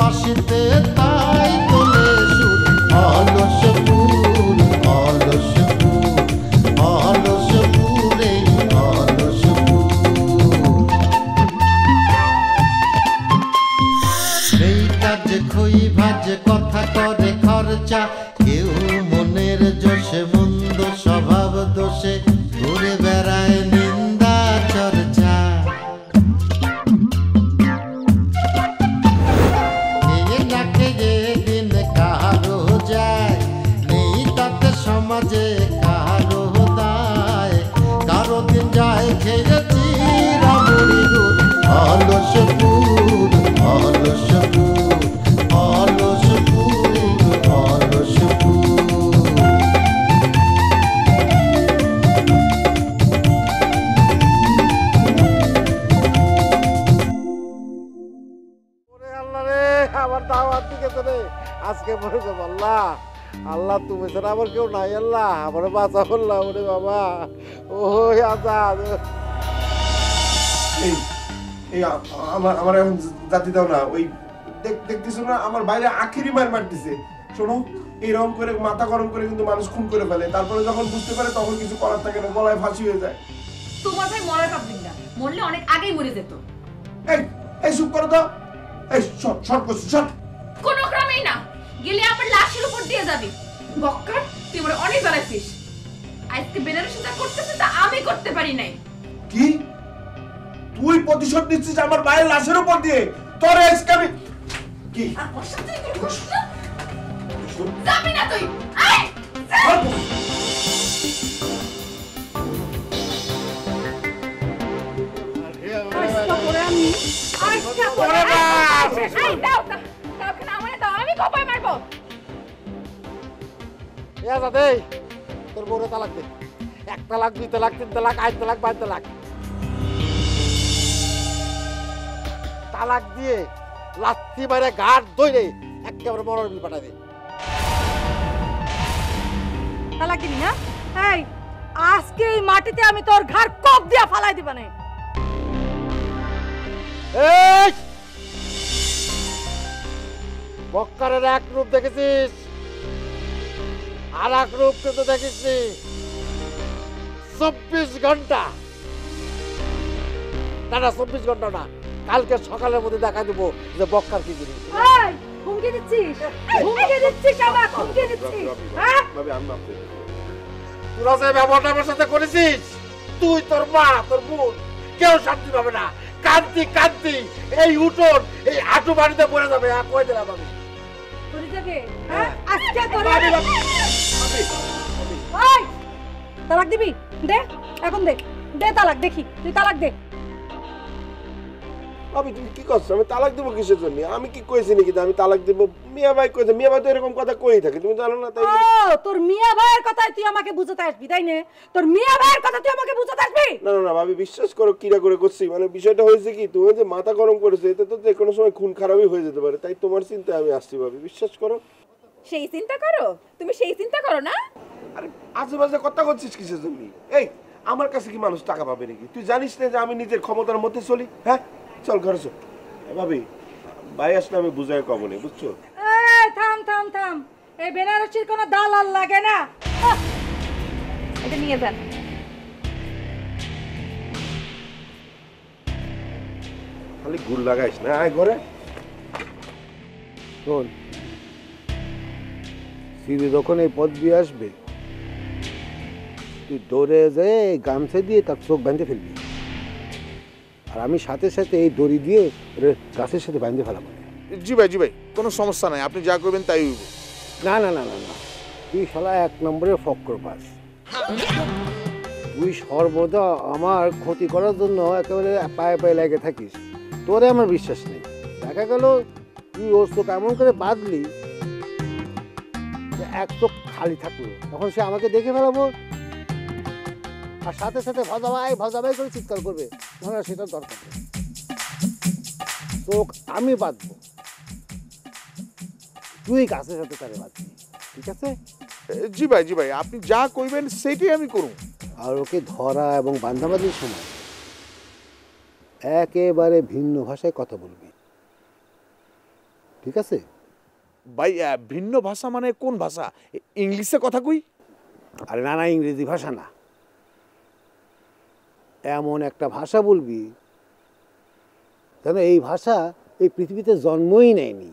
বাঁশিতে তাই তোলে সুর অলস ফুল অলস ফুল অলস ফুলে অলস ফুল সেই কাজে খই ভাজে কথা করে খরচা কেউ মনের জোশে মন্দ স্বভাব দোষে ঘুরে বেড়ায় নিন্দা চর্চা খেয়ে না খেয়ে দিন কারো যায় নেই তাতে সমাজে কারো দায় কারো দিন যায় খেয়েছি রামুড়ি গুড় অলস ফুল অলস ফুল অলস ফুল অলস ফুল আল্লাহ রে আমার দাওয়াত দিকেছে রে আজকে মনে করবো আল্লাহ আল্লাহ তুমি ছাড়া আমার কেউ নাই আল্লাহ আমার বাঁচা বললাম ওরে বাবা ওই আজাদ এই এই আমার এখন জাতি দাও না ওই দেখতেছো না আমার বাইরে আখেরি মার মারতেছে শোনো এইরকম করে মাথা গরম করে কিন্তু মানুষ খুন করে ফেলে তারপরে যখন বুঝতে পারে তখন কিছু করার থাকে না গলায় ফাঁসি হয়ে যায় তোমার ভাই মরার পাবলিক না মরলে অনেক আগেই মরে যেত এই এই চুপ করো তো এই শট শট করছি শট কোনো ক্রমেই না গেলে আবার লাশের উপর দিয়ে যাবি বক্কার তুই মরে অনেক জ্বালাইছিস আজকে বেনারসি যা করতেছে তা আমি করতে পারি নাই কি তুই প্রতিশোধ নিচ্ছিস আমার বাইরের লাশের উপর দিয়ে তোর আজকে আমি কি আর ওর সাথে তুই করছিস না যাবি না তুই আয় আজকে পরে আমি আজকে পরে এই দাও দাও কেন আমারে দাও আমি কপাই মারবো এ আজাদ এই তোর বউরে তালাক দে 1 তালাক 2 তালাক 3 তালাক 8 তালাক 5 তালাক তালাক দিয়ে লাত্তি মারে ঘাট ধরে একেবারে মরণ বিল পাঠা দে তালাক দিবি না এই আজকে এই মাটিতে আমি তোর ঘর কোপ দিয়া ফালাই দিবা না এই বক্কারের এক রূপ দেখেছিস আর এক রূপ কিন্তু দেখিসনি 24 ঘন্টা না 24 ঘন্টা না কালকে সকালের মধ্যে দেখা দেবো যে বক্কার কি জিনিস এই হুমকি দিচ্ছিস হুমকি দিচ্ছিস আমার হুমকি দিচ্ছিস হ্যাঁ ভাবি আমি মাফ করে তোরা যে ব্যবহারটা আমার সাথে করেছিস তুই তোর মা তোর বোন কেউ শান্তি পাবে না কান্তি কান্তি এই উঠোন এই আটু বাড়িতে পড়ে যাবে কই দিলাম আমি তোরে যাবে হ্যাঁ আজকে তোরে ভাবি এই তালাক দিবি দে এখন দে দে তালাক দেখি তুই তালাক দে ভাবি তুমি কি করছো আমি তালাক দেবো কিসের জন্য আমি কি কইছি নাকি যে আমি তালাক দেবো মিয়া ভাই কইছে মিয়া ভাই তো এরকম কথা কই থাকে তুমি জানো না তাই ও তোর মিয়া ভাইয়ের কথাই তুই আমাকে বুঝাতে আসবি তাই না তোর মিয়া ভাইয়ের কথা তুই আমাকে বুঝাতে আসবি না না না ভাবি বিশ্বাস করো কিরা করে করছি মানে বিষয়টা হয়েছে কি তুমি যে মাথা গরম করেছো এতে তো যে কোনো সময় খুন খারাপই হয়ে যেতে পারে তাই তোমার চিন্তায় আমি আসছি ভাবি বিশ্বাস করো সেই চিন্তা করো তুমি সেই চিন্তা করো না আরে আজেবাজে কথা করছিস কিসের জন্য এই আমার কাছে কি মানুষ টাকা পাবে নাকি তুই জানিস না যে আমি নিজের ক্ষমতার মধ্যে চলি হ্যাঁ চল ঘরে চল ভাবি ভাই আসলে আমি বুঝাই কব নেই বুঝছো এই থাম থাম থাম এই বেনারসির কোনো দালাল লাগে না এটা নিয়ে যান খালি গুড় লাগাইস না আয় ঘরে শোন সিধে যখন এই পথ দিয়ে আসবে তুই দৌড়ে যেয়ে গামছা দিয়ে তার চোখ বাঁধতে ফেলবি আর আমি সাথে সাথে এই দড়ি দিয়ে গাছের সাথে বাঁধতে ফেলাবো জি ভাই কোনো সমস্যা নাই আপনি যা করবেন তাই হইব না না না না না তুই শালা 1 নম্বরের ফক্কর পাস তুই সর্বদা আমার ক্ষতি করার জন্য একেবারে পায়ে পায়ে লেগে থাকিস তোরে আমার বিশ্বাস নেই দেখা গেল তুই ওর চোখ এমন করে বাঁধলি যে এক চোখ খালি থাকলো তখন সে আমাকে দেখে ফেলাবো আর সাথে সাথে ভজাবাই করে চিৎকার করবে না সেটা দরকার নেই চোখ আমি বাঁধবো তুই গাছের সাথে তারে বাঁধবি ঠিক আছে জি ভাই আপনি যা কইবেন সেটাই আমি করুন আর ওকে ধরা এবং বান্ধাবান্ধির সময় একেবারে ভিন্ন ভাষায় কথা বলবি ঠিক আছে? ভাই ভিন্ন ভাষা মানে কোন ভাষা? ইংলিশে কথা কই? আরে না না, ইংরেজি ভাষা না, এমন একটা ভাষা বলবি যেন এই ভাষা এই পৃথিবীতে জন্মই নেয়নি।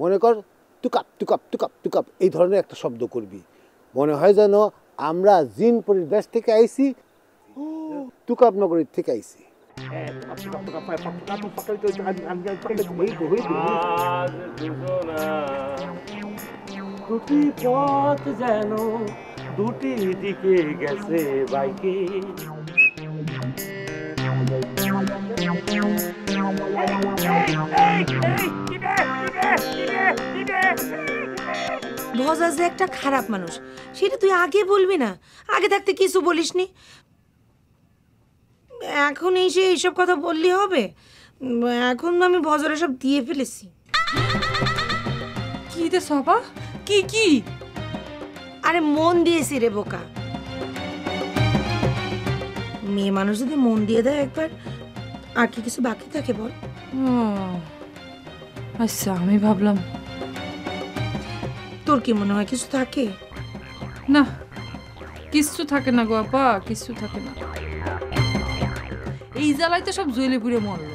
মনে কর তুকাপ তুকাপ তুকাপ তুকাপ এই ধরনের একটা শব্দ করবি, মনে হয় যেন আমরা জিনপুরের দেশ থেকে আইছি, তুকাপ নগরীর থেকে আইছি। দুটি পথ যেন দুটি দিকে গেছে বাইকে। ভজা যে একটা খারাপ মানুষ সেটা তুই আগে বলবি না? আগে থাকতে কিছু বলিসনি, এখন এসে এইসব কথা বললি হবে? এখন আমি ভজরে সব দিয়ে ফেলেছি। কি দে সবা? কি কি? আরে মন দিয়েছি রে বোকা। মেয়ে মানুষ যদি মন দিয়ে দেয় একবার, আর কি কিছু বাকি থাকে বল? আচ্ছা, আমি ভাবলাম তোর কি মনে হয় কিছু থাকে? না, কিচ্ছু থাকে না গো আপা, কিচ্ছু থাকে না। এই জ্বালায় তো সব জ্বলে পুড়ে মরলো।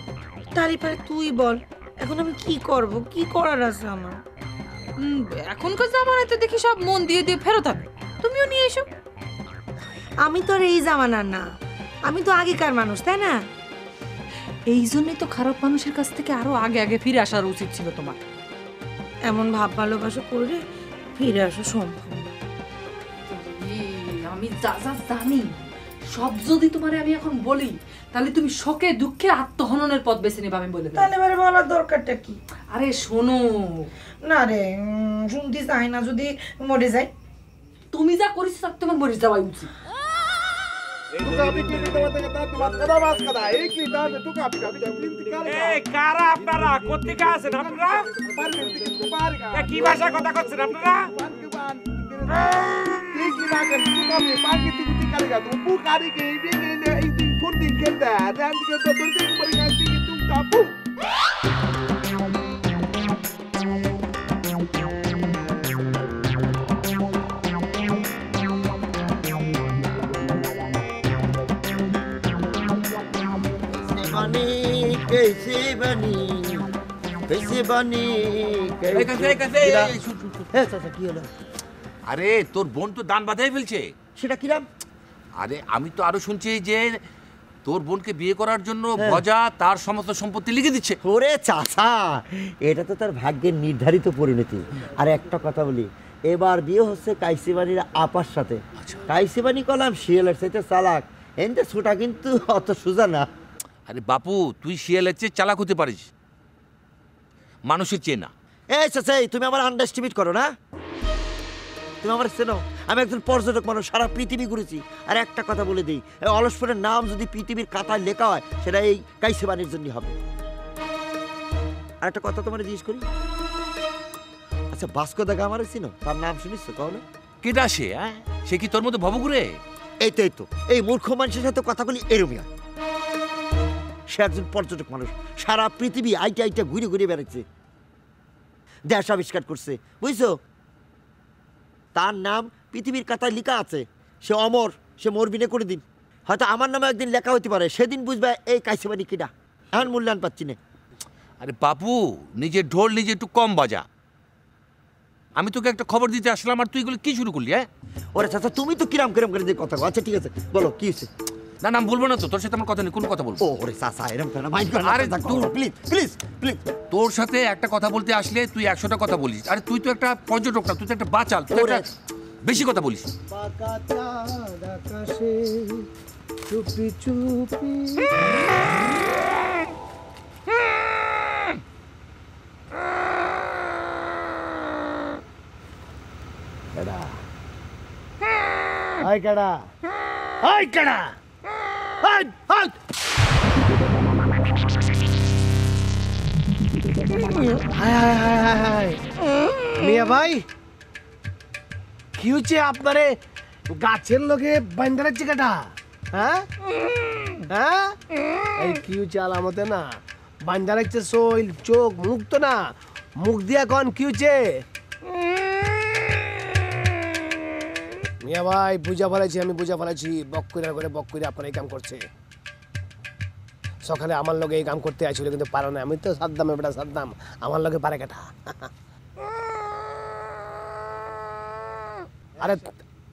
তারই পারে তুই বল, এখন আমি কি করব? কি করার আছে আমার? এখনকার জামানায় তো দেখি সব মন দিয়ে দিয়ে ফেরত হবে। তুমিও নিয়ে এসো। আমি তো আর এই জামানার না, আমি তো আগেকার মানুষ, তাই না? এই জন্যই তো খারাপ মানুষের কাছ থেকে আরো আগে আগে ফিরে আসার উচিত ছিল তোমার। এমন ভাব ভালোবাসা করে ফিরে আসা সম্ভব না। আমি যা যা জানি সব যদি তোমারে আমি এখন বলি, তাহলে তুমি শোকে দুঃখে আত্মহননের পথ বেছে নেবে আমি বলে দিই। তাহলে এবারে বলার দরকারটা কি? আরে শোনো না রে, শুনতে চাই না, যদি মরে যাই। তুমি যা করিস তার তোমার মরে যাওয়াই উচিত। কারা আপনারা? কোথেকে আছেন আপনারা? কি ভাষায় কথা করছেন আপনারা? আরে তোর বোন তো দান বাঁধাই ফেলছে। সেটা কিরাম? আরে আমি তো আরো শুনছি যে তোর বোনকে বিয়ে করার জন্য ভজা তার সমস্ত সম্পত্তি লিখে দিচ্ছে। ওরে চাচা, এটা তো তার ভাগ্যের নির্ধারিত পরিণতি। আর একটা কথা বলি, এবার বিয়ে হচ্ছে কাইসিবানির আপার সাথে। কাইসিবানি কলাম শিয়ালের সাথে চালাক, এনতে ছোটা কিন্তু অত সোজা না। আরে বাপু, তুই শিয়ালের চেয়ে চালাক হতে পারিস, মানুষের চেয়ে না। এই চাচা, তুমি আমার আন্ডারস্টিমেট করো না? তুমি আমার চেনো, আমি একজন পর্যটক মানুষ, সারা পৃথিবী ঘুরেছি। আর একটা কথা বলে দিই, অলসপুরের নাম যদি পৃথিবীর কাতায় লেখা হয়, সেটা এই কাইসিবানির জন্য হবে। আর একটা কথা তোমার জিজ্ঞেস করি, আচ্ছা বাস্কো দা গামার চিনো? তার নাম শুনিস কখনো? কেটা সে? হ্যাঁ, সে কি তোর মতো ভবঘুরে? এই তো এই মূর্খ মানুষের সাথে কথা বলি এরমই হয়। সে একজন পর্যটক মানুষ, সারা পৃথিবী আইটা ঘুরে ঘুরে বেড়াচ্ছে, দেশ আবিষ্কার করছে, বুঝছো? তার নাম পৃথিবীর কাতায় লেখা আছে, সে অমর, সে মরবিনে করে দিন। হয়তো আমার নামে একদিন লেখা হতে পারে, সেদিন বুঝবে এই কাইসিবানি কিনা। এখন মূল্যায়ন পাচ্ছি না। আরে বাপু, নিজের ঢোল নিজে একটু কম বাজা। আমি তোকে একটা খবর দিতে আসলাম আর তুই এগুলো কি শুরু করলি? হ্যাঁ ওরে চাচা, তুমি তো কিরাম করে যে কথা। আচ্ছা ঠিক আছে, বলো কি হয়েছে? না নাম বলবো না তো, তোর সাথে আমার কথা নেই, কোনো কথা বলবো। ওরে চাচা, এরকম কেন? মাইন্ড করো না। আরে প্লিজ প্লিজ প্লিজ, তোর সাথে একটা কথা বলতে আসলে তুই 100টা কথা বলিস। আরে তুই তো একটা পর্যটক না, তুই তো একটা বাচাল, তুই একটা বেশি কথা বলিস। চুপি চুপি হাই কাড়া, হাই কাড়া, হাই হাই। মিয়া ভাই, কি হচ্ছে আপনারে গাছের লগে বান্দারের চিকাটা? হ্যাঁ হ্যাঁ, এই কি হচ্ছে আলামতে না বান্দা রাখছে সইল চোখ মুখ তো না মুখ দিয়া কন কি হচ্ছে মিয়া ভাই বুঝা ফেলাইছি আমি বুঝা ফেলাইছি বক্কইরা করে বক্কইরা আপনার এই কাম করছে সকালে আমার লগে এই কাম করতে আইছিল কিন্তু পারে না আমি তো সাদ্দামে বেটা সাদ্দাম আমার লগে পারে কেটা আরে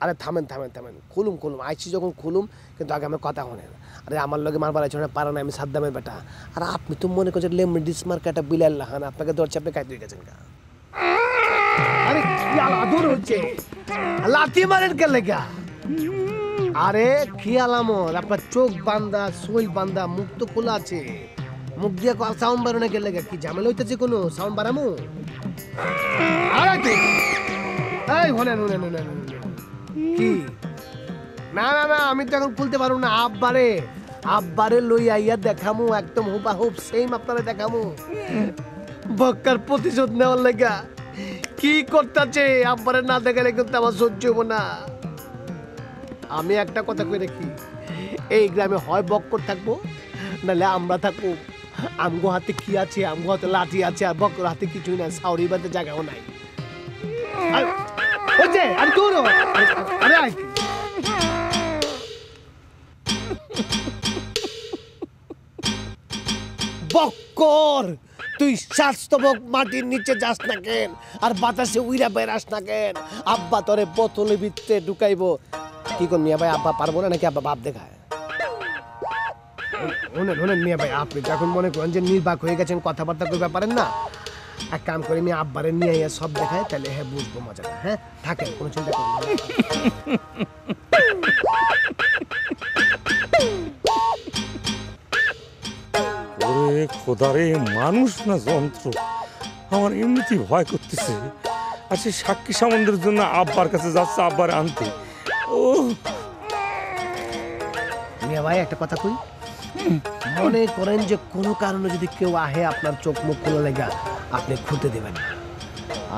আরে থামেন থামেন থামেন খুলুম খুলুম আইছি যখন খুলুম কিন্তু আগে আমার কথা শোনেন আরে আমার লগে মারবার আইছিল না পারে না আমি সাদ্দামের বেটা আর আপনি তো মনে করছেন লেমডিস মার্কেটা বিলাল লাহান আপনাকে দর চাপে কাই দিয়ে গেছেন আরে কি আলাদর হচ্ছে লাথি মারেন কে লেগা আরে কি আলামত আপনার চোখ বান্দা সোল বান্দা মুখ তো খোলা আছে মুখ দিয়ে সাউন্ড বাড়ানো কে লেগা কি ঝামেলা হইতেছে কোনো সাউন্ড বাড়ামু আরে এই হলেন হলেন হলেন কি না না না আমি তো এখন খুলতে পারবো না আব্বারে লই আইয়া দেখামু একদম হুবাহুব সেম আপনারা দেখামু বক্কার প্রতিশোধ নেওয়ার লাগা কি করতেছে আব্বারে না দেখালে কিন্তু আমার সহ্য হবো না আমি একটা কথা কই রাখি এই গ্রামে হয় বক্কর থাকবো নাহলে আমরা থাকবো আমগো হাতে কি আছে আমগো হাতে লাঠি আছে আর বক্কর হাতে কিছুই নাই সাউরি বাঁধতে জায়গাও নাই আর দূর আরে আয় বক্কর তুই স্বাস্থ্যবক মাটির নিচে যাস না কেন আর বাতাসে উইরা বেরাস না কেন আব্বা তোরে বোতলে ভিতরে ঢুকাইবো কি কর মিয়া ভাই আব্বা পারবো না নাকি আব্বা বাপ দেখায় শোনেন মিয়া ভাই আপনি যখন মনে করেন যে নির্বাক হয়ে গেছেন কথাবার্তা করতে পারেন না এক কাম করে আমি আব্বারে নিয়ে আইয়া সব দেখায় তাহলে হ্যাঁ বুঝবো মজাটা হ্যাঁ থাকেন কোনো চিন্তা করবেন না ওরে খোদারে মানুষ না যন্ত্র আমার এমনিতেই ভয় করতেছে আচ্ছা সাক্ষী সামন্দের জন্য আব্বার কাছে যাচ্ছে আব্বার আনতে ও মিয়া ভাই একটা কথা কই মনে করেন যে কোনো কারণে যদি কেউ আহে আপনার চোখ মুখ খোলা লেগা আপনি খুলতে দেবেন না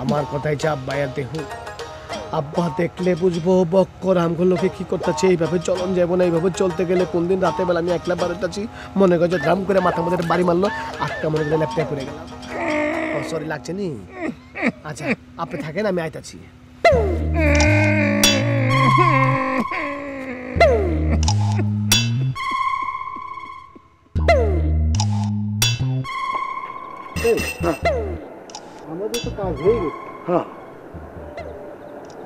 আমার কথাই চাপ বাইয়ার দেহ আব্বা দেখলে বুঝবো বক্কর আমগুলোকে কি করতেছে এইভাবে চলন যাবো না এইভাবে চলতে গেলে কোন দিন রাতে বেলা আমি একলা বাড়িতেছি মনে করছে ধাম করে মাথা মধ্যে বাড়ি মারলো আটকা মনে করে ল্যাপটপ করে গেলাম ও সরি লাগছে নি আচ্ছা আপনি থাকেন আমি আইতাছি আমাদের তো কাজ হয়ে গেছে হ্যাঁ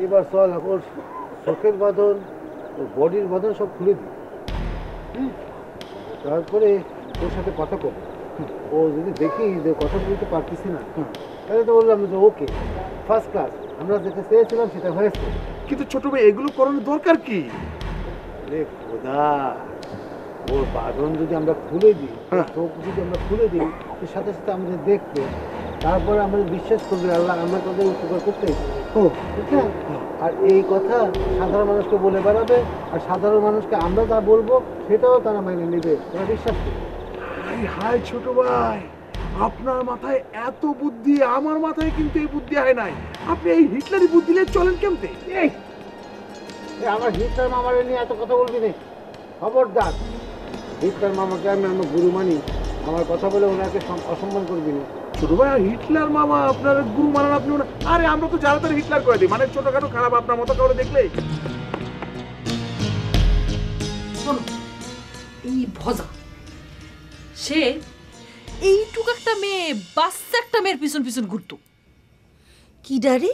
এবার চল ওর চোখের বাঁধন ওর বডির বাঁধন সব খুলে দিই তারপরে ওর সাথে কথা কব ও যদি দেখি যে কথা বলতে পারতেছি না তাহলে তো বললাম যে ওকে ফার্স্ট ক্লাস আমরা যেটা চেয়েছিলাম সেটা হয়েছে কিন্তু ছোট ভাই এগুলো করানোর দরকার কি রে খোদা ওর বাঁধন যদি আমরা খুলে দিই চোখ যদি আমরা খুলে দিই এর সাথে সাথে আমাদের দেখবে তারপরে আমাদের বিশ্বাস করবে আল্লাহ আমরা তাদের উপকার করতে ও বুঝলেন আর এই কথা সাধারণ মানুষকে বলে বেড়াবে আর সাধারণ মানুষকে আমরা যা বলবো সেটাও তারা মেনে নেবে তারা বিশ্বাস করবে হাই ছোট ভাই আপনার মাথায় এত বুদ্ধি আমার মাথায় কিন্তু এই বুদ্ধি হয় নাই আপনি এই হিটলারি বুদ্ধি নিয়ে চলেন কেমতে আমার হিটলার মামারে নিয়ে এত কথা বলবি না খবরদার হিটলার মামাকে আমি আমার গুরু মানি আমার কথা বলে ওনাকে অসম্মান করবি না ছোট ভাই হিটলার মামা আপনার গুরু মানান আপনি আরে আমরা তো যারা তারা হিটলার করে দিই মানে ছোটখাটো খারাপ আপনার মতো কাউরে দেখলে শোনো এই ভজা সে এইটুকু একটা মেয়ে বাচ্চা একটা মেয়ের পিছন পিছন ঘুরতো কি ডারে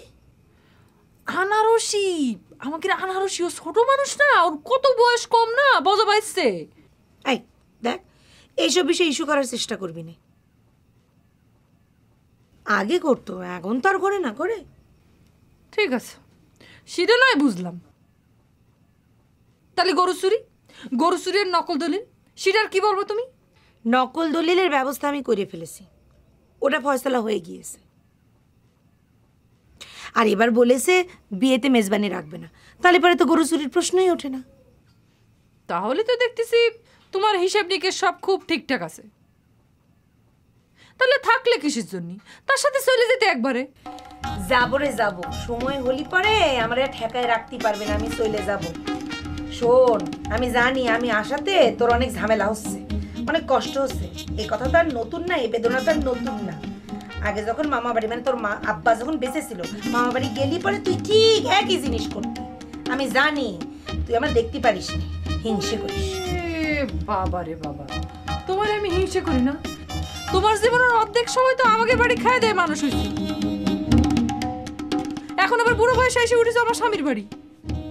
আনারসি আমাকে আনারসি ও ছোট মানুষ না ওর কত বয়স কম না বজা বাইছে এই দেখ এইসব বিষয়ে ইস্যু করার চেষ্টা করবি না আগে করতো এখন তো আর করে না করে ঠিক আছে সেটা নয় বুঝলাম তাহলে গরু চুরির নকল দলিল সেটার কি বলবো তুমি নকল দলিলের ব্যবস্থা আমি করে ফেলেছি ওটা ফয়সালা হয়ে গিয়েছে আর এবার বলেছে বিয়েতে মেজবানি রাখবে না তাহলে পরে তো গরু চুরির প্রশ্নই ওঠে না তাহলে তো দেখতেছি তোমার হিসাব নিকেশ সব খুব ঠিকঠাক আছে তাহলে থাকলে কিসের জন্য তার সাথে চলে যেতে একবারে যাবো রে যাবো সময় হলি পরে আমার ঠেকায় রাখতে পারবে না আমি চলে যাব শোন আমি জানি আমি আসাতে তোর অনেক ঝামেলা হচ্ছে অনেক কষ্ট হচ্ছে। এই কথা তো আর নতুন না, এই বেদনা তো আর নতুন না। আগে যখন মামা বাড়ি মানে তোর মা আব্বা যখন বেঁচে ছিল, মামা বাড়ি গেলি পরে তুই ঠিক একই জিনিস করতি। আমি জানি তুই আমার দেখতে পারিস না, হিংসে করিস। বাবা রে বাবা, তোমার আমি হিংসে করি না? তোমার জীবনের অর্ধেক সময় তো আমাকে বাড়ি খায় দেয় মানুষ হয়েছে, এখন আবার বুড়ো বয়সে এসে উঠেছে আমার স্বামীর বাড়ি।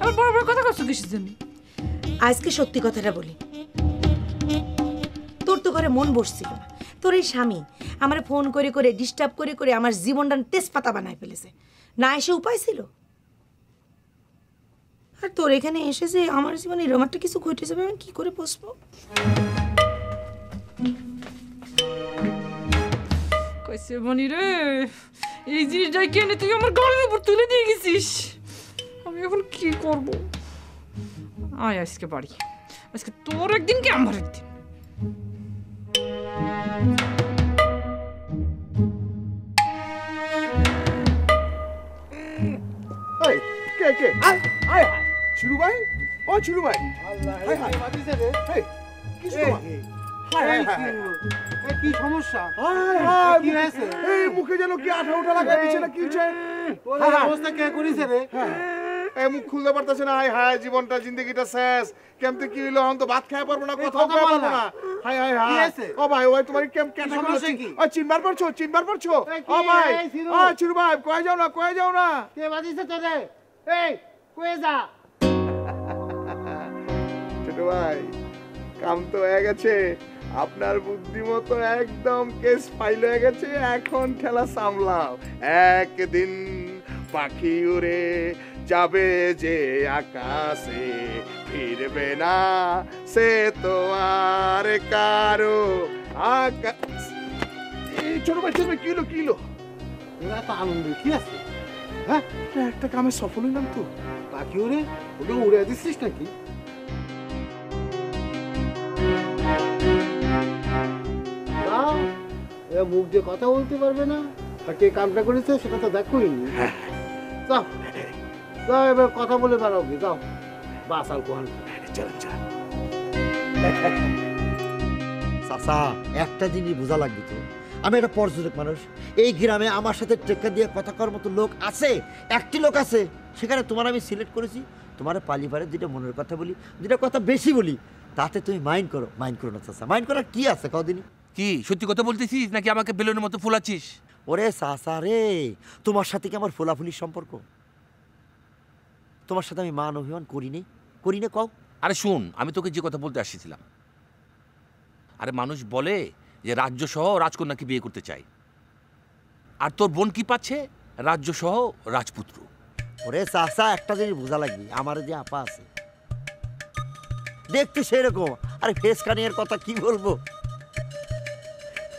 আবার বড় বড় কথা করছো কিসের জন্য? আজকে সত্যি কথাটা বলি, তোর তো ঘরে মন বসছিল না। তোর এই স্বামী আমার ফোন করে করে ডিস্টার্ব করে করে আমার জীবনটা তেজপাতা বানায় ফেলেছে, না এসে উপায় ছিল? আর তোর এখানে এসে যে আমার জীবনে এরকম একটা কিছু ঘটে যাবে, আমি কি করে বসবো? কইছে মনি রে, এই জিনিসটাই কেনে তুই আমার গালের উপর তুলে দিয়ে গেছিস, আমি এখন কি করব? আয় আজকে বাড়ি, আজকে তোর একদিন কি আমার একদিন। কে কে আয় আয় চিরু ভাই, ও চিরু ভাই, হাই হাই হেই কিছু তোমার, হাই হাই কি সমস্যা? কি হয়েছে? এই মুখে যেন কি আঠা উঠা লাগাই দিছে না, কি হচ্ছে? তোর অবস্থা কে করিছে রে? এই মুখ খুলতে পারতেছে না, হাই হাই জীবনটা জিন্দগিটা শেষ। কেমতে কি হইলো, এখন তো ভাত খাই পারবো না, কোথাও খাই পারবো না। হাই হাই হাই ও ভাই, ওই তোমার কেম কেন সমস্যা কি? ও চিনবার পারছো, চিনবার পারছো? ও ভাই, ও চিরু ভাই, কই যাও না, কই যাও না? কে বাজিছে তোরে? এই কই যা? ছোট ভাই, কাম তো হয়ে গেছে, আপনার বুদ্ধিমতো একদম কেস ফাইল হয়ে গেছে। এখন ঠেলা সামলাও, একদিন পাখি উড়ে যাবে যে আকাশে, ফিরবে না সে তো আর কারো আকাশ। ছোট ভাই, ছোট ভাই, কিলো কিলো এরা তো আনন্দ কি আছে? হ্যাঁ, একটা কামে সফল হইলাম তো। পাখি উড়ে ওটা উড়ে দিচ্ছিস নাকি? মুখ দিয়ে কথা বলতে পারবে না, আর কে কামটা করেছে সেটা তো দেখোই নি। যাও যাও, এবার কথা বলে বেড়াও কি, যাও বাস আর কোহান। চল চল চাচা, একটা জিনিস বোঝা লাগবে তো, আমি একটা পর্যটক মানুষ। এই গ্রামে আমার সাথে টেক্কা দিয়ে কথা করার মতো লোক আছে, একটি লোক আছে। সেখানে তোমার আমি সিলেক্ট করেছি, তোমার পালিবারে দুইটা মনের কথা বলি, দুইটা কথা বেশি বলি, তাতে তুমি মাইন্ড করো। মাইন্ড করো না চাচা, মাইন্ড করার কি আছে কদিনই? কি সত্যি কথা বলতেছিস নাকি আমাকে বেলুনের মতো ফুলাচ্ছিস? ওরে চাচা রে, তোমার সাথে কি আমার ফোলাফুলির সম্পর্ক? তোমার সাথে আমি মান অভিমান করি না কও? আরে শুন, আমি তোকে যে কথা বলতে আসছিলাম, আরে মানুষ বলে যে রাজ্য সহ রাজকন্যাকে বিয়ে করতে চাই, আর তোর বোন কি পাচ্ছে? রাজ্য সহ রাজপুত্র। ওরে চাচা, একটা জিনিস বোঝা লাগবে, আমার যে আপা আছে দেখতে সেরকম, আরে ফেস কানিয়ার কথা কি বলবো,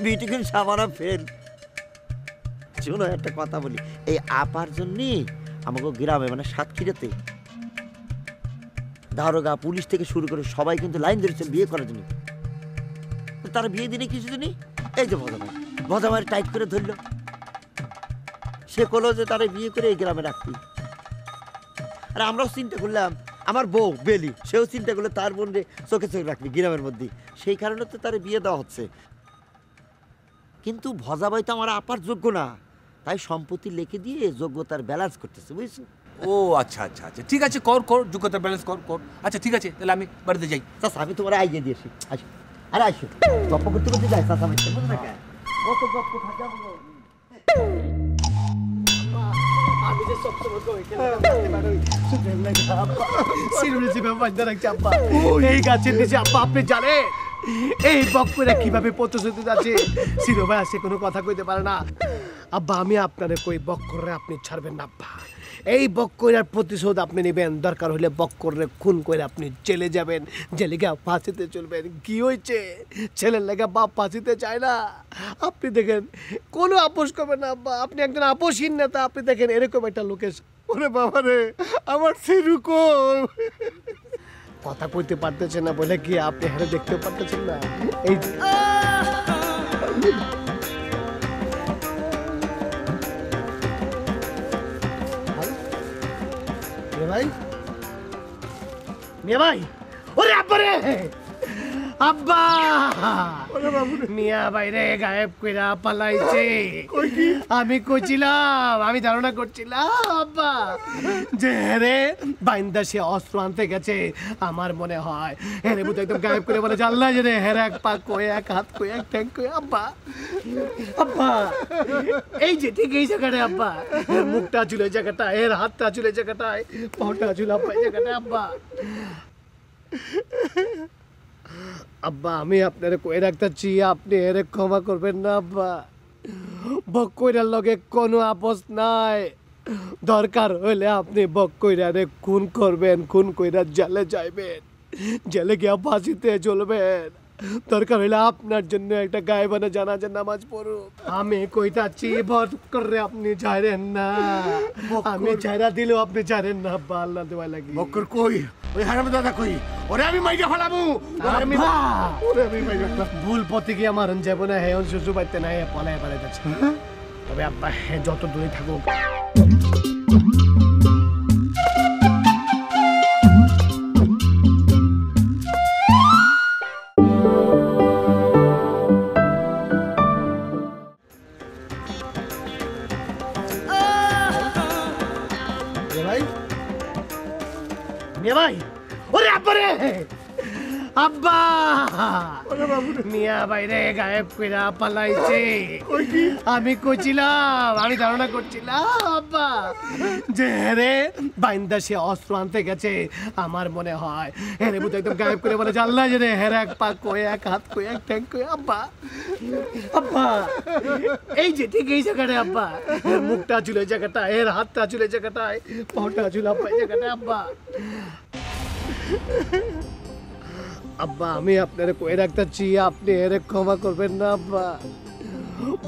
বিউটিফুল সামানা ফেল। শোনো একটা কথা বলি, এই আপার জন্যই আমাকে গ্রামে মানে সাতক্ষীরাতে দারোগা পুলিশ থেকে শুরু করে সবাই কিন্তু লাইন ধরেছে বিয়ে করার জন্য। তারা বিয়ে দিনে কিছু দিনই এই যে ভজামারি টাইট করে ধরলো, সে করলো যে তারা বিয়ে করে এই গ্রামে রাখতি। আর আমরাও চিন্তা করলাম, আমার বউ বেলি সেও চিন্তা করলো তার বোন রে চোখে চোখে রাখবি গ্রামের মধ্যে, সেই কারণে তো তার বিয়ে দেওয়া হচ্ছে। কিন্তু ভজাবাই তো আমার আপার যোগ্য না, তাই সম্পত্তি লিখে দিয়ে যোগ্যতার ব্যালেন্স করতেছে, বুঝছো? ও আচ্ছা আচ্ছা আচ্ছা, ঠিক আছে, কর কর, যোগ্যতার ব্যালেন্স কর কর। আচ্ছা ঠিক আছে, তাহলে আমি বাড়িতে যাই। চাচা, আমি তোমার আইডিয়া দিয়েছি, আসো। আরে আসো, গপ্প করতে করতে যাই চাচা, বুঝো না কেন কত গপ্প থাকে। আমি যে সবসময় এই গাছের নিচে আব্বা, আপনি জানেন এই বক্করা কিভাবে প্রতিশ্রুতি যাচ্ছে? সিরো ভাই আসে কোনো কথা কইতে পারে না। আব্বা, আমি আপনারে কই বক্করে আপনি ছাড়বেন না আব্বা। এই বক্করার প্রতিশোধ আপনি নেবেন, দরকার হলে বক্করে খুন করে আপনি জেলে যাবেন, জেলে গিয়ে ফাঁসিতে চলবেন। কি হয়েছে? ছেলের লেগে বাপ ফাঁসিতে চায় না। আপনি দেখেন কোনো আপোষ করবেন না আব্বা, আপনি একজন আপোষহীন নেতা। আপনি দেখেন এরকম একটা লোকের, ওরে বাবা রে, আমার সিরুকো কথা কইতে পারতেছেন না বলে কি আপনি হারে দেখতেও পারতেছেন না? এই ভাই, মিয়া ভাই, ওরে আব্বারে, আব্বা মিয়া বাইরে গায়েব কইরা পালাইছে আমি কইছিলাম আমি ধারণা করছিলাম আব্বা যে রে বাইন্দা সে অস্ত্র আনতে গেছে আমার মনে হয় হেরে বুঝতে একদম গায়েব করে বলে জানলা যে রে হেরে এক পা কয়ে এক হাত কয়ে এক ট্যাঙ্ক কয়ে আব্বা আব্বা এই যে ঠিক এই জায়গাটা আব্বা এর মুখটা ছিল এই জায়গাটা এর হাতটা ছিল এই জায়গাটায় পাটা ছিল আব্বা এই জায়গাটা আব্বা আব্বা আমি আপনারে কই রাখতেছি আপনি এরে ক্ষমা করবেন না আব্বা বক্কইরার লগে কোনো আপোষ নাই দরকার হইলে আপনি বক্কইরারে খুন করবেন খুন কইরা জেলে যাইবেন জেলে গিয়া ফাঁসিতে চলবেন দরকার হইলে আপনার জন্য একটা গায়েবানা জানাজার নামাজ পড়ুক আমি কইতাছি ভট করে আপনি ছাড়েন না আমি ছাড়া দিলেও আপনি ছাড়েন না আব্বা আল্লাহ দেওয়া লাগি বক্কর কই ওই হারামে দাদা কই ওরে আমি মাইরা ফেলামু ওরে আমি মাইরা ভুল পথে গিয়ে আমার যাবো না হ্যাঁ শ্বশুর বাড়িতে নাই পলায় পালাই যাচ্ছে তবে আব্বা হ্যাঁ যত দূরে থাকুক ভাই ওরে আব্বা রে আব্বা মিয়া বাইরে গায়েব কইরা পালাইছে আমি কইছিলাম আমি ধারণা করছিলাম আব্বা যে রে বাইন্দা সে অস্ত্র আনতে গেছে আমার মনে হয় হেরে বুঝতে একদম গায়েব করে বলে জানলা যে রে হেরে এক পা কয়ে এক হাত কয়ে এক ট্যাঙ্ক কয়ে আব্বা আব্বা এই যে ঠিক এই জায়গাটা আব্বা এর মুখটা ছিল এই জায়গাটা এর হাতটা ছিল এই জায়গাটায় পাটা ছিল আব্বা এই জায়গাটায় আব্বা আব্বা আমি আপনারে কই রাখতেছি আপনি এরে ক্ষমা করবেন না আব্বা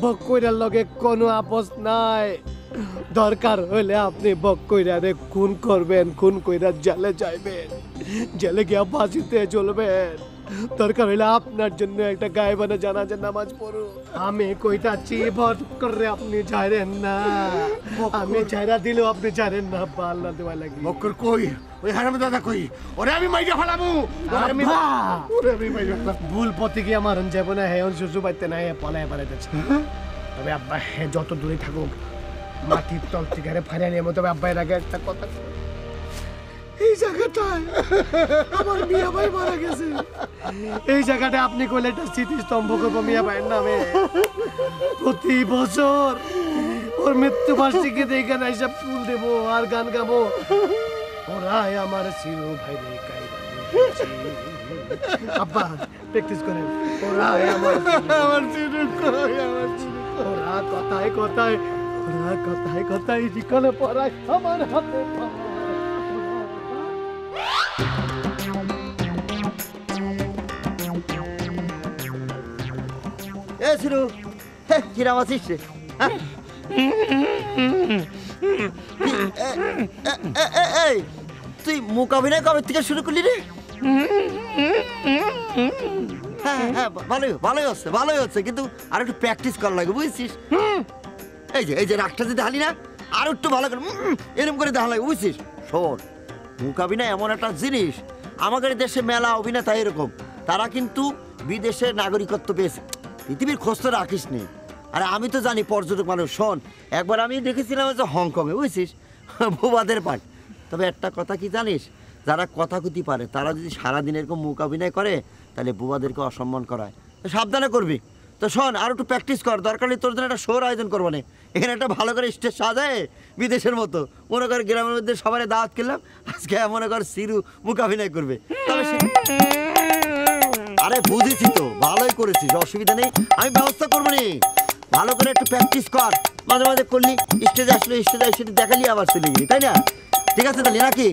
বক্কইরার লগে কোনো আপোষ নাই দরকার হইলে আপনি বক্কইরারে খুন করবেন খুন কইরা জেলে যাইবেন জেলে গিয়া ফাঁসিতে চলবেন দরকার হইলে আপনার জন্য একটা গায়েবানা জানাজার নামাজ পড়ুক আমি কইতাছি ভট করে আপনি ছাড়েন না আমি ছাড়া দিলেও আপনি ছাড়েন না আব্বা আল্লাহ দেওয়া লাগি বক্কর কই ওই হারামে দাদা কই ওরে আমি মাইরা ফেলামু ওরে আমি মাইরা ভুল পথে গিয়ে আমার যাবো না হ্যাঁ শ্বশুর বাড়িতে নাই পলায় পালাই যাচ্ছে তবে আব্বা হ্যাঁ যত দূরে থাকুক মাটির তল থেকে ফারিয়ে নিয়ে তবে আব্বাইয়ের আগে একটা কথা এই জায়গাটায় আমার মিয়া ভাই মারা গেছে এই জায়গাটা আপনি কইলে একটা স্মৃতিস্তম্ভ করবো মিয়া ভাইয়ের নামে প্রতি বছর ওর মৃত্যু বার্ষিকীতে এখানে এসে ফুল দেবো আর গান গাবো ওরাই আমার চিরু ভাই রে আব্বা প্র্যাকটিস করেন ওরাই আমার চিরু কই আমার চিরু ওরা কথায় কথায় ওরা কথায় কথায় শিকলে পড়ায় আমার হাতে এ শুরু কিরাম আছিস এই তুই মুখ অভিনয় কবে থেকে শুরু করলি রে হ্যাঁ হ্যাঁ ভালোই হচ্ছে কিন্তু আর একটু প্র্যাকটিস করা লাগে বুঝছিস এই যে রাগটা যদি হালি না আর একটু ভালো করে এরকম করে দেখা লাগে বুঝছিস শোন মুখ অভিনয় এমন একটা জিনিস আমাদের দেশে মেলা অভিনেতা এরকম তারা কিন্তু বিদেশে নাগরিকত্ব পেয়েছে পৃথিবীর খোঁজ তো রাখিস নি আরে আমি তো জানি পর্যটক মানুষ শোন একবার আমি দেখেছিলাম হচ্ছে হংকংয়ে বুঝছিস বুবাদের পাঠ তবে একটা কথা কি জানিস যারা কথাকুতি পারে তারা যদি সারাদিন এরকম মুখ অভিনয় করে তাহলে বুবাদেরকে অসম্মান করায় তো সাবধানে করবি তো শোন আর একটু প্র্যাকটিস কর দরকার নেই তোর জন্য একটা শোর আয়োজন করবো না এখানে একটা ভালো করে স্টেজ সাজায় বিদেশের মতো মনে কর গ্রামের মধ্যে সবাই দাওয়াত করলাম আজকে মনে কর সিরু মুখ অভিনয় করবে আরে বুঝেছি তো ভালোই করেছিস অসুবিধা নেই আমি ব্যবস্থা করবো নি ভালো করে একটু প্র্যাকটিস কর মাঝে মাঝে করলি স্টেজে আসলো স্টেজে এসে দেখালি আবার চলে গেলি তাই না ঠিক আছে তাহলে নাকি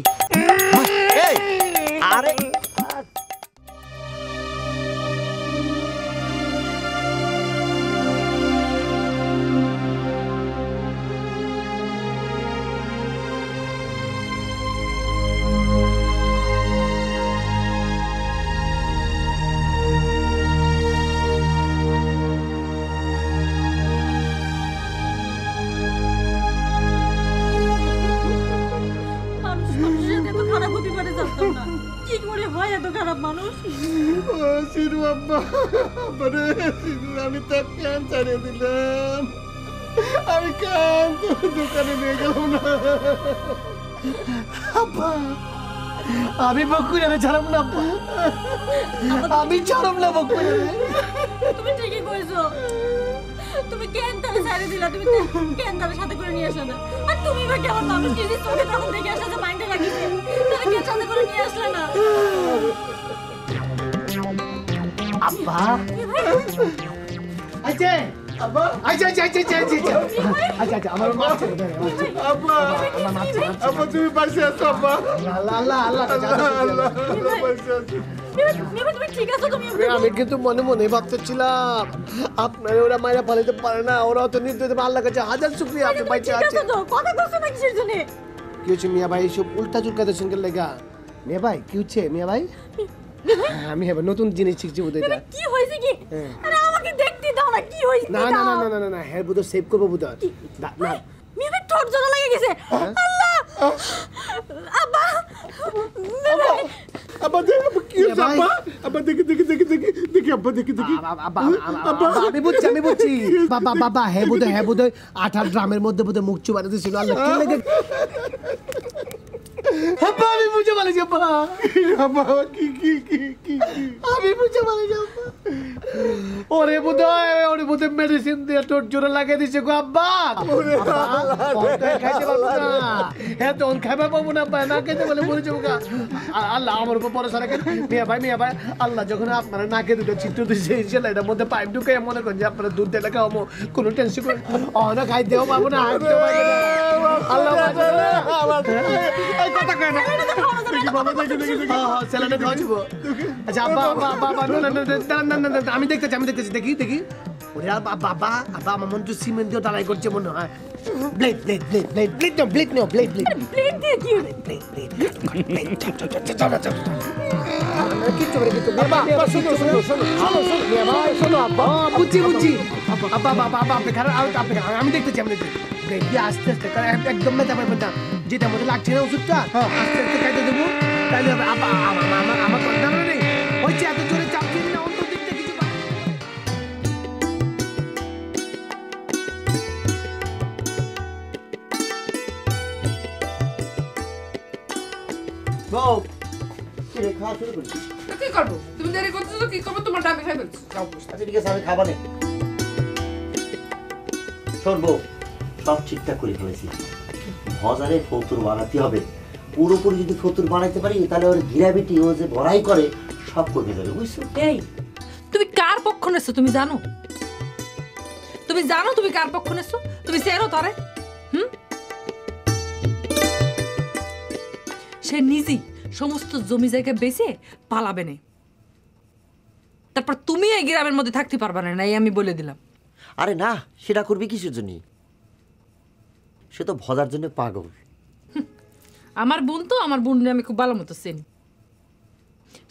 এই আরে ও সিরু আব্বা, আব্বারে সিরু, আমি তো ক্যান ছাড়িয়ে দিলাম। আমি ক্যান দোকানে নিয়ে গেলাম না। আব্বা আমি বকুড়ারে ছাড়াম না আব্বা, আমি ছাড়াম না বকুড়ারে। তুমি ঠিকই কইছো, তুমি কেন তারে ছাড়ে দিলা, তুমি কেন তারে সাথে করে নিয়ে আসলে না? আর তুমি বা কেমন মানুষ নিজে চোখে তখন দেখে আসলে মাইন্ডে লাগিছে, তারে কেন সাথে করে নিয়ে আসলে না? আব্বা আচ্ছা আব্বা আচ্ছা আচ্ছা আচ্ছা আচ্ছা আচ্ছা আচ্ছা আচ্ছা আমার মাছ ছেড়ে দে। আব্বা, আমার মাছ ছেড়ে দে। আব্বা তুমি পাশে আছো আব্বা। আল্লাহ আল্লাহ আল্লাহ আল্লাহ পাশে আছো। তুমি ঠিক আছো? তুমি আমি কিন্তু মনে মনে ভাবতেছিলাম আপনার ওরা মায়েরা পালাতে পারে না, ওরা তো নির্দোষ। আল্লাহ কাছে হাজার শুকরিয়া আপনি বাইচে আছেন। কথা বলছো না কিসের জন্য? কি হচ্ছে মিয়া ভাই, সব উল্টা চুলকাতে সঙ্গে লেগা? মিয়া ভাই কি হচ্ছে মিয়া ভাই? আমি হবে নতুন জিনিস শিখছি বোধ হয়। কি হয়েছে কি? আরে আমাকে দেখতে দাও না, কি হয়েছে? না না না না না না হ্যাঁ বুধ সেভ করবো বুধ না। মেয়ে ঠোঁট জ্বলা লেগে গেছে। আল্লাহ আব্বা আব্বা দেখ কি হচ্ছে আব্বা? আব্বা দেখি দেখি দেখি দেখি দেখি আব্বা দেখি দেখি। আমি বুঝছি বাবা বাবা হ্যাঁ বুধ 8 ড্রামের মধ্যে বোধ মুখ চুবাতে দিছিল। আল্লাহ কি লেগে আব্বা আমি বুঝে পারছি আব্বা। আব্বা কি কি কি কি আমি বুঝে পারছি আব্বা। ওরে বোধ মেডিসিন দিয়ে ঠোঁট জোরে লাগিয়ে দিছে গো আব্বা। খাইতে পারবো না, হ্যাঁ তখন খাইবা পাবো না আব্বা, না খেতে বলে মরে যাবো। আল্লাহ আমার উপর ভরসা রাখেন মিয়া ভাই। আল্লাহ যখন আপনারা নাকে দুটো চিত্র দিচ্ছে সেলাইটার মধ্যে পাইপ ঢুকে মনে করেন যে আপনারা দুধ দিয়ে খাওয়াবো, কোনো টেনশন করে না খাইতেও পাবো না, হাঁটতেও পারবো না। আল্লাহ কথা কয় না স্যালাডে খাওয়া যাবো। আচ্ছা আব্বা বাবা না আমি দেখতেছি দেখি ওরে বাবা আমার মন তো সিমেন্ট দিয়ে ডালাই করছে মনে হয়। ব্লেড দিয়ে কি বুঝছি আমি দেখতেছি আস্তে আস্তে একদম মেতা পারবেন না, যেটা মধ্যে লাগছে না ওষুধটা আস্তে আস্তে খাইতে দেবো, তাহলে আমার কথা নেই হচ্ছে এত জোরে চাপ দিবি না, অন্য দিকটা কিছু খাওয়া শুরু করি। কি করবো? তুমি দেরি করছো তো কি করবো? তোমার ডাবে খাই ফেলছো। আচ্ছা ঠিক আছে আমি খাবা নেই। শোন বউ, সব ঠিকঠাক করে ফেলেছি। ভজারে ফতুর বানাতে হবে। পুরোপুরি যদি ফতুর বানাইতে পারি তাহলে ওর গ্রাভিটি ও যে ভরাই করে সব কমে যাবে, বুঝছো? এই তুমি কার পক্ষ নেছো তুমি জানো? তুমি জানো তুমি কার পক্ষ নেছো? তুমি চেনো তারে? সে নিজেই সমস্ত জমি জায়গা বেচে পালাবে না, তারপর তুমি এই গ্রামের মধ্যে থাকতে পারবে না, এই আমি বলে দিলাম। আরে না, সেটা করবি কিসের জন্য? সে তো ভজার জন্য পাগল। আমার বোন তো, আমার বোন আমি খুব ভালো মতো চিনি।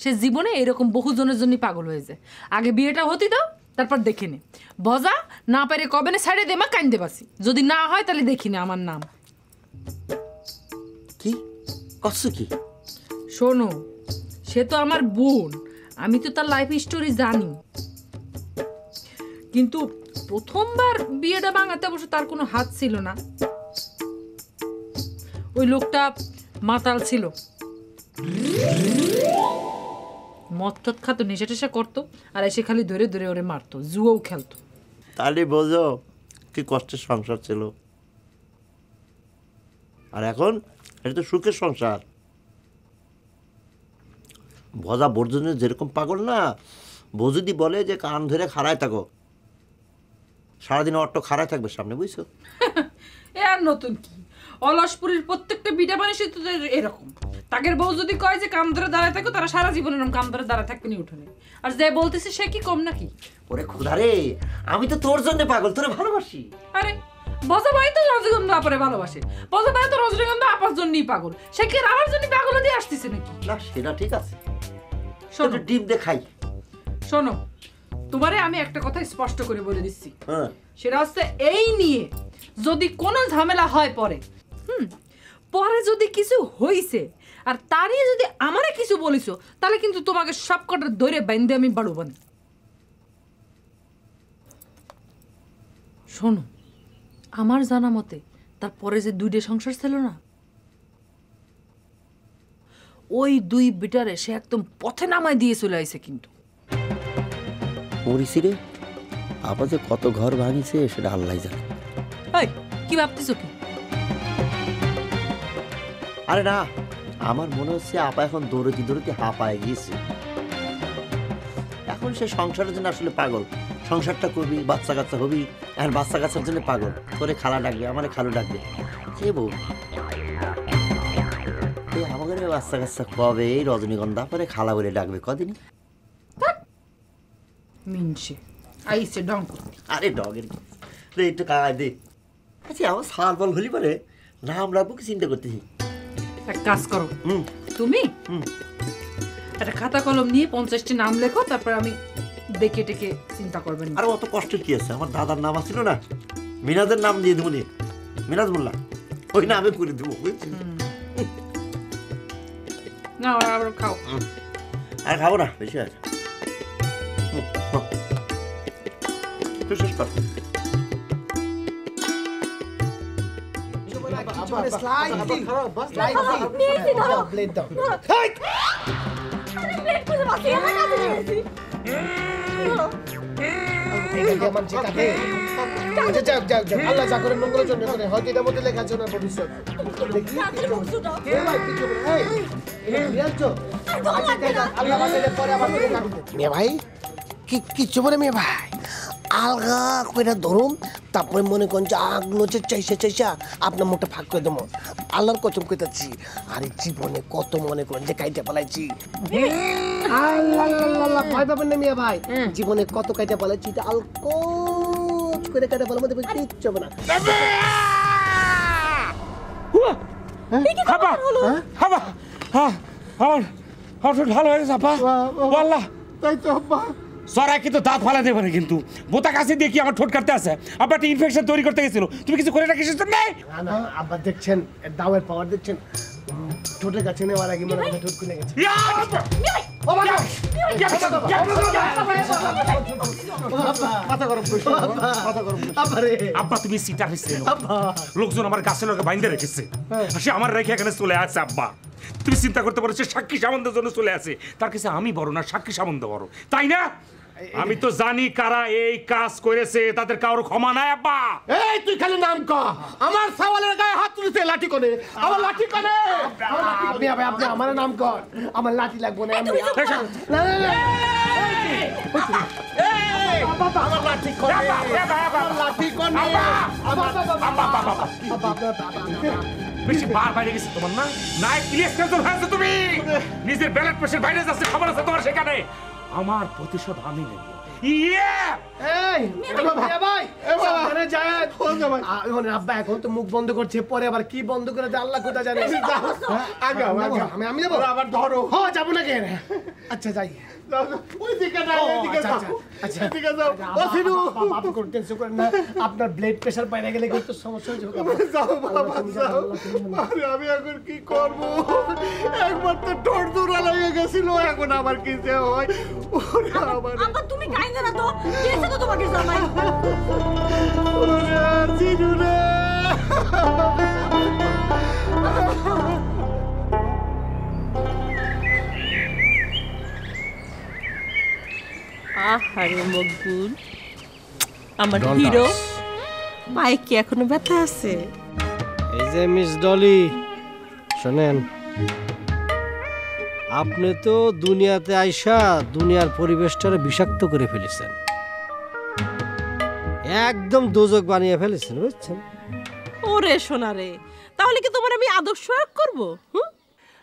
সে জীবনে এরকম বহুজনের জন্য পাগল হয়ে যায়। আগে বিয়েটা হতে দাও, তারপর দেখে নে। ভজা না পারে কবে না সাইডে দেমা কাইন্দে বাসি, যদি না হয় তাহলে দেখি না আমার নাম কি কষ্ট কি। শোনো, সে তো আমার বোন, আমি তো তার লাইফ স্টোরি জানি, কিন্তু প্রথমবার বিয়েটা ভাঙাতে অবশ্য তার কোনো হাত ছিল না। ওই লোকটা মাতাল ছিল, মদ টদ খাতো, নেশা টেশা করতো, আর এসে খালি ধরে ধরে ওরে মারতো, জুয়াও খেলতো। তাহলে বোঝো কি কষ্টের সংসার ছিল। আর এখন এটা তো সুখের সংসার। ভজা বর্জনের যেরকম পাগল না, বউ যদি বলে যে কান ধরে খাড়ায় থাকো, সারাদিন অট্ট খাড়ায় থাকবে সামনে, বুঝছো? এ আর নতুন কি, অলসপুরীর প্রত্যেকটা বিটা মানুষই তো এরকম। তাকের বউ যদি কয় যে কাম ধরে দাঁড়ায় থাকো, তারা সারা জীবন এরকম কাম ধরে দাঁড়ায় থাকবে না উঠোনে। আর যে বলতেছে সে কি কম নাকি? ওরে খুদারে, আমি তো তোর জন্য পাগল, তোরে ভালোবাসি। আরে বজা ভাই তো রজনীগন্ধা আপারে ভালোবাসে, বজা ভাই তো রজনীগন্ধা আপার জন্যই পাগল, সে কি আমার জন্য পাগল দিয়ে আসতেছে নাকি? না সেটা ঠিক আছে, শোনো ডিম দেখাই। শোনো, তোমারে আমি একটা কথা স্পষ্ট করে বলে দিচ্ছি, হ্যাঁ সেটা হচ্ছে এই নিয়ে যদি কোনো ঝামেলা হয় পরে, পরে যদি কিছু হইছে আর তারই যদি আমারে কিছু বলিছো তাহলে কিন্তু তোমাকে সব কটার ধরে বাইন্দে আমি বাড়ুবানি। শোনো, আমার জানা মতে তারপরে যে 2টা সংসার ছিল না, ওই 2 বিটারে সে একদম পথে নামায় দিয়ে চলে আইছে। কিন্তু মরিসি রে, আপা যে কত ঘর ভাঙিছে সেটা আল্লাহ জানে। এই কি ভাবতেছো কি? আরে না, আমার মনে হচ্ছে আপা এখন দৌড়তে দৌড়তে হাঁপায় গিয়েছে। এখন সে সংসারের জন্য আসলে পাগল। সংসারটা করবি, বাচ্চা কাচ্চা হবি, আর বাচ্চা কাচ্চার জন্য পাগল। তোরে খালা ডাকবে, আমারে খালু ডাকবে, কে বউ আমাদের বাচ্চা কাচ্চা কবে এই রজনীগন্ধা পরে খালা বলে ডাকবে কদিন। মিনছে আইছে ডং। আরে ডগের রে একটু কাজ দে। আচ্ছা আমার সাল বল হলি পরে নাম রাখবো কি চিন্তা করতেছি। এক কাজ করো, তুমি একটা খাতা কলম নিয়ে 50টি নাম লেখো, তারপর আমি দেখে টেকে চিন্তা করবেন। আর অত কষ্টের কি আছে? আমার দাদার নাম আছিল না, মিনাজের নাম দিয়ে দেবো নি, মিনাজ মোল্লা, ওই নামে করে দেবো। না আবার খাও। আর খাবো না, বেশি আছে। শেষ কর। আল্লাহ যা করে মঙ্গলের জন্য করে, হয়তো এটার মধ্যে লেখা আছে ওনার ভবিষ্যৎ। মেয়ে ভাই কিচ্ছু বলে মেয়ে ভাই, আলগা করে ধরুন, তারপরে মনে করেন যে আগলো চাইসা আপনার মুখটা ফাঁক করে দেবো। আল্লাহর কসম কইতাছি, আরে জীবনে কত মনে করেন যে কাইটা পালাইছি। আল্লাহ ভয় পাবেন না মিয়া ভাই, জীবনে কত কাইটা পালাইছি, আলকোচ করে কাইটা পালার মধ্যে কিচ্ছু হবে না। ভালো হয়ে গেছে আপা, আল্লাহ তাই তো আব্বা। সরাই কিন্তু দাঁত ফালা দেবে না, কিন্তু বোতা কাছে দিয়ে কি আমার ঠোঁট কাটতে আছে। আব্বা একটা ইনফেকশন তৈরি করতে গেছিল, তুমি কিছু করে রাখিস তো? নেই না আব্বা, দেখছেন দাওয়ের পাওয়ার, দেখছেন ঠোঁটের কাছে নেওয়ার আগে মনে হয় ঠোঁট খুলে গেছে। আব্বা তুমি সিটা হয়েছে, লোকজন আমার গাছের লোকে বাইন্দে রেখেছে, সে আমার রেখে এখানে চলে আসছে। আব্বা তুমি চিন্তা করতে পারো, সে সাক্ষী সামন্তের জন্য চলে আসে, তার কাছে আমি বড় না সাক্ষী সামন্ত বড়, তাই না? আমি তো জানি কারা এই কাজ করেছে, তাদের কারো ক্ষমা নাই। আব্বা এই তুই খালি নাম ক, আমার সওয়ালের গায়ে হাত তুলছে, লাঠি কোনে, আমার লাঠি কোনে। আপনি আমার নাম কর, আমার লাঠি লাগবে না। আমার লাঠি কোনে, লাঠি কোনে। বেশি বার বাইরে গেছে তোমার না, নাই ক্লিয়ার করে হয়েছে, তুমি নিজের ব্যালেট প্রেশার বাইরে যাচ্ছে, খবর আছে তোমার সেখানে। আমার প্রতিশোধ আমি নেব। আব্বা এখন তো মুখ বন্ধ করছে, পরে আবার কি বন্ধ করে আল্লাহ কোথা জানে। আমি যাবো, আবার ধরো। হ্যাঁ যাবো না কেন? আচ্ছা যাই। আপনার ব্লাড প্রেশার বাইরে গেলে কিন্তু সমস্যা হয়ে যাবে। আমি এখন কি করবো? একবার তো ঠোঁট দূরা লেগে গেছিল, এখন আবার কি যে হয়। তুমি কাইন্দে না তো, কেসে তো তোমাকে জামাই। জিনু রে, আহারে মকবুল, আমার হিরো পায়ে কি এখনো ব্যথা আছে? এই যে মিস ডলি, শোনেন, আপনি তো দুনিয়াতে আইসা দুনিয়ার পরিবেশটারে বিষাক্ত করে ফেলেছেন, একদম দোজক বানিয়ে ফেলেছেন, বুঝছেন? ওরে সোনা রে, তাহলে কি তোমার আমি আদর্শ করবো?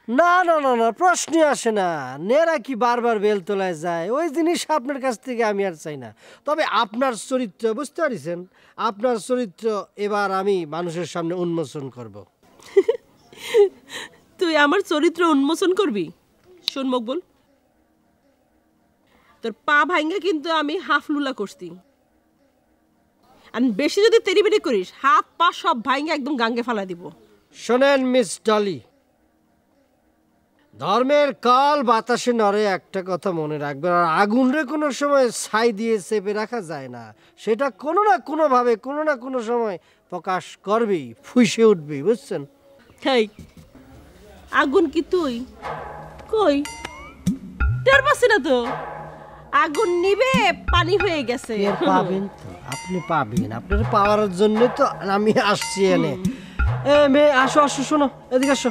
না না না না, প্রশ্নই আসে না। নেরা কি বারবার বেল তোলায় যায়, ওই জিনিস আপনার কাছ থেকে আমি আর চাই না। তবে আপনার চরিত্র বুঝতে পারছেন, আপনার চরিত্র এবার আমি মানুষের সামনে উন্মোচন করব। তুই আমার চরিত্র উন্মোচন করবি? শোন মকবুল, তোর পা ভাঙ্গা কিন্তু আমি হাফ লুলা করছি, আর বেশি যদি তেড়িবেড়ি করিস হাত পা সব ভাঙ্গা একদম গাঙ্গে ফালা দিব। শোনেন মিস ডলি, ধর্মের কাল বাতাসে নড়ে, একটা কথা মনে রাখবেন। আর আগুনরে কোনো সময় ছাই দিয়ে চেপে রাখা যায় না, সেটা কোনো না কোনোভাবে কোনো না কোনো সময় প্রকাশ করবেই, ফুঁসে উঠবেই, বুঝছেন? হেই, আগুন কি তুই? কই টের পাচ্ছি না তো। আগুন নিবে পানি হয়ে গেছে। পাবেন তো, আপনি পাবেন, আপনার পাওয়ার জন্য তো আমি আসছি এনে। মেয়ে আসো আসো, শোনো এদিকে আসো,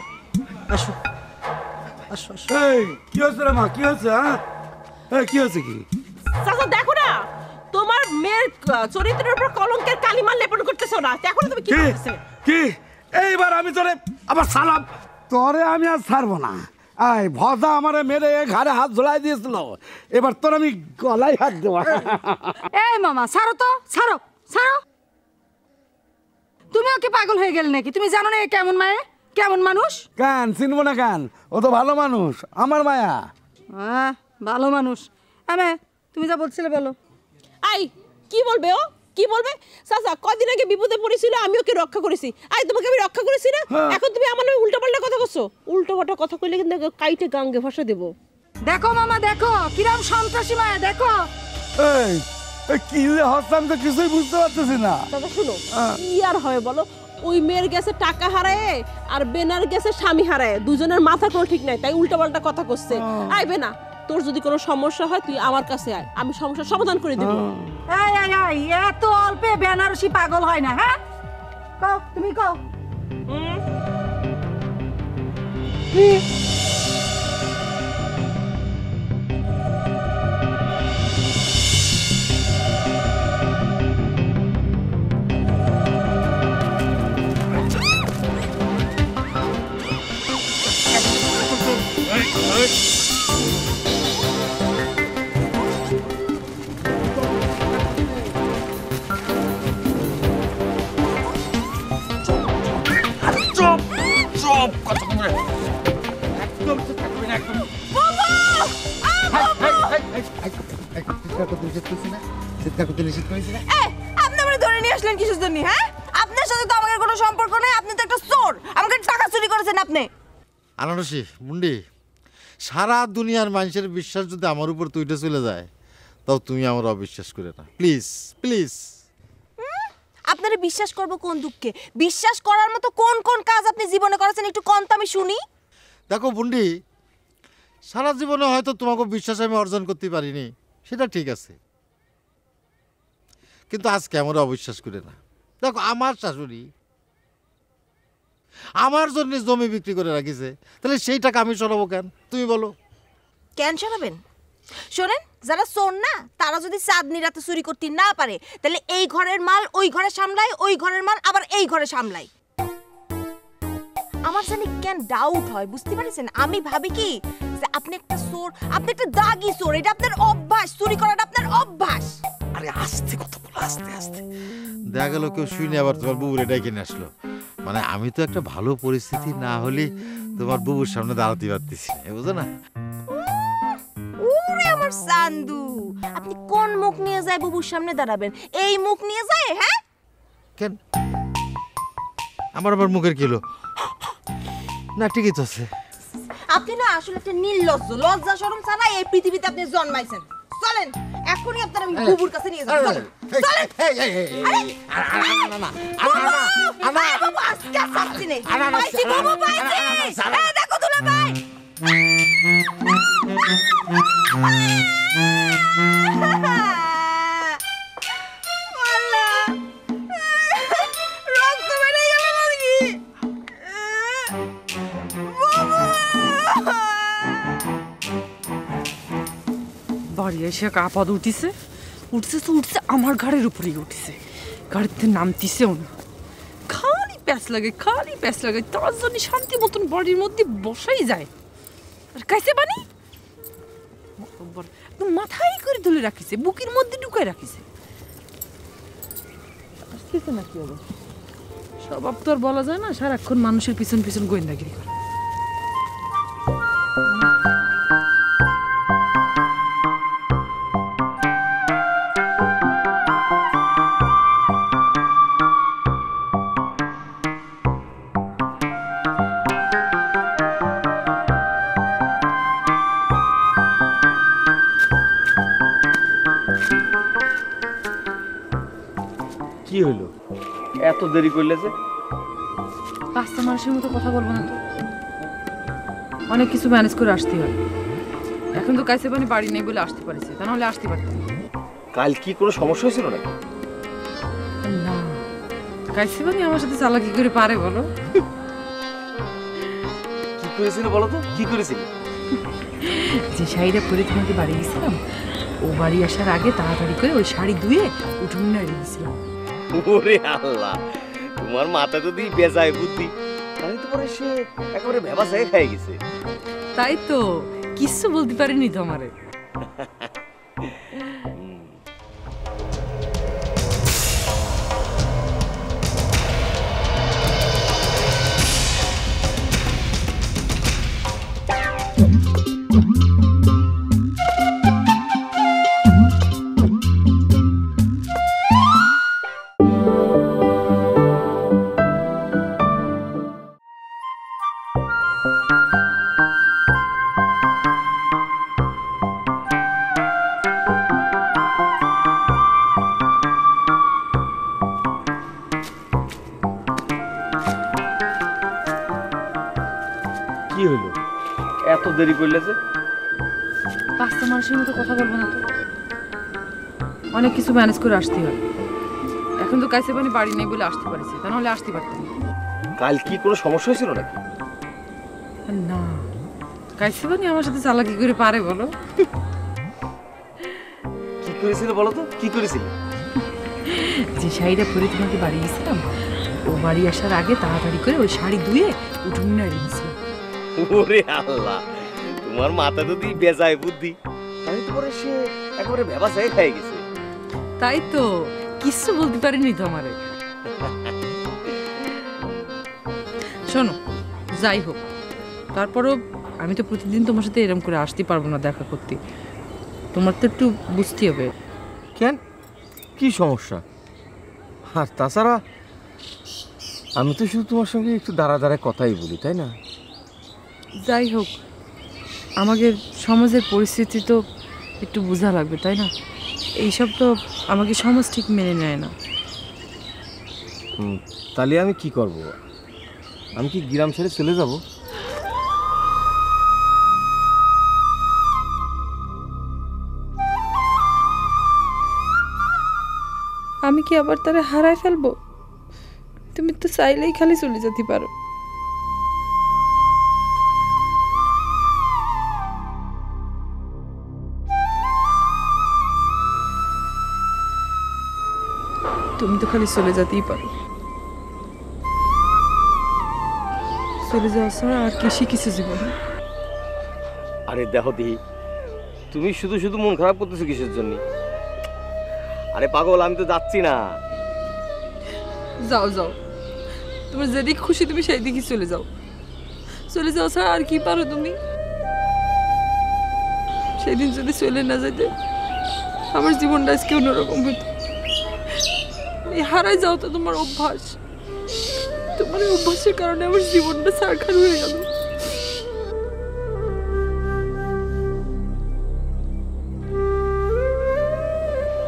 আসো আসো আসো। কি হচ্ছে রে মা, কি হচ্ছে? হ্যাঁ কি হচ্ছে? কি চাচা দেখো না, তোমার মেয়ের চরিত্রের উপর কলঙ্কের কালিমা লেপন করতেছো না, দেখো না তুমি কি করতেছে। কি এইবার আমি তোরে আবার সালাম, তোরে আমি আর ছাড়বো না। আয় ভজা আমারে মেরে ঘাড়ে হাত ঝোলাই দিয়েছিল, এবার তোর আমি গলায় হাত দেওয়া। এই মামা ছাড়ো তো, ছাড়ো ছাড়ো। তুমি ওকে পাগল হয়ে গেলে নাকি? তুমি জানো না এ কেমন মায়ে, কেমন মানুষ? কেন চিনবো না কেন? ও তো ভালো মানুষ, আমার মায়া। ভালো মানুষ। হ্যাঁ তুমি যা বলছিলে বলো। আই কি বলবে ও, কি বলবে? চাচা কদিন আগে বিপদে পড়েছিল, আমি ওকে রক্ষা করেছি। আই তোমাকে আমি রক্ষা করেছি না, এখন তুমি আমার নামে উল্টোপাল্টা কথা কইছো। উল্টোপাল্টা কথা কইলে কিন্তু কাইটে গাঙ্গে ভাষা দেব। দেখো মামা দেখো কিরম সন্ত্রাসী মায়া, দেখো। এই কি যে হচ্ছে আমি তো কিছুই বুঝতে পারতেছি না। চাচা শুনো, কি আর হয় বলো? ওই মেয়ের গেছে টাকা হারায় আর বেনার গেছে স্বামী হারায়, দুজনের মাথা কোনো ঠিক নাই, তাই উল্টোপাল্টা কথা করছে। আই বেনা, তোর যদি কোনো সমস্যা হয় তুই আমার কাছে আয়, আমি সমস্যার সমাধান করে দেব। এত অল্পে বেনারসি পাগল হয় না। হ্যাঁ কও, তুমি কও। আপনি আমাকে ধরে নিয়ে আসলেন কিসের জন্য? হ্যাঁ, আপনার সাথে তো আমাদের কোনো সম্পর্ক নেই, আপনি তো একটা চোর, আমাকে টাকা চুরি করেছেন আপনি। আনারসি মুন্ডি, সারা দুনিয়ার মানুষের বিশ্বাস যদি আমার উপর তুইটা চলে যায়, তাও তুমি আমার অবিশ্বাস করে না, প্লিজ প্লিজ। আপনারা বিশ্বাস করব কোন দুঃখে? বিশ্বাস করার মতো কোন কোন কাজ আপনি জীবনে করেছেন একটু কোন তো আমি শুনি। দেখো বুন্ডি, সারা জীবনে হয়তো তোমাকে বিশ্বাস আমি অর্জন করতে পারিনি, সেটা ঠিক আছে, কিন্তু আজকে আমরা অবিশ্বাস করে না। দেখো আমার শাশুড়ি আমার জন্য জমি বিক্রি করে রাখিছে, তাহলে সেই টাকা আমি সরাবো কেন তুমি বলো? কেন সরাবেন? শোনেন, যারা চোর না তারা যদি চাঁদনি রাতে চুরি করতে না পারে, তাহলে এই ঘরের মাল ওই ঘরে সামলায়, ওই ঘরের মাল আবার এই ঘরে সামলায়। আমার জানি কেন ডাউট হয়, বুঝতে পারছেন? আমি ভাবি কি যে আপনি একটা চোর, আপনি একটা দাগি চোর, এটা আপনার অভ্যাস, চুরি করাটা আপনার অভ্যাস। আরে আস্তে কথা বলো, আস্তে আস্তে। দেখা গেল কেউ শুনে আবার তোমার বুবুরে ডেকে নিয়ে আসলো, মানে আমি তো একটা ভালো পরিস্থিতি না হলে তোমার বুবুর সামনে দাঁড়াতে পারতেছি না, বুঝো না? ওরে আমার সান্দু, আপনি কোন মুখ নিয়ে যায় বুবুর সামনে দাঁড়াবেন? এই মুখ নিয়ে যায়? হ্যাঁ কেন আমার আবার মুখের কিলো না? ঠিকই তো আছে। আপনি না আসলে একটা নির্লজ্জ, লজ্জা শরম ছাড়া এই পৃথিবীতে আপনি জন্মাইছেন। চলেন এখনই আপনার আমি বুবুর কাছে নিয়ে যাব। চলেন চলেন। বাবু আজকে আসছি নেই, পাইছি বাবু, পাইছি। এই দেখো দুলা ভাই, রক্ত বেড়ে গেল নাকি? বাড়ি এসে কাপদ উঠিছে, উঠছে তো উঠছে, আমার ঘাড়ের উপরেই উঠিছে, গাড়িতে নামতিছেও না। খালি প্যাঁচ লাগে, খালি প্যাঁচ লাগে, তার জন্য শান্তি মতন বাড়ির মধ্যে বসাই যায়। আর কাইছে বানি একদম মাথায় করে তুলে রাখিছে, বুকের মধ্যে ঢুকায় রাখিছে। আসতেছে না কি হবে, স্বভাব তো আর বলা যায় না, সারাক্ষণ মানুষের পিছন পিছন গোয়েন্দাগিরি করে। কি হলো এত দেরি করলে যে? পাঁচটা মানুষের মতো কথা বলবো না তো, অনেক কিছু ম্যানেজ করে আসতে হয়। এখন তো কাইসে পানি বাড়ি নেই বলে আসতে পারছে, তা নাহলে আসতে পারতাম। কাল কি কোনো সমস্যা হয়েছিল নাকি? না, কাইসে পানি আমার সাথে চালাকি করে পারে বলো? কি করেছিল বলো তো, কি করেছিল? যে শাড়িটা পরে তোমাকে বাড়ি গেছিলাম, ও বাড়ি আসার আগে তাড়াতাড়ি করে ওই শাড়ি ধুয়ে উঠোনে নাড়িয়ে দিয়েছিলাম। ওরে আল্লাহ, তোমার মাথা তো দিয়ে বেজায় বুদ্ধি, তাই তো পরে সে একেবারে ভেবা চাই খাই গেছে। তাই তো, কিচ্ছু বলতে পারিনি তো আমারে। কি হলো এত দেরি করলে যে? পাঁচটা মানুষের মতো কথা বলবো না তো, অনেক কিছু ম্যানেজ করে আসতে হয়। এখন তো কাইসে পানি বাড়ি নেই বলে আসতে পারছে, তা নাহলে আসতে পারতাম। কাল কি কোনো সমস্যা হয়েছিল নাকি? না, কাইসে পানি আমার সাথে চালাকি করে পারে বলো? কি করেছিল বলো তো, কি করেছিল? যে শাড়িটা পরে তোমাকে বাড়ি গেছিলাম, ও বাড়ি আসার আগে তাড়াতাড়ি করে ওই শাড়ি ধুয়ে উঠোনে নাড়িয়ে দিয়েছিলাম। ওরে আল্লাহ, তোমার মাথা তো দিয়ে বেজায় বুদ্ধি, তাই তো পরে সে একেবারে ভেবা চাই খাই গেছে। তাই তো, কিচ্ছু বলতে পারিনি তো আমারে। শোনো, যাই হোক, তারপরও আমি তো প্রতিদিন তোমার সাথে এরকম করে আসতে পারবো না দেখা করতে, তোমার তো একটু বুঝতে হবে। কেন, কি সমস্যা? আর তাছাড়া আমি তো শুধু তোমার সঙ্গে একটু দাঁড়া দাঁড়ায় কথাই বলি, তাই না? যাই হোক, আমাদের সমাজের পরিস্থিতি তো একটু বোঝা লাগবে, তাই না? এইসব তো আমাকে সমাজ ঠিক মেনে নেয় না। তাহলে আমি কি করব? আমি কি গ্রাম ছেড়ে চলে যাব? আমি কি আবার তারা হারায় ফেলবো? তুমি তো চাইলেই খালি চলে যেতে পারো। তুমি তো খালি চলে যেতেই পারো, চলে যাওয়া ছাড়া আর কিছু জীবনে। আরে দেখো দিহি, তুমি শুধু শুধু মন খারাপ করতেছো কিসের জন্য? আরে পাগল, আমি তো যাচ্ছি না। যাও যাও, তোমার যেদিক খুশি তুমি সেই দিকে চলে যাও, চলে যাও ছাড়া আর কি পারো তুমি? সেদিন যদি চলে না যেতে, আমার জীবনটা আজকে অন্যরকম হইতো। হারাই যাও তো তোমার অভ্যাস, তোমার অভ্যাসের কারণে আমার জীবনটা ছাড়খাড় হয়ে গেল।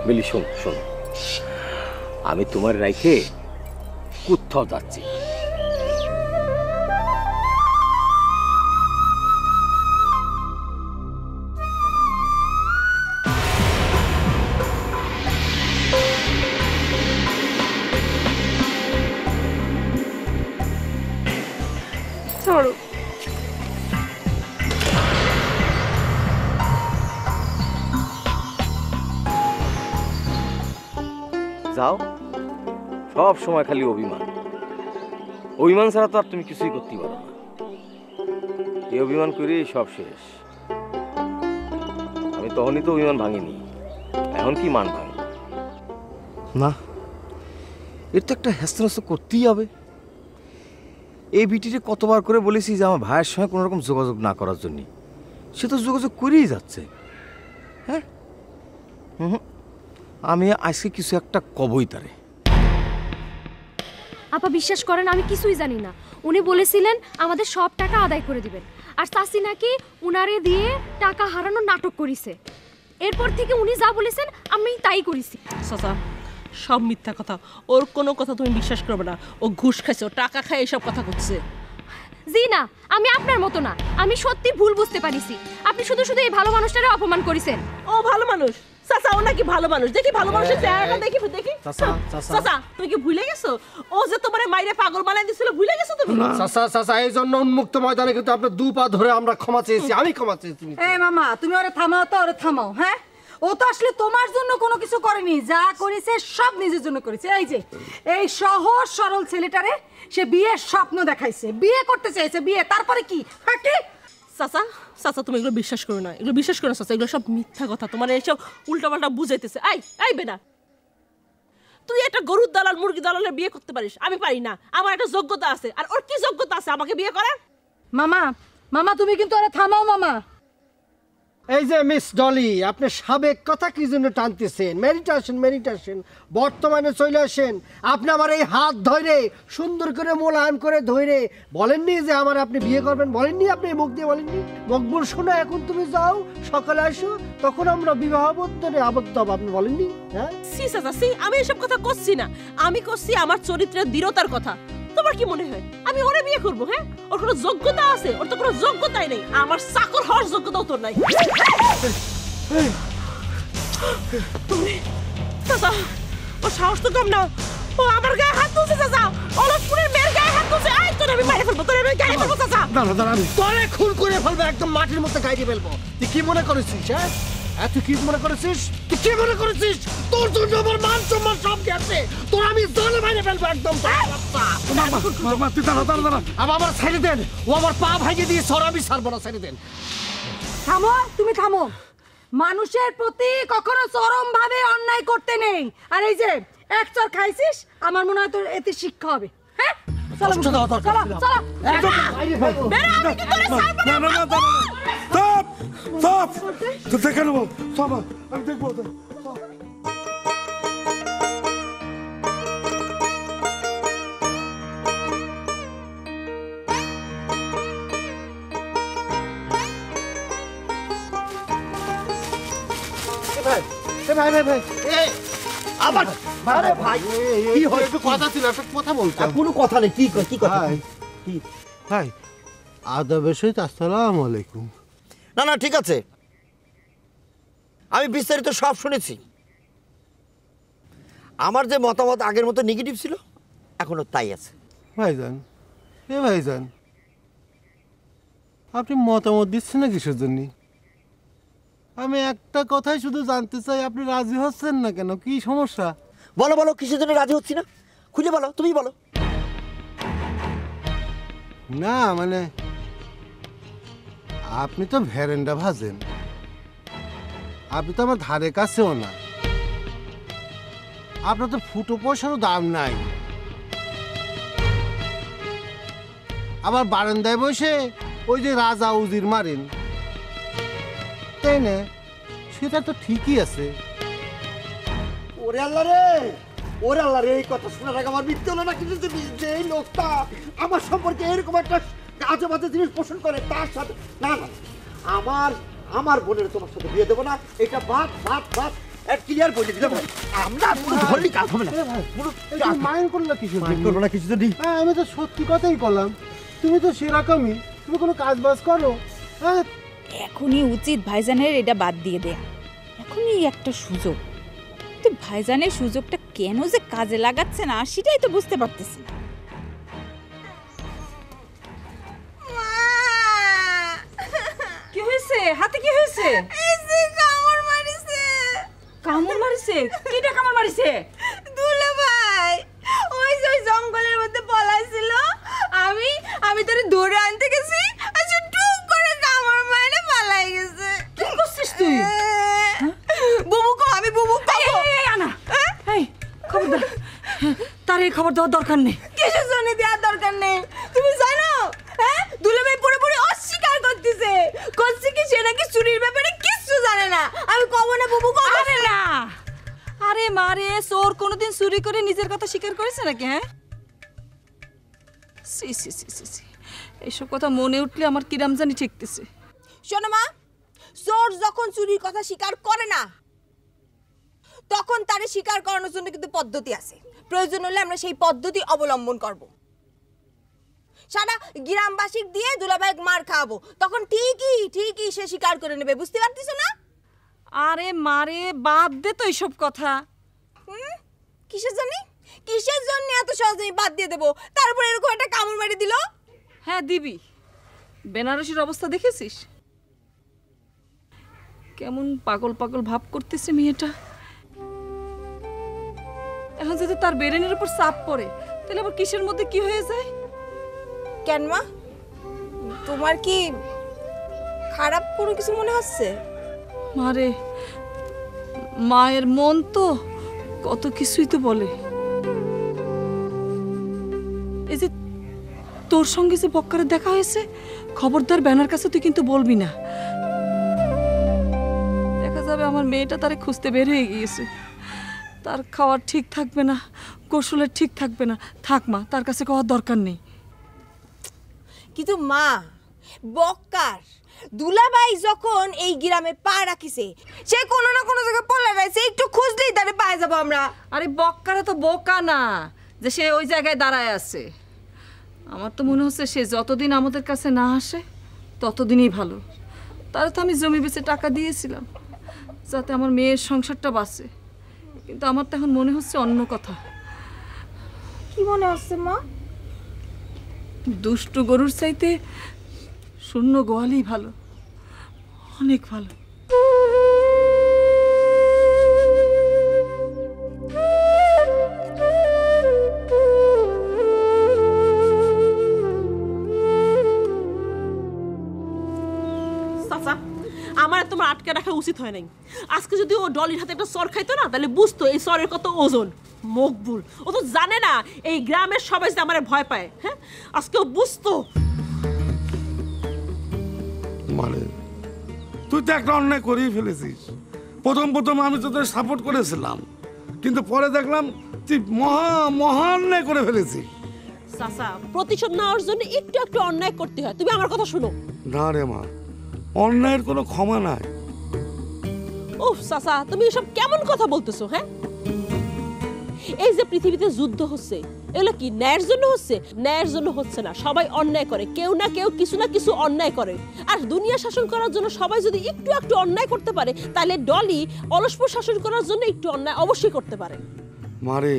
মিলি শোন শোন, আমি তোমার রাইখে কোথাও যাচ্ছি। ছাড়ো, যাও, সব সময় খালি অভিমান, অভিমান ছাড়া তো আর তুমি কিছুই করতে পারো না। এই অভিমান করে সব শেষ। আমি তখনই তো অভিমান ভাঙিনি, এখন কি মান ভাঙ না? এর তো একটা হ্যাস্ত করতেই হবে। এই বিটিকে কতবার করে বলেছি যে আমার ভাইয়ের সঙ্গে কোনো রকম যোগাযোগ না করার জন্য, সে তো যোগাযোগ করেই যাচ্ছে। হ্যাঁ, আমি আজকে কিছু একটা কবই তারে। আপা বিশ্বাস করেন, আমি কিছুই জানি না। উনি বলেছিলেন আমাদের সব টাকা আদায় করে দিবেন, আর চাচি নাকি উনারে দিয়ে টাকা হারানোর নাটক করিছে। এরপর থেকে উনি যা বলেছেন আমি তাই করেছি। চাচা, সব মিথ্যা কথা। ওর কোনো কথা তুমি বিশ্বাস করবে না। ও ঘুষ খাইছে, ও টাকা খায়, এইসব কথা করছে। জি না, আমি আপনার মতো না, আমি সত্যি ভুল বুঝতে পারিছি। আপনি শুধু শুধু এই ভালো মানুষটারে অপমান করেছেন। ও ভালো মানুষ? চাচা ও নাকি ভালো মানুষ? দেখি ভালো মানুষের চেহারাটা দেখি দেখি। চাচা তুমি কি ভুলে গেছো ও যে তোমারে মাইরে পাগল বানাই দিছিল? ভুলে গেছো তুমি? চাচা এই জন্য উন্মুক্ত ময়দানে কিন্তু আপনার দু পা ধরে আমরা ক্ষমা চেয়েছি, আমি ক্ষমা চেয়েছি। এই মামা তুমি ওরে থামাও তো, ওরে থামাও। হ্যাঁ, ও তো আসলে তোমার জন্য কোনো কিছু করেনি, যা করেছে সব নিজের জন্য করেছে। এই যে এই সহজ সরল ছেলেটারে সে বিয়ের স্বপ্ন দেখাইছে, বিয়ে করতে চাইছে, বিয়ে, তারপরে কি কি? চাচা চাচা তুমি এগুলো বিশ্বাস করো না, এগুলো বিশ্বাস করো না চাচা, এগুলো সব মিথ্যা কথা। তোমার এইসব উল্টাপাল্টা বুঝাইতেছে। এই বেনা, তুই একটা গরুর দালাল মুরগি দালালের বিয়ে করতে পারিস, আমি পারি না। আমার একটা যোগ্যতা আছে, আর ওর কি যোগ্যতা আছে আমাকে বিয়ে করার? মামা তুমি কিন্তু ওরে থামাও মামা। এই যে মিস ডলি, আপনি সাবেক কথা কি জন্য টানতেছেন? মেডিটেশন বর্তমানে চলে আসেন। আপনি আমার এই হাত ধরে সুন্দর করে মোলায়েম করে ধরে বলেননি যে আমার আপনি বিয়ে করবেন? বলেননি? আপনি মুখ দিয়ে বলেননি? মকবুল শোনা, এখন তুমি যাও, সকালে আসো, তখন আমরা বিবাহ বন্ধনে আবদ্ধ হব। আপনি বলেননি? হ্যাঁ সি চাচা সি, আমি এসব কথা করছি না, আমি করছি আমার চরিত্রের দৃঢ়তার কথা। তোমার কি মনে হয় আমি ওরে বিয়ে করবো? হ্যাঁ, ওর কোনো যোগ্যতা আছে? ওর তো কোনো যোগ্যতাই নেই। আমার চাকর হওয়ার যোগ্যতাও তোর নাই। চাচা ও সাহস তো কম না, ও আমার গায়ে হাত তুলছে। চাচা অলসপুরের মেয়ের গায়ে হাত তুলছে। আই তোরে আমি মাইরে ফেলবো, তোরে আমি গায়ে ফেলবো। চাচা দাঁড়া, আমি তোরে খুন করে ফেলবো, একদম মাটির মধ্যে গাইয়ে ফেলবো। তুই কি মনে করেছিস? হ্যাঁ তুই কি মনে করেছিস? তুই কি মনে করেছিস তোর জন্য আমার মান সম্মান সব গেছে? তোর আমি জলে মাইরে ফেলবো একদম। তুই দাঁড়া, আমার ছেড়ে দেন, ও আমার পা ভাঙিয়ে দিয়ে সরাবি ছাড়বো না, ছেড়ে দেন। থামো, তুমি থামো। মানুষের প্রতি কখনো চরম ভাবে অন্যায় করতে নেই। আর এই যে এক চর খাইছিস, আমার মনে হয় তোর এতে শিক্ষা হবে। হ্যাঁ চলো চলো চলো। তো দেখে নেবো, আমি দেখবো। কোনো কথা নেই। কি কথা? ভাই আদাবের সহিত আসসালামু আলাইকুম। না ঠিক আছে, আমি বিস্তারিত সব শুনেছি। আমার যে মতামত আগের মতো নেগেটিভ ছিল, এখনো তাই আছে। ভাইজান আপনি মতামত দিচ্ছেন না কিসের জন্য? আমি একটা কথাই শুধু জানতে চাই, আপনি রাজি হচ্ছেন না কেন? কি সমস্যা? বলো কিসের জন্য রাজি হচ্ছি না, খুলে বলো, তুমি বলো। না মানে আপনি তো ভেরেন্ডা ভাজেন, আপনি তো আমার ধারে কাছেও না, আপনার তো ফুটো পয়সারও দাম নাই, আবার বারান্দায় বসে ওই যে রাজা উজির মারেন, তাই না? সেটা তো ঠিকই আছে। ওরে আল্লাহ রে, এই কথা শোনার আগে আমার মৃত্যু হলো না। কিন্তু যে এই লোকটা আমার সম্পর্কে এরকম একটা আজে বাজে জিনিস পোষণ করে, তার সাথে না আমার বোনের তোমার সাথে বিয়ে দেবো না। এটা বাদ ক্লিয়ার বলে দিতে ভাই। আমরা পুরো ধরলি কাজ হবে না। মাইন্ড করলো কিছু? মাইন্ড করবো না কিছু যদি। হ্যাঁ আমি তো সত্যি কথাই করলাম। তুমি তো সেরকমই, তুমি কোনো কাজ বাজ করো। হ্যাঁ এখনই উচিত ভাইজানের এটা বাদ দিয়ে দেয়া। এখনই একটা সুযোগ, তো ভাইজানের সুযোগটা কেন যে কাজে লাগাচ্ছে না সেটাই তো বুঝতে পারতেছি না। কি হয়েছে? হাতে কি হয়েছে? কামড় মারিছে? কিটা কামড় মারিছে? দুলা ভাই ওই যে জঙ্গলের মধ্যে পলাইছিল, আমি তোরে ধরে আনতে গেছি, আচ্ছা টুক করে কামড় মারে পালাই গেছে। কি করছিস তুই? বুবু কো, আমি বুবু কো। আনা এই খবর দাও, তার এই খবর দেওয়ার দরকার নেই। কিছু শুনে দেওয়ার দরকার নেই। তুমি জানো হ্যাঁ দুলা ভাই পুরোপুরি অস্বীকার করতেছে, করছে কি সে নাকি চুরির ব্যাপারে কিচ্ছু জানে না। আমি কব না বুবু কব না। আরে মারে, চোর কোনোদিন চুরি করে নিজের কথা স্বীকার করেছে নাকি? হ্যাঁ সি এইসব কথা মনে উঠলে আমার কিরাম জানি ঠেকতেছে। শোনো মা, চোর যখন চুরির কথা স্বীকার করে না তখন তারে স্বীকার করানোর জন্য কিন্তু পদ্ধতি আছে। প্রয়োজন হলে আমরা সেই পদ্ধতি অবলম্বন করব। সারা গ্রামবাসী দিয়ে দুলাভাই মার খাওয়াবো, তখন ঠিকই সে স্বীকার করে নেবে। বুঝতে পারতিস না? আরে মারে বাদ দে তো এইসব কথা। কিসের জন্য এত সহজেই বাদ দিয়ে দেবো? তারপর এরকম একটা কামড় মারি দিল। হ্যাঁ দিবি। বেনারসির অবস্থা দেখেছিস? কেমন পাগল পাগল ভাব করতেছে মেয়েটা। এখন যদি তার বেরেনের উপর চাপ পড়ে তাহলে আবার কিসের মধ্যে কি হয়ে যায়? কেন মা, তোমার কি খারাপ কোনো কিছু মনে হচ্ছে? মারে, মায়ের মন তো কত কিছুই তো বলে। এই যে তোর সঙ্গে যে বক্কারে দেখা হয়েছে, খবরদার ব্যানার কাছে তুই কিন্তু বলবি না। দেখা যাবে আমার মেয়েটা তারে খুঁজতে বের হয়ে গিয়েছে। তার খাওয়ার ঠিক থাকবে না, গোসলের ঠিক থাকবে না। থাক মা, তার কাছে খাওয়ার দরকার নেই। কিন্তু মা, বক্কার দুলাভাই যখন এই গ্রামে পা রাখিছে, সে কোনো না কোনো জায়গায় পড়ে রয়েছে, একটু খুঁজলেই তারে পায়ে যাবো আমরা। আরে বক্কারে তো বোকা না যে সে ওই জায়গায় দাঁড়ায় আছে। আমার তো মনে হচ্ছে সে যতদিন আমাদের কাছে না আসে ততদিনই ভালো। তার তো আমি জমি বেচে টাকা দিয়েছিলাম যাতে আমার মেয়ের সংসারটা বাঁচে, কিন্তু আমার তো এখন মনে হচ্ছে অন্য কথা। কি মনে হচ্ছে মা? দুষ্টু গরুর চাইতে শূন্য গোয়ালই ভালো, অনেক ভালো। আমার তোমার আটকে রাখা উচিত হয় নাই। আজকে যদি ও ডলির হাতে একটা সর খাইতো না, তাহলে বুঝতো এই সরের কত ওজন। মকবুল ও তো জানে না এই গ্রামের সবাই যে আমার ভয় পায়। হ্যাঁ, আজকে ও বুঝতো। মানে তুই তো একটা অন্যায় করেই ফেলেছিস। প্রথম আমি তোদের সাপোর্ট করেছিলাম, কিন্তু পরে দেখলাম তুই মহা অন্যায় করে ফেলেছিস। চাচা, প্রতিশোধ নেওয়ার জন্য একটু একটু অন্যায় করতে হয়। তুমি আমার কথা শোনো। না রে মা, অন্যায়ের কোনো ক্ষমা নাই। উফ চাচা, তুমি এসব কেমন কথা বলতেছো? হ্যাঁ, এই যে পৃথিবীতে যুদ্ধ হচ্ছে, এগুলো কি ন্যায়ের জন্য হচ্ছে? ন্যায়ের জন্য হচ্ছে না। সবাই অন্যায় করে, কেউ না কেউ কিছু না কিছু অন্যায় করে। আর দুনিয়া শাসন করার জন্য সবাই যদি একটু একটু অন্যায় করতে পারে, তাহলে ডলি অলসপুর শাসন করার জন্য একটু অন্যায় অবশ্যই করতে পারে। মারে,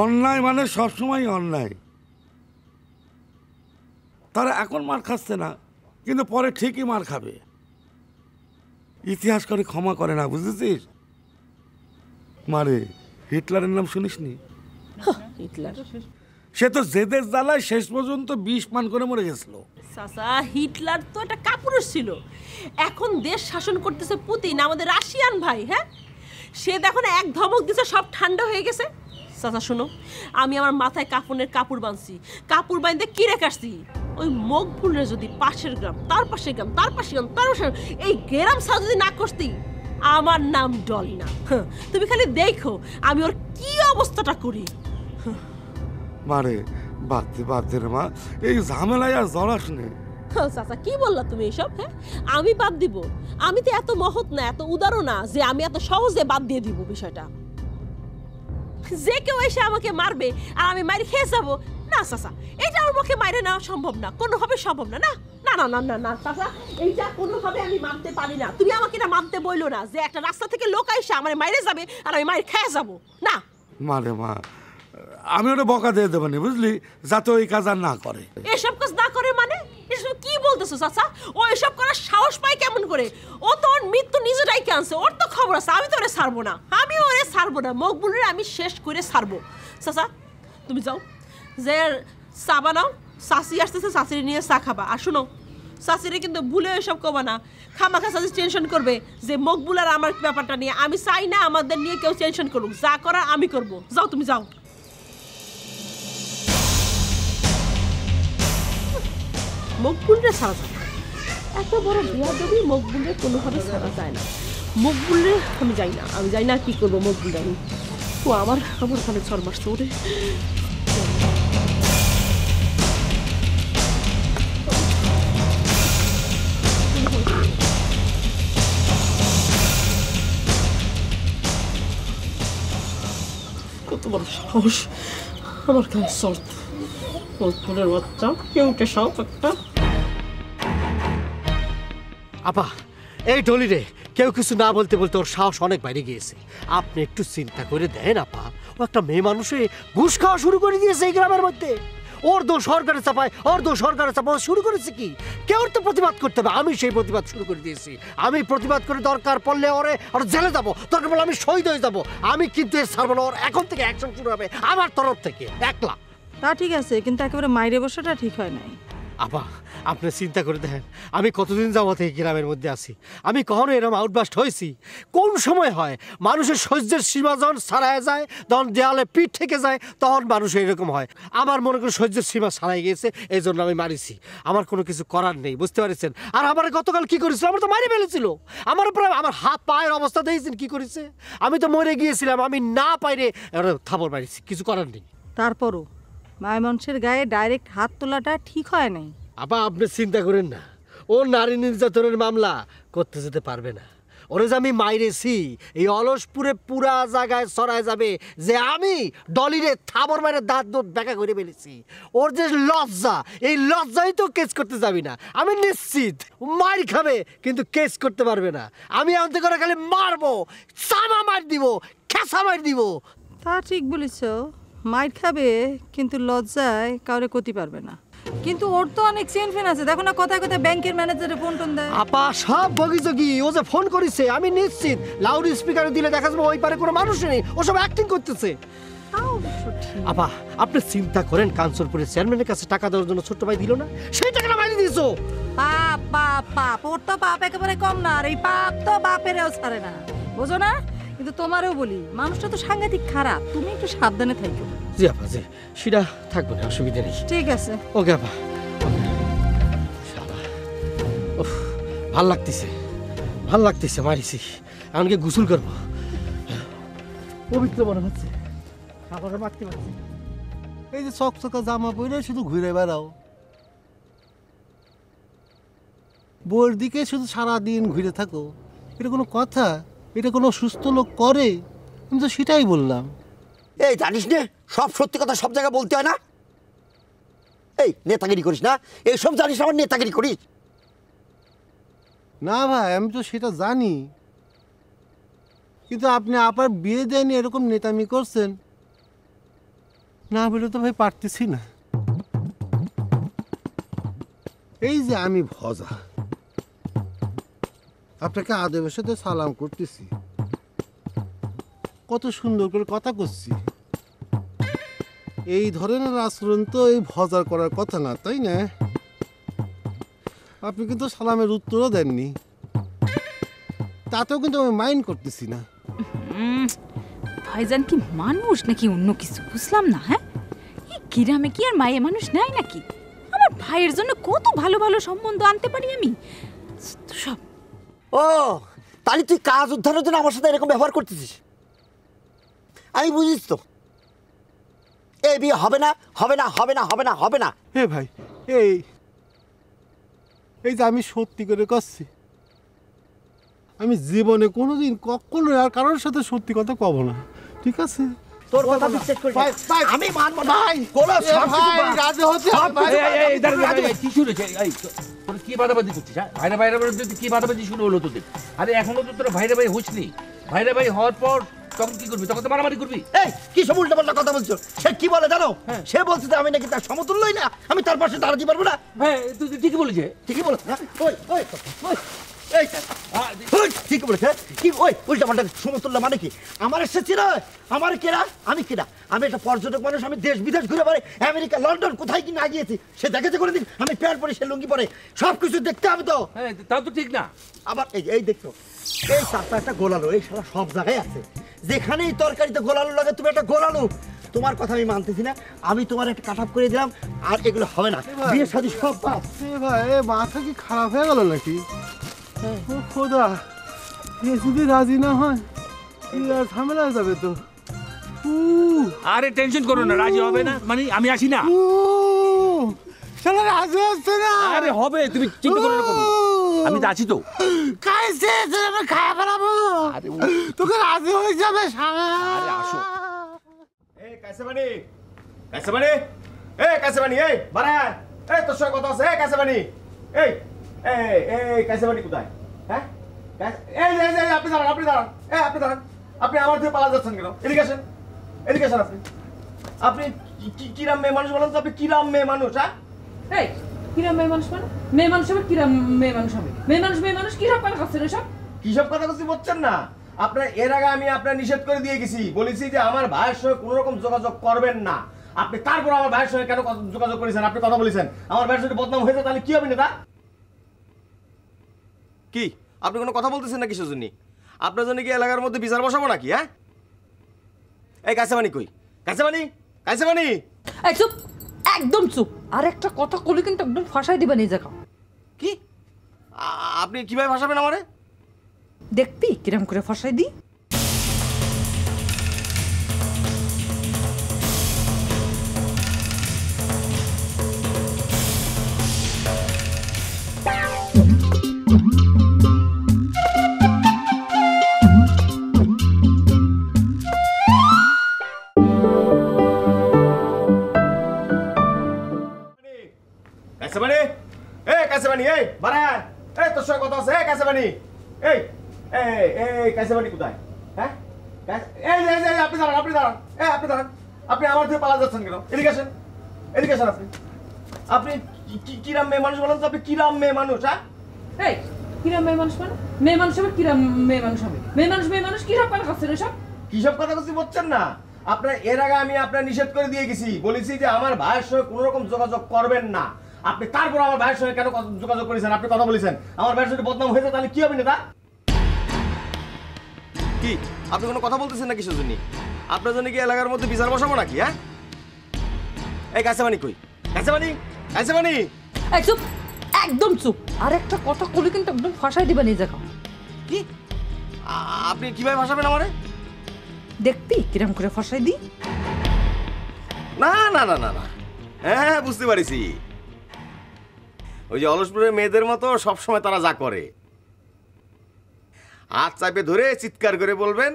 অন্যায় মানে সবসময় অন্যায়। তারা এখন মার খাচ্ছে না, কিন্তু পরে ঠিকই মার খাবে। ইতিহাস করে ক্ষমা করে না, বুঝেছিস? মারে, হিটলারের নাম শুনিসনি? হিটলার সে তো জেদের জ্বালায় শেষ পর্যন্ত 20 পান করে মরে গেছিল। চাচা, হিটলার তো একটা কাপুরুষ ছিল। এখন দেশ শাসন করতেছে পুতিন, আমাদের রাশিয়ান ভাই। হ্যাঁ, সে দেখো না এক ধমক দিছে, সব ঠান্ডা হয়ে গেছে। চাচা শোনো, আমি আমার মাথায় কাফনের কাপড় বাঁধছি, কাপড় বাঁধতে কি রেখাচ্ছি, ওই মকবুলরে যদি পাশের গ্রাম, তার পাশের গ্রাম, তার পাশের গ্রাম, তার পাশের এই গ্রাম ছাড়া যদি না করতি, আমার নাম ডলি না। তুমি খালি দেখো আমি ওর কি অবস্থাটা করি। মারে, বাদ রে মা, এই ঝামেলায় আর জড়াস নে। চাচা, কি বললা তুমি এসব? হ্যাঁ, আমি বাদ দিব? আমি তো এত মহৎ না, এত উদারও না যে আমি এত সহজে বাদ দিয়ে দিব বিষয়টা। যে কেউ এসে আমাকে মারবে আর আমি মারি খেয়ে যাবো না চাচা, এটা আমার পক্ষে মাইরে নেওয়া সম্ভব না, কোনোভাবে সম্ভব না। না না না না না না চাচা, এইটা কোনোভাবে আমি মানতে পারি না। তুমি আমাকে এটা মানতে বইলো না যে একটা রাস্তা থেকে লোক এসে আমার মাইরে যাবে আর আমি মাইর খেয়ে যাবো না। মারে মা, আমি ওটা বকা দিয়ে দেবো না, বুঝলি, যাতে ওই কাজ আর না করে। এসব কাজ না করে মানে? এসব কি বলতেছো চাচা? ও এসব করার সাহস পায় কেমন করে? ও তো ওর মৃত্যু নিজেরাই আনছে, ওর তো খবর আছে। আমি তো ওরে ছাড়বো না, আমি ওরে ছাড়বো না। মকবুলের আমি শেষ করে ছাড়বো। চাচা তুমি যাও, যে চা বানাও, চাষি আসতেছে, চাষিরে নিয়ে চা খাবা। আর শোনো, চাষিরে কিন্তু ভুলে এসব কবা না, খামাখা চাষি টেনশন করবে যে মকবুল আর আমার ব্যাপারটা নিয়ে। আমি চাই না আমাদের নিয়ে কেউ টেনশন করুক, যা করার আমি করবো। যাও তুমি যাও। মকবুলরে ছাড়া যায় না, এত বড় বিয়াদবি মকবুলরে কোনোভাবে ছাড়া যায় না। মকবুলরে আমি যাই না, আমি যাই না, কি করবো মকবুলরে আমি? ও আমার ওখানে ছড় মারছে ওরে। বড় সাহস আমার গায়ে চড়ত ফুলের বাচ্চা কেউটে সব একটা। আপা এই ডলি রে কেউ কিছু না বলতে বলতে ওর সাহস অনেক বাইরে গিয়েছে। আপনি একটু চিন্তা করে দেন আপা, ও একটা মেয়ে মানুষে ঘুষ খাওয়া শুরু করে দিয়েছে এই গ্রামের মধ্যে। ওর দোষ সরকারে চাপায়, ওর দোষ সরকারে চাপায় শুরু করেছে কি? কেউ তো প্রতিবাদ করতে হবে। আমি সেই প্রতিবাদ শুরু করে দিয়েছি। আমি প্রতিবাদ করে দরকার পড়লে ওর জেলে যাবো, দরকার পড়লে আমি শহীদ হয়ে যাবো। আমি কিন্তু এর ছাড়বো না। ওর এখন থেকে অ্যাকশন শুরু হবে আমার তরফ থেকে একলা। তা ঠিক আছে, কিন্তু একেবারে মাইরে বসাটা ঠিক হয় নাই। আপা আপনি চিন্তা করে দেখেন, আমি কতদিন যাবত এই গ্রামের মধ্যে আছি, আমি কখনো এরকম আউটবাস্ট হয়েছি? কোন সময় হয় মানুষের সহ্যের সীমা যখন ছাড়ায় যায়, তখন দেয়ালে পিঠ থেকে যায়, তখন মানুষ এরকম হয়। আমার মনে করি সহ্যের সীমা ছাড়াই গিয়েছে, এই জন্য আমি মারিছি। আমার কোনো কিছু করার নেই, বুঝতে পারছেন? আর আমার গতকাল কি করেছিল? আমার তো মারি ফেলেছিল। আমার উপরে আমার হাত পায়ের অবস্থা দেখেছেন কি করেছে? আমি তো মরে গিয়েছিলাম, আমি না পাইরে থাপড় মারিছি, কিছু করার নেই। তারপরও মায় মানুষের গায়ে ডাইরেক্ট হাত তোলাটা ঠিক হয় নাই। আপা আপনি চিন্তা করেন না, ও নারী নির্যাতনের মামলা করতে যেতে পারবে না। ওরে যে আমি মাইরেছি, এই অলসপুরে পুরা জায়গায় ছড়ায় যাবে যে আমি ডলিরে থাবর মাইরে দাঁত দুধ ব্যাকা করে ফেলেছি। ওর যে লজ্জা, এই লজ্জাই তো কেস করতে যাবি না। আমি নিশ্চিত মার খাবে, কিন্তু কেস করতে পারবে না। আমি আনতে করে খালি মারবো, চামা মার দিব, খেসা মার দিব। তা ঠিক বলেছ, মাইর খাবে কিন্তু লজ্জায় কাউরে ক্ষতি পারবে না। কিন্তু ওর তো অনেক চেন ফেন আছে, দেখো না কথায় কথায় ব্যাংকের ম্যানেজারে ফোন টোন দেয়। আপা সব বগিজগি, ও যে ফোন করেছে আমি নিশ্চিত লাউড স্পিকারে দিলে দেখা যাবে ওই পারে কোনো মানুষ নেই, ও সব অ্যাক্টিং করতেছে। আপা আপনি চিন্তা করেন, কাঞ্চনপুরের চেয়ারম্যানের কাছে টাকা দেওয়ার জন্য ছোট্ট ভাই দিল না, সেই টাকাটা মারি দিয়েছো। পাপ পাপ পাপ, ওর তো পাপ একেবারে কম না, আর এই পাপ তো বাপেরেও ছাড়ে না, বোঝো না? কিন্তু তোমারও বলি, মানুষটা তো সাংঘাতিক খারাপ, তুমি একটু সাবধানে থাকো। জি আপা জি, সেটা থাকবো না, অসুবিধা নেই। ঠিক আছে, ওকে আপা। ভাল লাগতেছে, ভাল লাগতেছে, মারিছি। এমনকি গোসল করবো, পবিত্র মনে হচ্ছে। কাপড়ে মারতে পারছি। এই যে চকচকা জামা পরে শুধু ঘুরে বেড়াও, বউর দিকে শুধু সারাদিন ঘুরে থাকো, এটা কোনো কথা? এটা কোনো সুস্থ লোক করে? আমি তো সেটাই বললাম। এই জানিস নে, সব সত্যি কথা সব জায়গায় বলতে হয় না। এই নেতাগিরি করিস না, এই সব জানিস আমার নেতাগিরি করিস না ভাই, আমি তো সেটা জানি, কিন্তু আপনি আবার বিয়ে দেয়নি এরকম নেতামি করছেন না বলে তো ভাই পারতেছি না। এই যে আমি ভজা, আপনাকে আদবের সাথে সালাম করতেছি, কত সুন্দর করে কথা করছি, এই ধরনের আচরণ তো এই ভজার করার কথা না, তাই না? আপনি কিন্তু সালামের উত্তরও দেননি, তাতেও কিন্তু আমি মাইন্ড করতেছি না। ভাইজান কি মানুষ নাকি অন্য কিছু বুঝলাম না। হ্যাঁ, এই গ্রামে কি আর মায়ে মানুষ নাই নাকি? আমার ভাইয়ের জন্য কত ভালো ভালো সম্বন্ধ আনতে পারি আমি সব। ও তাহলে তুই কাজ উদ্ধারের জন্য আমার সাথে এরকম ব্যবহার করতেছিস, আমি বুঝিস তো। এই বিয়ে হবে না, হবে না, হবে না, হবে না, হবে না। হে ভাই, এই যে আমি সত্যি করে করছি, আমি জীবনে কোনোদিন কখনো আর কারোর সাথে সত্যি কথা কব না, ঠিক আছে? তোর কথা বিশ্বাস করি আমি মানব না। রাজি হচ্ছে কি শুরু হয়েছে? তোর কি বাদাবাদি করছিস? ভাইরা ভাইরা কি বাদাবাদি শুরু হলো তোদের? আরে এখনো তো তোরা ভাইরা ভাই হসনি। ভাইরা ভাই হওয়ার পর তখন কি করবি? তখন তো মারামারি করবি। এই কি সব উল্টা পাল্টা কথা বলছো? সে কি বলে জানো? সে বলছে যে আমি নাকি তার সমতুল্যই না, আমি তার পাশে দাঁড়াতে পারবো না। হ্যাঁ তুই ঠিকই বলেছে, ঠিকই বলে। ওই ওই ওই ঠিক বলেছে। কি ওই উল্টা পাল্টা সমতুল্য মানে কি? আমার এসেছি না, আমার কেরা, আমি কেরা? আমি একটা পর্যটক মানুষ, আমি দেশ বিদেশ ঘুরে বেড়াই, আমেরিকা লন্ডন কোথায় কি না গিয়েছি সে দেখেছে কোনোদিন? আমি প্যান্ট পরে, সে লুঙ্গি পরে, সব কিছু দেখতে হবে তো। হ্যাঁ তাও তো ঠিক না। আবার এই দেখছো, এই চারটা একটা গোলালো, এই সারা সব জায়গায় আছে, যেখানেই তরকারিতে গোলালো লাগে তুমি একটা গোলালো। তোমার কথা আমি মানতেছি না, আমি তোমার একটা কাট আপ করে দিলাম, আর এগুলো হবে না। বিয়ের সাথে সব বাপ। ভাই মাথা কি খারাপ হয়ে গেল নাকি? ও খোদা, এ যদি রাজি না হয় আর ঝামেলা হয়ে যাবে তো। আরে টেনশন করো না, রাজি হবে না মানে আমি আসি না। শালা রাজি হচ্ছে না। আরে হবে, তুমি চিন্তা করো না, আমি তো আছি তো। কাইছে আমি খায়া ফেলাবো, তোকে রাজি হয়ে যাবে। আরে আসো। কাছেবানি কাছেবানি কাছেবানি বাড়া তোর সঙ্গে কথা আছে কাছেবানি কাছেবানি কোথায়? হ্যাঁ আপনি দাঁড়ান আপনি দাঁড়ান আপনি আমার থেকে পালা যাচ্ছেন কেন? এদিকে আসেন আপনি আপনি কিরাম মেয়ে মানুষ বলেন তো? আপনি কিরাম মেয়ে মানুষ? এই কিরাম মেয়ে মানুষ মানে মেয়ে মানুষ হবে? কিরাম মেয়ে মানুষ হবে? মেয়ে মানুষ কি সব কথা করছেন? এসব কি সব কথা বলছি বুঝছেন না? আপনার এর আগে আমি আপনার নিষেধ করে দিয়ে গেছি, বলেছি যে আমার ভাইয়ের সঙ্গে কোনো রকম যোগাযোগ করবেন না। আপনি তারপর আমার ভাইয়ের সঙ্গে কেন যোগাযোগ করেছেন? আপনি কথা বলেছেন আমার ভাইয়ের সঙ্গে বদনাম হয়েছে, তাহলে কি হবে নেতা? কি আপনি কোনো কথা বলতেছেন না কিসের জন্য? আপনার জন্য কি এলাকার মধ্যে বিচার বসাবো নাকি? হ্যাঁ এই কাছেবানি কই? কাছেবানি এই চুপ, একদম চুপ। আর একটা কথা কলি কিন্তু একদম ফাঁসাই দিবেন এই জায়গা। কি আপনি কিভাবে ফাঁসাবেন আমারে? দেখবি কিরম করে ফাঁসাই দিই। কাছেবানি বাড়া তোর সঙ্গে কথা আছে কাছেবানি কাছেবানি কোথায়? হ্যাঁ আপনি দাঁড়ান আপনি আমার থেকে পালা যাচ্ছেন কেন? এদিকে আসেন আপনি কিরাম মেয়ে মানুষ বলেন তো? আপনি কিরাম মেয়ে মানুষ? এই কিরাম মেয়ে মানুষ মানে মেয়ে মানুষ হবে? কিরাম মেয়ে মানুষ হবে? মেয়ে মানুষ কি সব কথা করছেন? এসব কি সব কথা বলছি বুঝছেন না? আপনার এর আগে আমি আপনার নিষেধ করে দিয়ে গেছি, বলেছি যে আমার ভাইয়ের সঙ্গে কোনো রকম যোগাযোগ করবেন না। আপনি তারপর আমার ভাইয়ের সঙ্গে কেন যোগাযোগ করেছেন? আপনি কথা বলেছেন আমার ভাইয়ের সঙ্গে বদনাম হয়েছে, তাহলে কি হবে নেতা? কি আপনি কোনো কথা বলতেছেন না কিসের জন্য? আপনার জন্য কি এলাকার মধ্যে বিচার বসাবো নাকি? হ্যাঁ এই কাছেবানি কই? কাছেবানি এই চুপ, একদম চুপ। আর একটা কথা কলি কিন্তু একদম ফাঁসাই দিবেন এই জায়গা। কি আপনি কিভাবে ফাঁসাবেন আমারে? দেখবি কিরম করে ফাঁসাই দিই। না হ্যাঁ বুঝতে পারিছি, ওই যে অলসপুরের মেয়েদের মতো সবসময় তারা যা করে, হাত চাপে ধরে চিৎকার করে বলবেন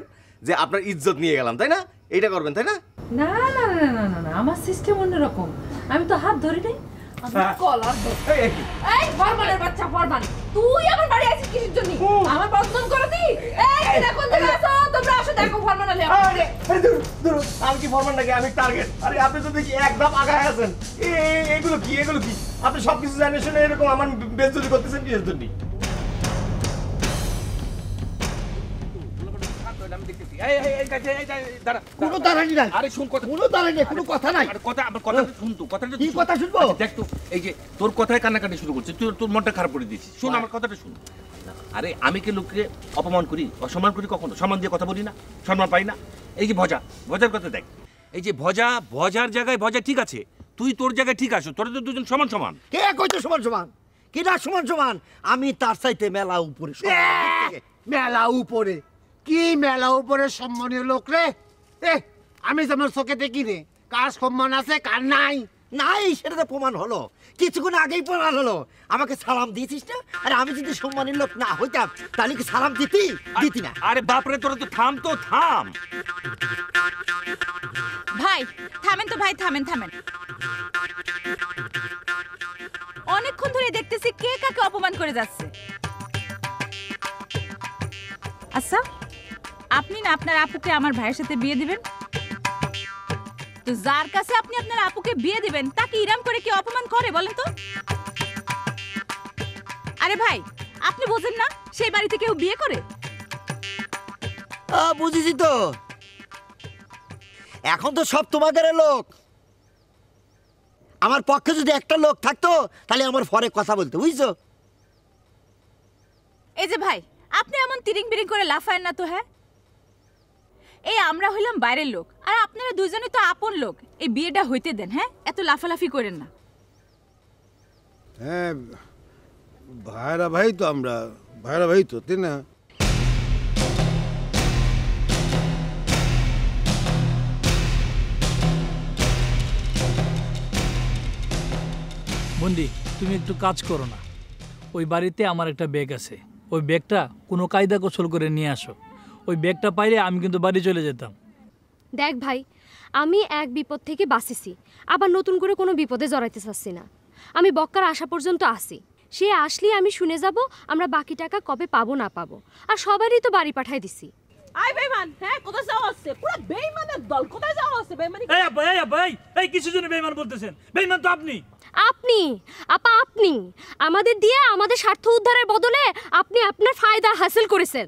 যে আপনার ইজ্জত নিয়ে গেলাম, তাই না? এইটা করবেন, তাই না? না না না না না না, আমার সিস্টেম অন্যরকম। আমি তো হাত ধরি নাই, আমি কলার ধরি। এই ফরমানের বাচ্চা ফরমান, তুই আমার বাড়ি আছিস কিসের জন্য? আমার বদনাম করে দি। এই দেখো কোন জায়গা আছো? তোমরা আসো দেখো ফরমান আলে। আরে দূর আমি কি ফরমান নাকি? আমি টার্গেট। আরে আপনি তো দেখি একদম আগায় আছেন। এগুলো কি আপনি সবকিছু জানেন শুনে এরকম আমার বেজ্জতি করতেছেন কিসের জন্য? কোনো দাঁড়ানি নাই। আরে শুন কথা, কোনো দাঁড়ানি নাই, কোনো কথা নাই। কথাটা শুন তো, কথাটা কি কথা শুনবো? দেখ তো, এই যে তোর কথায় কান্নাকাটি শুরু করছিস, তুই তোর মনটা খারাপ করে দিয়েছিস। শুন আমার কথাটা শুন। আরে আমি কি লোককে অপমান করি, অসম্মান করি কখনো? সম্মান দিয়ে কথা বলি না, সম্মান পাই না? এই যে ভজার কথা দেখ, এই যে ভজার জায়গায় ভজা ঠিক আছে, তুই তোর জায়গায় ঠিক আছো, তোরা তো দুজন সমান সমান। কে কইতো সমান? কিনা সমান? আমি তার চাইতে মেলা উপরে। মেলা উপরে? কি মেলা উপরে সম্মানীয় লোক রে? আমি যেমন চোখে দেখি রে, কার সম্মান আছে কার নাই সেটা তো প্রমাণ হলো, কিছুক্ষণ আগেই প্রমাণ হলো। আমাকে সালাম দিয়েছিস না? আরে আমি যদি সম্মানের লোক না হইতাম তাহলে কি সালাম দিতি না? আরে বাপরে, তোরা তো থাম। ভাই থামেন তো, থামেন। অনেকক্ষণ ধরে দেখতেছি কে কাকে অপমান করে যাচ্ছে। আচ্ছা, আপনি না আপনার আপুকে আমার ভাইয়ের সাথে বিয়ে দিবেন, তো যার কাছে আপনি আপনার আপুকে বিয়ে দিবেন তাকে ইরাম করে কি অপমান করে বলেন তো? আরে ভাই, আপনি বোঝেন না সেই বাড়িতে কেউ বিয়ে করে? বুঝেছি তো, এখন তো সব তোমাদের লোক। আমার পক্ষে যদি একটা লোক থাকতো তাহলে আমার পরে কথা বলতো, বুঝছো? এই যে ভাই, আপনি এমন তিরিং বিরিং করে লাফায়েন না তো। হ্যাঁ, এই আমরা হইলাম বাইরের লোক, আর আপনারা দুইজনে তো আপন লোক। এই বিয়েটা হইতে দেন। হ্যাঁ, এত লাফালাফি করেন না। হ্যাঁ ভাইরা ভাই তো, আমরা ভাইরা ভাই তো, তাই না? বন্দি, তুমি একটু কাজ করো না। ওই বাড়িতে আমার একটা ব্যাগ আছে, ওই ব্যাগটা কোনো কায়দা কৌশল করে নিয়ে আসো। ওই ব্যাগটা পাইলে আমি কিন্তু বাড়ি চলে যেতাম। দেখ ভাই, আমি এক বিপদ থেকে বাঁচিছি, আবার নতুন করে কোনো বিপদে জড়াইতে চাচ্ছি না। আমি বক্কার আসা পর্যন্ত আসি, সে আসলেই আমি শুনে যাব আমরা বাকি টাকা কবে পাবো না পাবো। আর সবারই তো বাড়ি পাঠাই দিছি। আই বেঈমান, হ্যাঁ কোথায় যাওয়া হচ্ছে? পুরো বেঈমানের দল, কোথায় যাওয়া হচ্ছে? বেঈমানি এই আপা এই কিসের জন্য বেঈমান বলতেছেন? বেঈমান তো আপনি। আপনি আমাদের দিয়ে আমাদের স্বার্থ উদ্ধারের বদলে আপনি আপনার ফায়দা হাসিল করেছেন।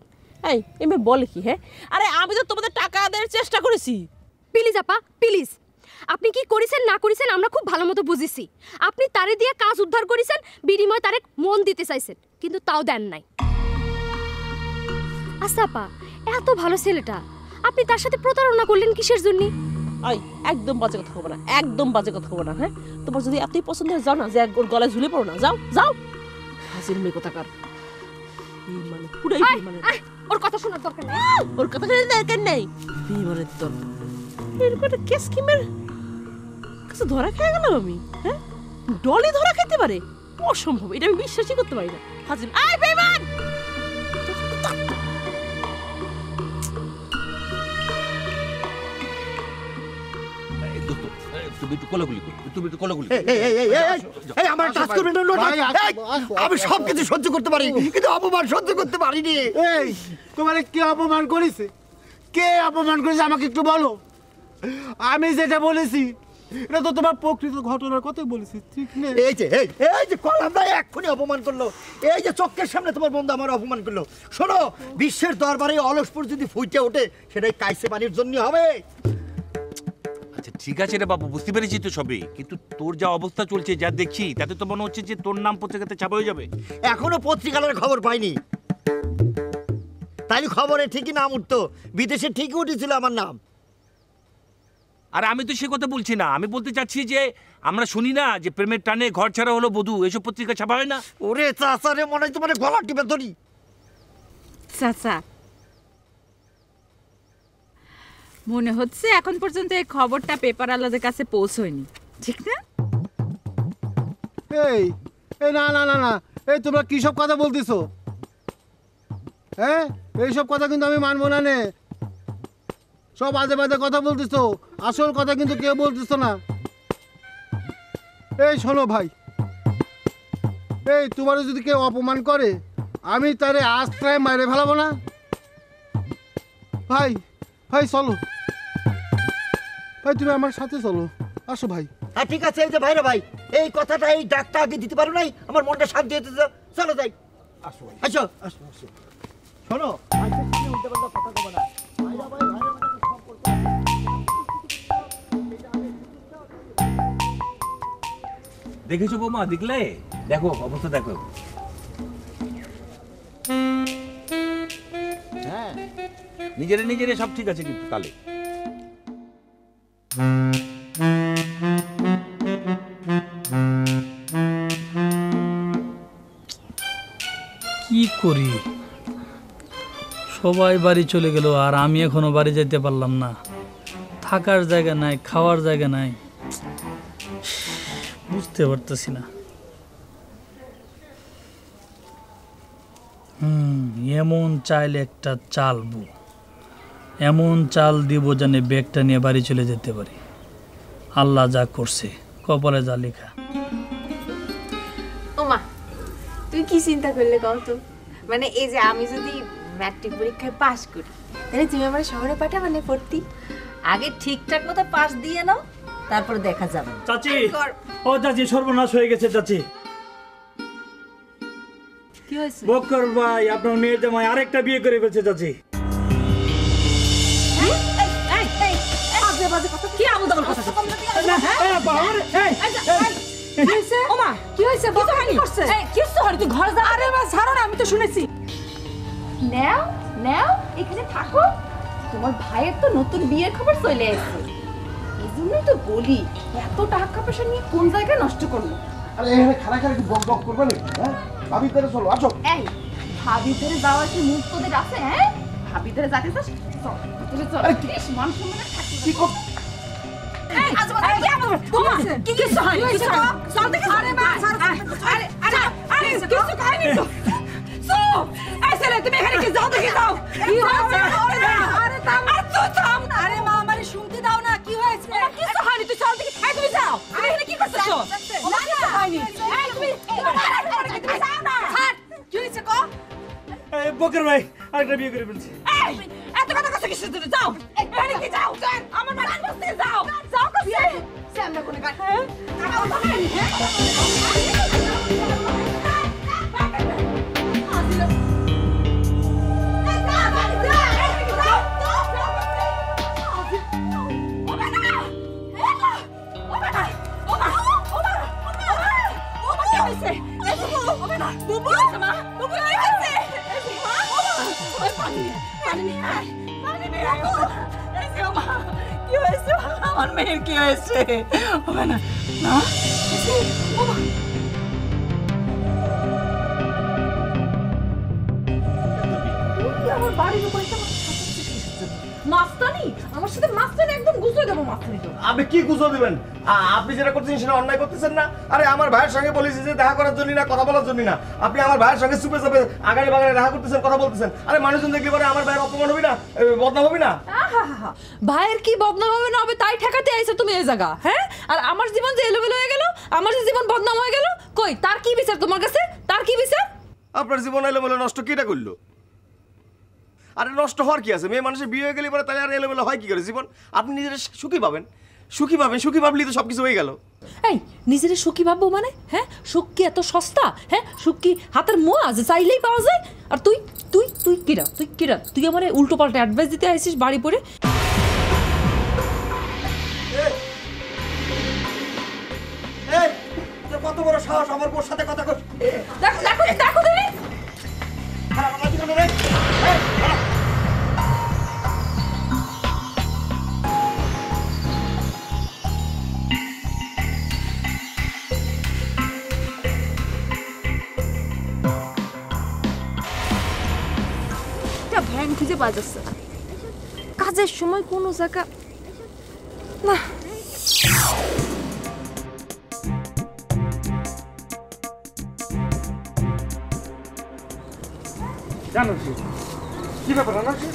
এই এমনি বলে কি? হ্যাঁ আরে আমি তো তোমাদের টাকা আদায়ের চেষ্টা করেছি। প্লিজ আপা প্লিজ, আপনি কি করেছেন না করেছেন আমরা খুব ভালো মতো বুঝেছি। আপনি তারে দিয়ে কাজ উদ্ধার করেছেন, বিনিময়ে তারে মন দিতে চাইছেন, কিন্তু তাও দেন নাই। আচ্ছা আপা, এত ভালো ছেলেটা আপনি তার সাথে প্রতারণা করলেন কিসের জন্য? আই একদম বাজে কথা হবে না, একদম বাজে কথা হবে না। হ্যাঁ তোমার যদি এতই পছন্দ হয় যাও না, যে ওর গলায় ঝুলে পড়ো না, যাও যাও। হাসির মেয়ে কোথাকার, মানে পুরাই মানে ওর কথা শোনার দরকার নেই, ওর কথা শোনার দরকার নেই। বিমানের দল এরকম একটা কেস কিমের কাছে ধরা খেয়ে গেলাম আমি। হ্যাঁ ডলি ধরা খেতে পারে? অসম্ভব, এটা আমি বিশ্বাসই করতে পারি না। হাসির আই বেঈমান, তুমি একটু কোলাগুলি করো, তুমি একটু কোলাগুলি এই আমার টাচ করবেন না, আমি সব কিছু সহ্য করতে পারি, কিন্তু অপমান সহ্য করতে পারিনি। এই তোমারে কে অপমান করেছে? কে অপমান করেছে আমাকে একটু বলো। আমি যেটা বলেছি এটা তো তোমার প্রকৃত ঘটনার কথাই বলেছি, ঠিক না? এই যে কলাম ভাই এক্ষুনি অপমান করলো, এই যে চোখের সামনে তোমার বন্ধু আমার অপমান করলো। শোনো, বিশ্বের দরবারে অলসপুর যদি ফুটে ওঠে সেটাই কাইসে পানির জন্য হবে। আচ্ছা ঠিক আছে রে বাবু, বুঝতে পেরেছি তো সবই, কিন্তু তোর যা অবস্থা চলছে যা দেখছি তাতে তো মনে হচ্ছে যে তোর নাম পত্রিকাতে ছাপা হয়ে যাবে। এখনো পত্রিকার খবর পাইনি, তাই খবরে ঠিকই নাম উঠতো, বিদেশে ঠিকই উঠেছিল আমার নাম। আর আমি তো সে কথা বলছি না, আমি বলতে চাচ্ছি যে আমরা শুনি না যে প্রেমের টানে ঘর ছাড়া হলো বধূ, এসব পত্রিকা ছাপা হয় না? ওরে চাচা রে, মনে হয় তোমার গলা টিপে ধরি। চাচা মনে হচ্ছে এখন পর্যন্ত এই খবরটা পেপার আলাদের কাছে পৌঁছয়নি, ঠিক না? এই না না না না, এই তোমরা কি সব কথা বলতেছো? হ্যাঁ এইসব কথা কিন্তু আমি মানবো না নে। সব আজে বাজে কথা বলতেছো, আসল কথা কিন্তু কেউ বলতেছো না। এই শোনো ভাই, এই তোমার যদি কেউ অপমান করে আমি তারে আশ্রয় মারে ফেলাবো না। ভাই ভাই চলো ভাই, তুমি আমার সাথে চলো, আসো ভাই। হ্যাঁ ঠিক আছে, এই যে ভাইরা ভাই, এই কথাটা এই ডাকটা আগে দিতে পারো নাই, আমার মনটা শান্তি হতে চলো যাই। আসো ভাই, আসো আসো আসো। শোনো, কথা কবে না। দেখেছো বৌমা? দেখলে, দেখো অবস্থা দেখো। হ্যাঁ নিজেরে নিজেরে সব ঠিক আছে, কিন্তু তাহলে কি করি? সবাই বাড়ি চলে গেল আর আমি এখনো বাড়ি যেতে পারলাম না। থাকার জায়গা নাই, খাওয়ার জায়গা নাই, বুঝতে পারতেছি না। এমন চাইলে একটা চালবো, এমন চাল দিব জানে ব্যাগটা নিয়ে বাড়ি চলে যেতে পারি। আল্লাহ যা করছে, কপালে যা লেখা। ওমা তুই কি চিন্তা করলে কও তো? মানে এই যে আমি যদি ম্যাট্রিক পরীক্ষায় পাশ করি তাহলে তুমি আমার শহরে পাঠাবে না পড়তি? আগে ঠিকঠাক মতো পাস দিয়ে নাও, তারপর দেখা যাবে। চাচি, ও চাচি সর্বনাশ হয়ে গেছে চাচি। কি হয়েছে? বক্কর ভাই আপনার মেয়ের জামাই আরেকটা বিয়ে করে ফেলছে চাচি। কি আমোদমন কথা? ওমা কি হয়েছে? কি করছে? কিছু হয়নি, তুই ঘরে যা। আরে মা ছাড়ো না, আমি তো শুনেছি। নাও নাও এখানে থাকো, তোমার ভাইয়ের তো নতুন বিয়ের খবর চলে এসেছে, এই জন্যই তো বলি এত টাকা পয়সা নিয়ে কোন জায়গায় নষ্ট করলো। আরে এখানে খানা খানা কি বক বক করবে না? হ্যাঁ ভাবি ধরে চলো, আসো। এই ভাবি ধরে যাওয়ার কি মুখ তোদের আছে? হ্যাঁ ভাবি ধরে যাতে চাস চল ভিতরে চল। বেশ মান সম্মানে থাকতে কি কর? এই আরে কি আমার তোমার কি কিছু হয়নি, কিছু চল দেখে। আরে মা আরে আরে আরে কিছু খাইনি তো। সো এই ছেলে তুমি এখানে কি যাও দেখে যাও। কি হয়েছে? আরে থাম, আরে তো থাম। আরে মা আমারে শুনতে দাও না, কি হয়েছে? আরেকটা বিয়ে করে ফেলছি। এই এত কথা কথা কিসের জন্য যাও এখানে কি যাও আমার বাড়ি বসতে যাও যাও কইছি সামনে কোনে কাট কাটাও তো আমার মেয়ের কি হয়েছে হবে না না আমার বাড়ির উপরে মাস্তানি আমার সাথে মাস্তানি একদম গুছিয়ে দেবো মাস্তানি তো আপনি কি গুজো দিবেন? আপনি যেটা করতেছেন সেটা অন্যায় করতেছেন না। আরে আমার ভাইয়ের সঙ্গে বলেছি যে দেখা করার জন্য না, কথা বলার জন্য না। আপনি আমার ভাইয়ের সঙ্গে চুপে চুপে আগাড়ি বাগানে দেখা করতেছেন, কথা বলতেছেন। আরে মানুষজন দেখলে পরে আমার ভাইয়ের অপমান হবে না, বদনাম হবে না? ভাইয়ের কি বদনাম হবে না হবে তাই ঠেকাতে আইছো তুমি এই জায়গা, হ্যাঁ? আর আমার জীবন যে এলোমেলো হয়ে গেল, আমার যে জীবন বদনাম হয়ে গেল, কই তার কি বিচার তোমার কাছে? তার কি বিচার? আপনার জীবন এলোমেলো নষ্ট কিটা করলো? আরে নষ্ট হওয়ার কি আছে? মেয়ে মানুষের বিয়ে হয়ে গেলে পরে তাহলে আর এলোমেলো হয় কি করে জীবন? আপনি নিজের সুখী পাবেন, সুখী পাবেন, সুখী ভাবলেই তো সবকিছু হয়ে গেল। এই নিজের সুখী ভাববো মানে? হ্যাঁ, সুখ কি এত সস্তা? হ্যাঁ, সুখ কি হাতের মোয়া যে চাইলেই পাওয়া যায়? আর তুই তুই তুই কিরা, তুই কিরা, তুই আমার উল্টো পাল্টা অ্যাডভাইস দিতে আইছিস বাড়ি পড়ে? কত বড় সাহস আমার বোর সাথে কথা কর! দেখো দেখো দেখো তুমি ভ্যান খুঁজে পাওয়া যাচ্ছে না, কাজের সময় কোনো জায়গা না। জানো কি ব্যাপার আনারসি?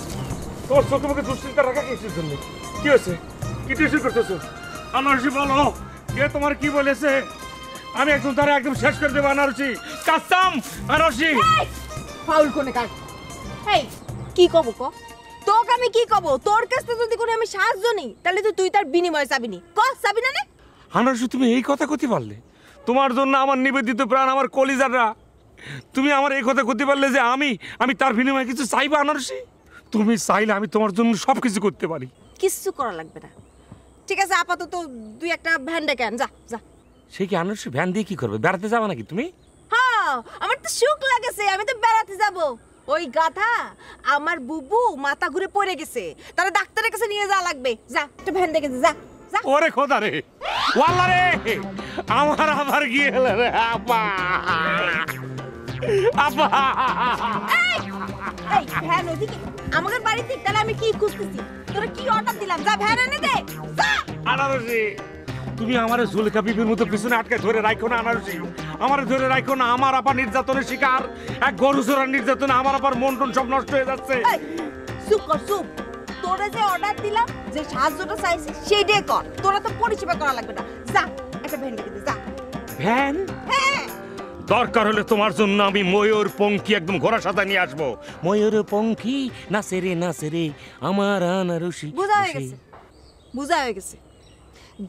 তোমার চোখে মুখে দুশ্চিন্তা রাখা কিসের জন্য? কি হয়েছে? কি টিউশন করতেছো? আনারসি বলো, কে তোমার কি বলেছে? আমি একদম তারা একদম শেষ করে দেবো আনারসি। কাস্তাম আনারসি ফাউল কোনে কাট। এই কি কব ক? তোকে আমি কি কব? তোর কাছ থেকে যদি কোনো আমি সাহায্য নিই তাহলে তো তুই তার বিনিময়ে চাবি নি। ক চাবি না? আনারসি তুমি এই কথা কইতে পারলে? তোমার জন্য আমার নিবেদিত প্রাণ, আমার কলিজাররা, তুমি আমার এই কথা করতে পারলে যে আমি তার বিনিময়ে কিছু চাইবো? আনারসি তুমি চাইলে আমি তোমার জন্য সব কিছু করতে পারি। কিচ্ছু করা লাগবে না, ঠিক আছে? আপাতত তুই একটা ভ্যান ডেকে আন, যা যা। সে কি আনারসি ভ্যান দিয়ে কি করবে? বেড়াতে যাবে নাকি তুমি? হ্যাঁ, আমার তো সুখ লাগেছে, আমি তো বেড়াতে যাব। ওই গাধা আমার বুবু মাথা ঘুরে পড়ে গেছে, তারা ডাক্তারের কাছে নিয়ে যাওয়া লাগবে। যা একটা ভ্যান ডেকে যা যা। ওরে খোদা রে, ওয়াল্লা রে, আমার আবার গিয়ে হলো রে আপা। আপা এই ভ্যান ওদিকে আমাদের বাড়িতে, তাহলে আমি কি খুঁজতেছি? তোরা কি অর্ডার দিলাম? যা ভ্যান এনে দে যা। আনারসি তুমি আমারে জুলেখা বিবির মতো পিছনে আটকে ধরে রাখো না। আনারসি আমারে ধরে রাখো না। আমার আপা নির্যাতনের শিকার, এক গরু চোরার নির্যাতনে আমার আপার মন টন সব নষ্ট হয়ে যাচ্ছে। চুপ কর চুপ। তোরা যে অর্ডার দিলাম, যে সাহায্যটা চাইছিস সেইটাই কর। তোরা তো পরিষেবা করা লাগবে না। যা একটা ভ্যান ডেকে দে যা। ভ্যান? হ্যাঁ, দরকার হলে তোমার জন্য আমি ময়ূর পঙ্খী একদম ঘোড়া সাদা নিয়ে আসবো। ময়ূর পঙ্খী নাচে রে নাচে রে আমার আনারসি। বুঝা হয়ে গেছে, বুঝা হয়ে গেছে।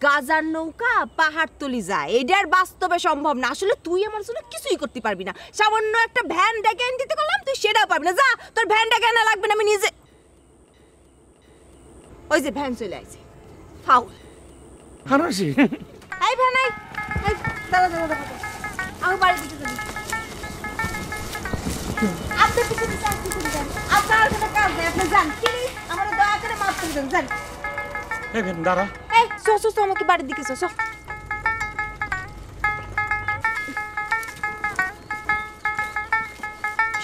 গাজার নৌকা পাহাড় তলি যায়, এটা আর বাস্তবে সম্ভব না। আসলে তুই আমার জন্য কিছুই করতে পারবি না। সামান্য একটা ভ্যান ডেকে এনে দিতে করলাম, তুই সেটাও পারবি না। যা, তোর ভ্যান ডেকে আনা লাগবে না, আমি নিজে। ওই যে ভ্যান চলে আসছে, ফাউল। আনারসি এই ভ্যান, এই দাঁড়া দাঁড়া দাঁড়া, আমি বাড়ি দিতে যাবি। আপনি পিছনে যান, পিছনে যান। আপনার কোনো কাজ নেই, আপনি যান। প্লিজ আমার দয়া করে মাফ করে দেন, যান। এই ভ্যান দাঁড়া। এই সো আমাকে বাড়ির দিকে সো।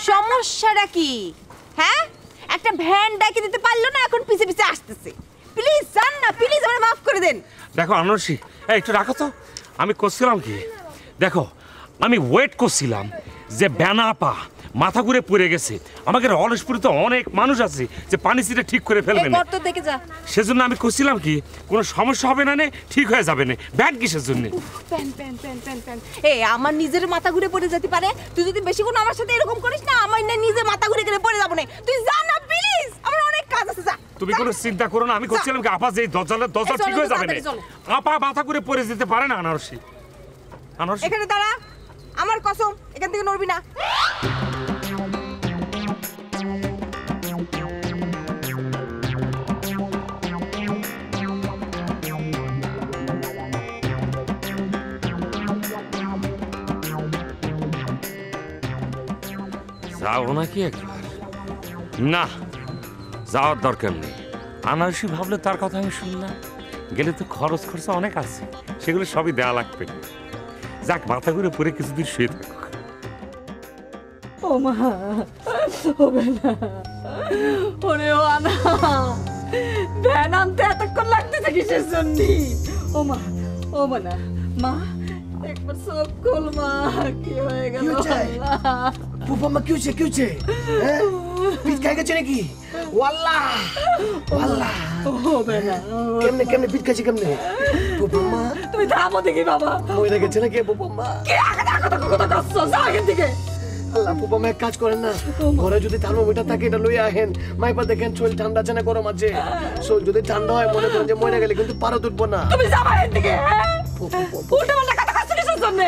সমস্যাটা কি? হ্যাঁ, একটা ভ্যান ডাকে দিতে পারলো না, এখন পিছে পিছে আসতেছে। প্লিজ যান না, প্লিজ আমাকে মাফ করে দেন। দেখো আনারসি, একটু রাখো তো। আমি করছিলাম কি দেখো, আমি ওয়েট করছিলাম যে বেনাপা মাথা ঘুরে পড়ে গেছে। আমাকে অলসপুরিতে অনেক মানুষ আছে যে পানি ছিটে ঠিক করে ফেলবে না। গর্ত দেখে যা। সেজন্য আমি কইছিলাম কি কোনো সমস্যা হবে না, নে ঠিক হয়ে যাবে না। ব্যাগ কিসের জন্য? Pan pan pan pan pan. এই আমার নিজের মাথা ঘুরে পড়ে যেতে পারে। তুই যদি বেশি কোনো আমার সাথে এরকম করিস না, আমার না নিজে মাথা ঘুরে গেলে পড়ে যাবো না। তুই যা না প্লিজ, আমার অনেক কাজ আছে। যা। তুমি কোনো চিন্তা করো না, আমি কইছিলাম কি আপা যে দরজা ঠিক হয়ে যাবে না। আপা মাথা ঘুরে পড়ে যেতে পারে না। আনারসি এখানে দাঁড়া, আমার কসম এখান থেকে নড়বি না। যাও নাকি একবার? না, যাওয়ার দরকার নেই। আনারসি ভাবলে তার কথা আমি শুনলাম, গেলে তো খরচ খরচা অনেক আছে, সেগুলো সবই দেওয়া লাগবে। যাক, মাথা ঘুরে পরে কিছুদিন শুয়ে থাকুক। ও মা, ও বেনা, ওরে ও আনা, ভ্যান আনতে এতক্ষণ লাগতেছে কিসের জন্য? ও মা, ও মানা, মা একবার চোখ খোল মা, কি হয়ে গেল? ফুফাম্মা কি হচ্ছে? হ্যাঁ, পিচ খাই গেছে নাকি? ওয়াল্লাহ ওয়াল্লাহ, ও বেনা, কেমনে পিচ খাইছে কেমনে? ফুফাম্মা তুমি থামো দেখি বাবা, মরে গেছে নাকি ফুফাম্মা? কে কথা কাচ্ছ এখান থেকে? আল্লাহ, ফুফাম্মা এক কাজ করেন না, ঘরে যদি থার্মোমিটার থাকে এটা লইয়া আহেন। মাইপা দেখেন শরীর ঠান্ডা আছে না গরম আছে। শরীর যদি ঠান্ডা হয় মনে করেন যে মরে গেলে কিন্তু পারো তুলবো না। তুমি যাবা এখান থেকে। উল্টা পাল্টা কথা কাচ্ছ কিসের জন্য?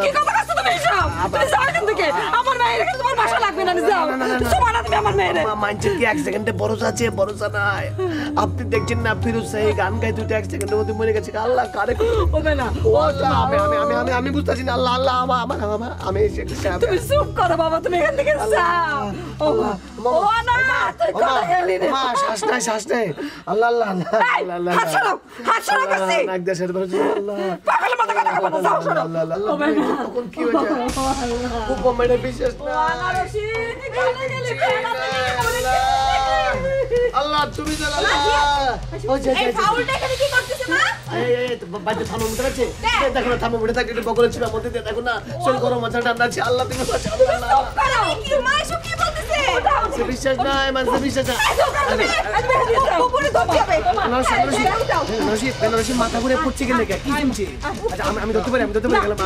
কি কথা কাচ্ছ তুমি এসব? তুমি যাও এখান থেকে। আমার মেয়ের এখানে তোমার বাসা লাগবে না, যাও। শোনা তুমি আমার মেয়ের। মাইন্ডের কি এক সেকেন্ডে ভরসা আছে? ভরসা নাই। আপনি দেখছেন না ফিরোজ সাহি গান গাই দুটো এক সেকেন্ডের মধ্যে মরে গেছে। আল্লাহ কারে হবে না। আমি বুঝতেছি না। আল্লাহ আল্লাহ আমি তুমি চুপ করো বাবা, তুমি এখান থেকে যাও। ও না, তুই কথা গেলি রে। মা শ্বাস নাই। আল্লাহ আল্লাহ আল্লাহ হাত সরাও করছি। নাক দেশের ধরছি। আল্লাহ পাগলের মতো কথা বলো, যাও সরো। ও বেনা, তখন কি হয়েছে? ফুফাম্মাটা বিশ্বাস না। আনারসি কানে গেলি আল্লাহ তুমি জানো না। এই ফাউলটা এখানে কি করতেছ মা? এই বাড়িতে থার্মোমিটার আছে? দেখো না, থার্মোমিটার থাকে একটু বগলে ছিল মধ্যে দিয়ে দেখো না, শরীর গরম আছে ঠান্ডা আছে। আল্লাহ তুমি বাঁচাও। আল্লাহ, কি মা এসব কি বলতেছে? মানুষের বিশ্বাস নাই, মানুষের বিশ্বাস নাই। বেনারসি মাথা ঘুরে পড়ছে গেলে কি শুনছি? আচ্ছা আমি ধরতে পারি গেলাম।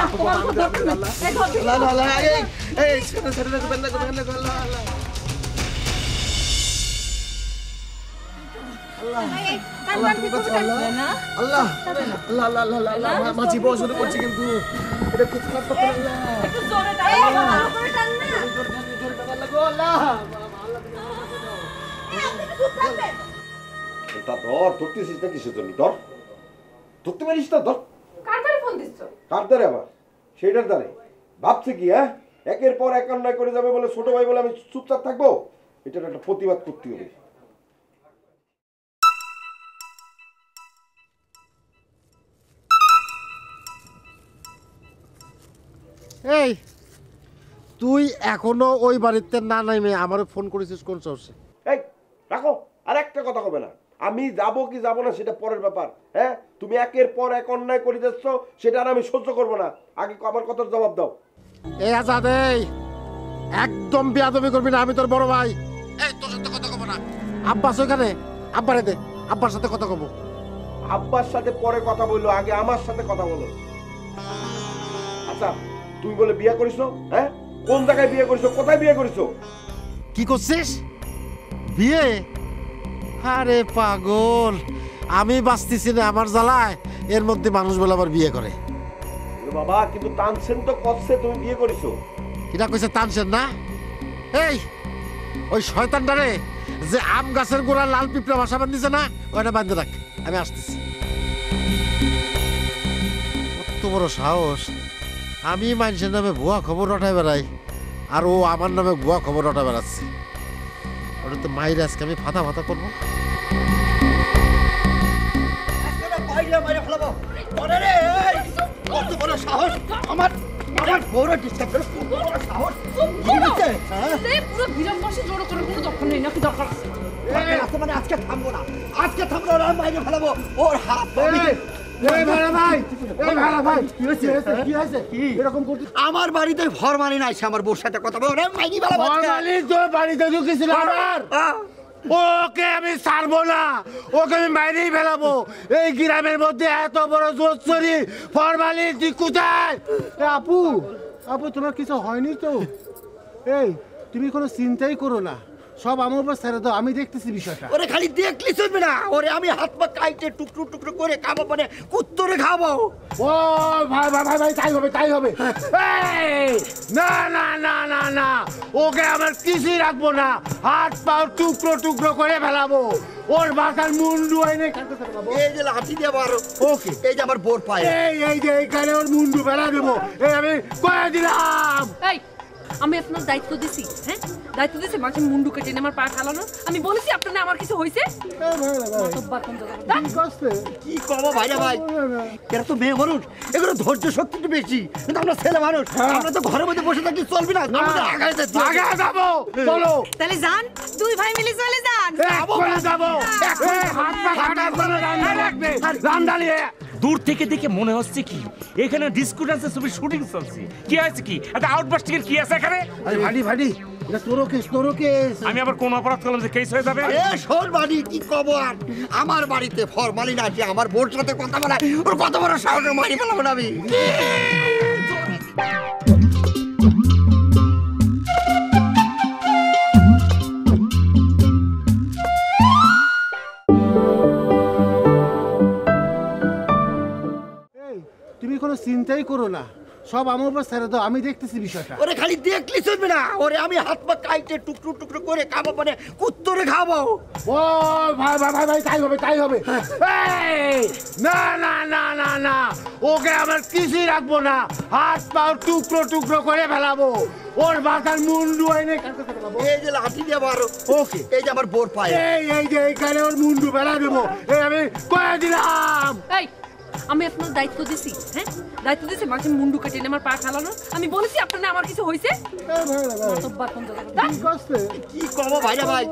মাঝি বস হতে পড়ছে কিন্তু এটা খুব খারাপ কথা। ধরতেছিস না কিসের জন্য? ধরতে পারিস না? ধর। কার দ্বারে ফোন দিচ্ছ? কার দ্বারে আবার? সেইটার দ্বারে ভাবছে কি? হ্যাঁ, একের পর এক অন্যায় করে যাবে বলে ছোট ভাই বলে আমি চুপচাপ থাকবো? এটার একটা প্রতিবাদ করতে হবে। এই তুই এখনো ওই বাড়িতে না নামে আমারও ফোন করেছিস কোন সাহসে? এই রাখো, আর একটা কথা হবে না। আমি যাবো কি যাবো না সেটা পরের ব্যাপার। হ্যাঁ, তুমি একের পর এক অন্যায় করে যাচ্ছ, সেটা আর আমি সহ্য করবো না। আগে আমার কথার জবাব দাও। এই আজাদ, এই একদম বেয়াদবি করবি না, আমি তোর বড় ভাই। এই তোর সাথে কথা কব না। আব্বাস ওখানে, আব্বারে দে, আব্বার সাথে কথা কব। আব্বার সাথে পরে কথা বললো, আগে আমার সাথে কথা বলো। আচ্ছা, তুই বলে বিয়ে করিস? হ্যাঁ, কোন জায়গায় বিয়ে করিস? কোথায় বিয়ে করিস? কি করছিস? বিয়ে? আরে পাগল, আমি বাঁচতেছি না আমার জ্বালায়, এর মধ্যে মানুষ বলে আবার বিয়ে করে। বাবা, কিন্তু তানসেন তো করছে তুমি বিয়ে করিস। কিটা কইছে তানসেন না? এই ওই শয়তানটারে যে আম গাছের গোড়া লাল পিঁপড়া বাসা বান্ধিছে না, ওইটা বাঁধে রাখ, আমি আসতেছি। কত বড় সাহস! আমি মানুষের নামে ভুয়া খবর রটায় বেড়াই, আর ও আমার নামে ভুয়া খবর রটা বেড়াচ্ছে। ওটা তো মায়ের আজকে আমি ফাতা ফাতা করবো। আজকে থামবো না, বাইরে ফেলাবো ওর হাত। আমার বাড়িতে ফরমালি নাই, আমার বউর সাথে কথা বলে বাড়িতে ঢুকেছিল আমার, ওকে আমি ছাড়বো না, ওকে আমি মাইরেই ফেলাবো। এই গ্রামের মধ্যে এত বড় জোচ্চুরি ফরমালি তুই কোথায়? আপু আপু তোমার কিছু হয়নি তো? এই তুমি কোনো চিন্তাই করো না, সব আমার উপর ছেড়ে দাও, আমি দেখতেছি বিষয়টা। ওরে খালি দেখলি চলবে না, ওরে আমি হাত পা কাইটে টুকরো টুকরো করে খাবো, মানে কুত্তরে খাবো। ও ভাই ভাই ভাই ভাই তাই হবে তাই হবে। এই না না না না না, ওকে আমার কিছুই রাখবো না, হাত পা টুকরো টুকরো করে ফেলাবো, ওর মাথার মুন্ডু এনে কাটতে ফেলাবো। এই যে লাঠি দিয়ে মারো। ওকে এই যে আমার বোর পায়ে, এই যে এইখানে ওর মুন্ডু ফেলা দেবো, এই আমি কয়ে দিলাম। এই আমি আপনার দায়িত্ব দিছি, হ্যাঁ দায়িত্ব দিছি মাঝে মুন্ডু কেটে আমার পা ফেলানো। আমি বলেছি আপনার আমার কিছু হয়েছে? কি করবো ভাইরা ভাই, এরা তো মেয়ে মানুষ, এগুলো ধৈর্য শক্তি একটু বেশি, কিন্তু আমরা ছেলে মানুষ, আমরা তো ঘরের মধ্যে বসে থাকলে চলবে না, আমাদের আগায় যাবো। চলো তাহলে যান, দুই ভাই মিলে চলে যান। যাবো হাত পা কাটা করে রান্না লাগবে, রান্দালিয়ে দূর থেকে দেখে মনে হচ্ছে কি এখানে ডিস্কো ডান্সের ছবি শুটিং চলছে। কি আছে কি একটা আউটবাস্টিং এর কি আছে এখানে? আরে ভাডি ভাডি এটা তোরও কেস। আমি আবার কোন অপরাধ করলাম যে কেস হয়ে যাবে? এ শোন বাড়ি কি কব, আর আমার বাড়িতে ফরমালি না যে আমার বোর সাথে কথা বলা, ওর কত বড় সাহস, মারি ফেলাবো না আমি। তুমি কোনো চিন্তাই করো না, সব আমার উপর ছেড়ে দাও, আমি দেখতেছি বিষয়টা। ওরে খালি দেখলি চলবে না, ওরে আমি হাত পা কাইটে টুকরো টুকরো করে খাবো, মানে কুত্তরে খাবো। ও ভাই ভাই ভাই ভাই তাই হবে তাই হবে। এই না না না না না, ওকে আমার কিছুই রাখবো না, হাত পা টুকরো টুকরো করে ফেলাবো, ওর মাথার মুন্ডু এনে কাটতে ফেলাবো। এই যে লাঠি দিয়ে মারো। ওকে এই যে আমার বোর পায়ে, এই যে এইখানে ওর মুন্ডু ফেলা দেবো, এই আমি কয়ে দিলাম। এই আমি আপনার দায়িত্ব দিছি, হ্যাঁ দায়িত্ব দিছি মাঝে মুন্ডু কেটে আমার পা ফেলানো। আমি বলেছি আপনার আমার কিছু হয়েছে? কি করবো ভাইরা ভাই,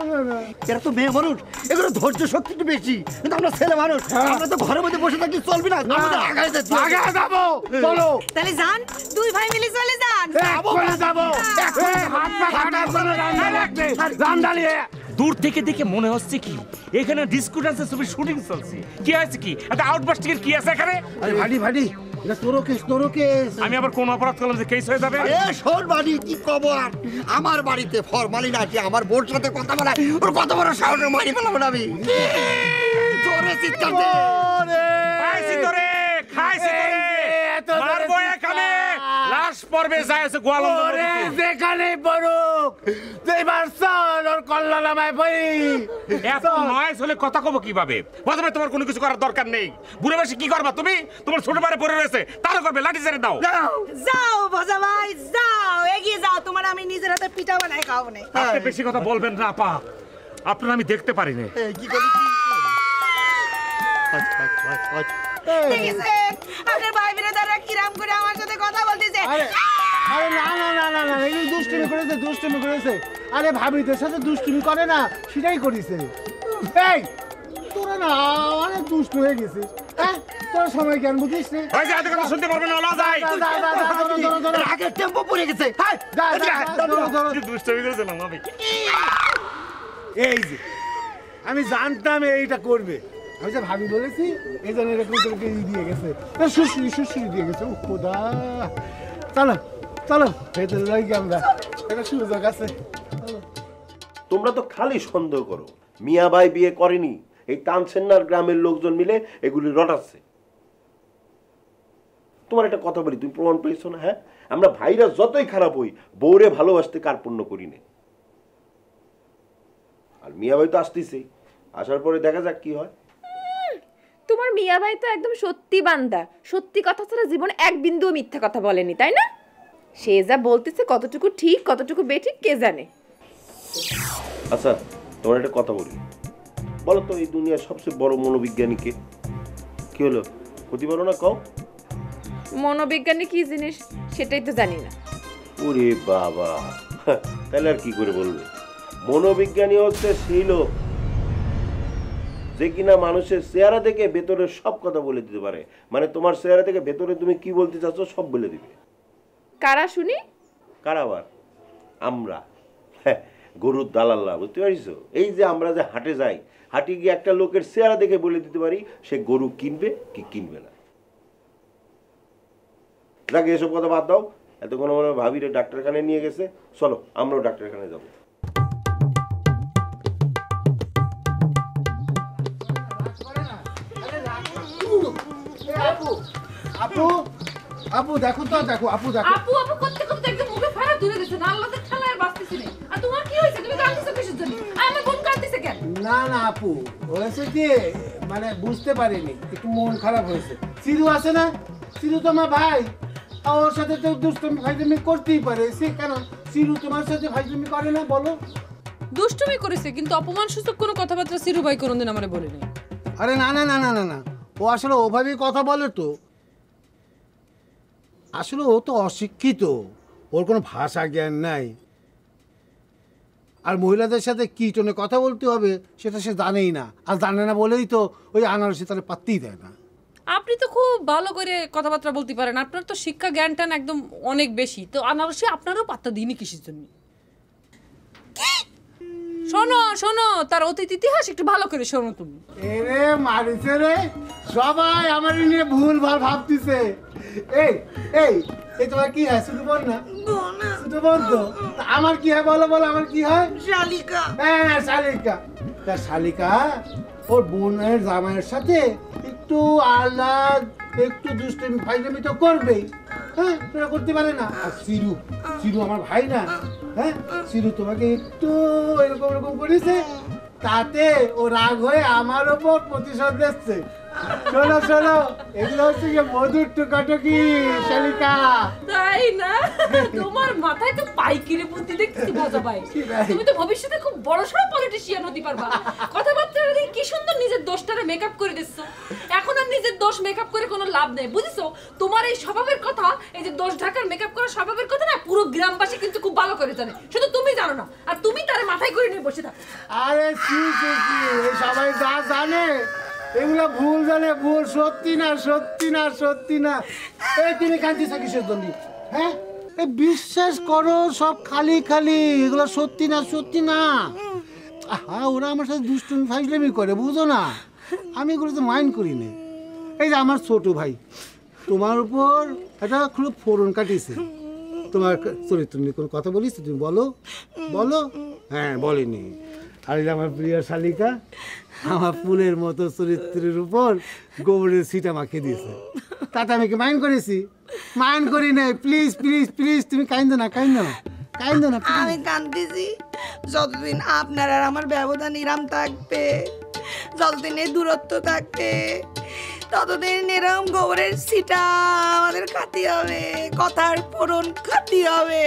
এরা তো মেয়ে মানুষ, এগুলো ধৈর্য শক্তি একটু বেশি, কিন্তু আমরা ছেলে মানুষ, আমরা তো ঘরের মধ্যে বসে থাকলে চলবে না, আমাদের আগায় যাবো। চলো তাহলে যান, দুই ভাই মিলে চলে যান। যাবো হাত পা কাটা করে রান্না লাগবে, রান্দালিয়ে দূর থেকে দেখে মনে হচ্ছে কি এখানে ডিস্কো ডান্সের ছবি শুটিং চলছে। কি আছে কি একটা আউটবাস্টিং এর কি আছে এখানে? আরে ভাডি ভাডি এটা তোরও কেস। আমি আবার কোন অপরাধ করলাম যে কেস হয়ে যাবে? এ শোন বাড়ি কি কব, আর আমার বাড়িতে ফরমালি না যে আমার বোর সাথে কথা বলা, ওর কত বড় সাহস, মারি ফেলাবো না আমি। জোরে চিৎকার দে। খাইছি তোরে, খাইছি তোরে, মারবো এখানে, লাশ পড়বে যায়ছে গোয়ালন্দ নদীতে। যেখানে পড়ুক যেবার চল ওর কল্লা নামায় পড়ি। এত নয়েজ হলে কথা কব কিভাবে? প্রথমে তোমার কোনো কিছু করার দরকার নেই। বুড়ে বসে কি করবা তুমি? তোমার ছোট ভাই পড়ে রয়েছে, তারও করবে, লাঠি ছেড়ে দাও। যাও ভজা ভাই যাও, এগিয়ে যাও, তোমার আমি নিজের হাতে পিঠা বানাই খাওয়াবো না। আপনি বেশি কথা বলবেন না আপা, আপনার আমি দেখতে পারি না। কি করবি? আপনার ভাই বিরাদাররা কিরাম করে আমার সাথে কথা বলতেছে। আরে না না না না না, এই দুষ্টুমি করেছে। আরে ভাবিদের সাথে দুষ্টুমি করে না, সেটাই করেছে। এই তোরা না অনেক দুষ্ট হয়ে গেছিস, হ্যাঁ তোর সময় জ্ঞান বুঝিস নে। ওই যে আদে কথা শুনতে পারবেন না, ওলা যাই। আগে টেম্পো পড়ে গেছে। দুষ্টমি করেছিলাম আমি। এই যে আমি জানতাম এইটা করবে, আমি যে ভাবি বলেছি এই জন্য এরকম করে দিয়ে গেছে, সুশ্রী দিয়ে গেছে। খোদা চলো চলো ভেতরে যাই, আমরা একটা সুযোগ আছে। তোমরা তো খালি সন্দেহ করো, মিয়া ভাই বিয়ে করেনি, এই তানসেন্নার গ্রামের লোকজন মিলে এগুলি রটাচ্ছে। তোমার একটা কথা বলি, তুমি প্রমাণ পেয়েছো না? হ্যাঁ, আমরা ভাইরা যতই খারাপ হই, বউরে ভালোবাসতে কার্পণ্য করি না। আর মিয়া ভাই তো আসতেছেই, আসার পরে দেখা যাক কি হয়। তোমার মিয়া ভাই তো একদম সত্যি বান্দা, সত্যি কথা ছাড়া জীবন এক বিন্দুও মিথ্যা কথা বলেনি, তাই না? সে যা বলতেছে কতটুকু ঠিক কতটুকু বেঠিক কে জানে। আচ্ছা তোমার একটা কথা বলি, বলো তো এই দুনিয়ার সবচেয়ে বড় মনোবিজ্ঞানী কে? কি হলো, ক্ষতি বলো না, কও। মনোবিজ্ঞানী কি জিনিস সেটাই তো জানি না। ওরে বাবা, তাহলে আর কি করে বলবে? মনোবিজ্ঞানী হচ্ছে সেই লোক যে কিনা মানুষের চেহারা দেখে ভেতরের সব কথা বলে দিতে পারে। মানে তোমার চেহারা থেকে ভেতরে তুমি কি বলতে চাচ্ছ সব বলে দিবে। কারা শুনি? কারা আবার? আমরা, গরুর দালাল্লা, বুঝতে পারিস? এই যে আমরা যে হাটে যাই, হাটে গিয়ে একটা লোকের চেহারা দেখে বলে দিতে পারি সে গরু কিনবে কি কিনবে না। যাকে এসব কথা বাদ দাও, এতক্ষণ মনে হয় ভাবিরে ডাক্তারখানায় নিয়ে গেছে, চলো আমরাও ডাক্তারখানায় যাবো। আপু আপু দেখো তো, দেখো আপু, দেখো আপু আপু করতে করতে একদম মুখে ফাড়া ধরে দিছে না, আল্লাহর ঠেলায় আর বাঁচতেছি না। আর তোমার কি হইছে? তুমি কাঁদতেছো কিসের জন্য? আমার বোন কাঁদতেছে কেন? না না আপু, হয়েছে কি মানে বুঝতে পারিনি, একটু মন খারাপ হয়েছে। সিরু আছে না, সিরু তো আমার ভাই, ওর সাথে তো দুষ্টুমি ফাইজলামি করতেই পারে। সে কেন সিরু তোমার সাথে ফাইজলামি করে না বলো? দুষ্টুমি করেছে, কিন্তু অপমান সূচক কোনো কথাবার্তা সিরু ভাই কোনোদিন আমারে বলেনি। আরে না না না না না না, ও আসলে ওভাবেই কথা বলে তো। আসলে ও তো অশিক্ষিত, ওর কোনো ভাষা জ্ঞান নাই। আর মহিলাদের সাথে কী টোনে কথা বলতে হবে সেটা সে জানেই না, আর জানে না বলেই তো ওই আনারসি তাহলে পাত্তেই দেয় না। আপনি তো খুব ভালো করে কথাবার্তা বলতে পারেন, আপনার তো শিক্ষা জ্ঞান টান একদম অনেক বেশি, তো আনারসি আপনারও পাত্তা দিইনি কিসের জন্য? শোনো শোনো, তার অতীত ইতিহাস একটু ভালো করে শোনো তুমি। এরে মারিছে রে, সবাই আমার নিয়ে ভুল ভাল ভাবতিছে। এই এই এই তোমার কি হয়? শুধু বল না, শুধু বল তো। আমার কি হয় বলো বলো, আমার কি হয়? শালিকা। হ্যাঁ শালিকা। তা শালিকা ওর বোনের জামাইয়ের সাথে একটু আলাদ, একটু দুষ্টুমি ফাইজলামি তো করবেই, হ্যাঁ, তোরা করতে পারে না। আর সিরু, সিরু আমার ভাই না, হ্যাঁ, সিরু তোমাকে একটু এরকম এরকম করেছে, তাতে ও রাগ হয়ে আমার ওপর প্রতিশোধ দিচ্ছে। শোনো শোনো, এগুলো হচ্ছে গিয়ে মধুর টুকাটুকি শালিকা। তাই না? তোমার মাথায় তো পাইকিরে বুদ্ধি দেখতেছি মজা পাই। তুমি তো ভবিষ্যতে খুব বড়সড় পলিটিশিয়ান হতে পারবা। কথাবার্তা কি সুন্দর নিজের দোষটারে মেকআপ করে দিচ্ছ। এখন আর নিজের দোষ মেকআপ করে কোনো লাভ নেই, বুঝেছো? তোমার এই স্বভাবের কথা, এই যে দোষ ঢাকার মেকআপ করার স্বভাবের কথা না পুরো গ্রামবাসী কিন্তু খুব ভালো করে জানে, শুধু তুমি জানো না। আর তুমি তারে মাথায় করে নিয়ে বসে থাকো। আরে কি সবাই যা জানে এগুলো ভুল জানে, ভুল, সত্যি না সত্যি না সত্যি না। এই তুমি কাঁদছিস কিসের জন্য? হ্যাঁ, এই বিশ্বাস করো সব খালি খালি, এগুলো সত্যি না সত্যি না। হ্যাঁ, ওরা আমার সাথে দুষ্টুমি ফাইজলামি করে, বুঝো না? আমি এগুলো তো মাইন্ড করি না। এই যে আমার ছোট ভাই তোমার উপর একটা খুব ফোড়ন কাটিয়েছে, তোমার চরিত্র নিয়ে কোনো কথা বলিস তুমি? বলো বলো। হ্যাঁ বলিনি। আর আমার প্রিয় শালিকা আমার ফুলের মতো চরিত্রের উপর গোবরের ছিটা মাখিয়ে দিয়েছে, তাতে আমি কি মাইন্ড করেছি? মাইন্ড করি নাই। প্লিজ প্লিজ প্লিজ তুমি কাইন্দো না, কাইন্দো না, কাইন্দো না। আমি কাঁদতেছি যতদিন আপনার আর আমার ব্যবধান ইরাম থাকবে, যতদিন এই দূরত্ব থাকবে, ততদিন এরকম গোবরের ছিটা আমাদের খাতি হবে, কথার পূরণ খাতি হবে,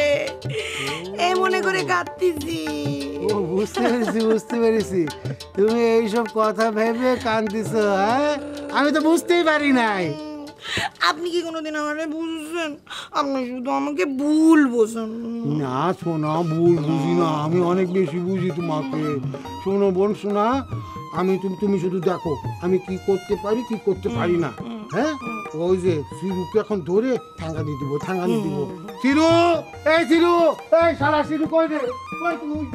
এই মনে করে কাঁদতেছি। ও বুঝতে পেরেছি, বুঝতে পেরেছি, তুমি এইসব কথা ভেবে কাঁদতেছ। হ্যাঁ, আমি তো বুঝতেই পারি নাই। আপনি কি কোনোদিন আমাকে বুঝছেন? আপনি শুধু আমাকে ভুল বোঝেন। না শোনা, ভুল বুঝি না, আমি অনেক বেশি বুঝি তোমাকে। শোনো বোন, শোনা, আমি তুমি শুধু দেখো আমি কি করতে পারি কি করতে পারি না। হ্যাঁ, ওই যে সিরুকে এখন ধরে ঠাঙ্গা দিয়ে দিব, ঠাঙ্গা দিয়ে দিব। সিরু, এই সিরু, এই শালা সিরু কই রে? কই তুই?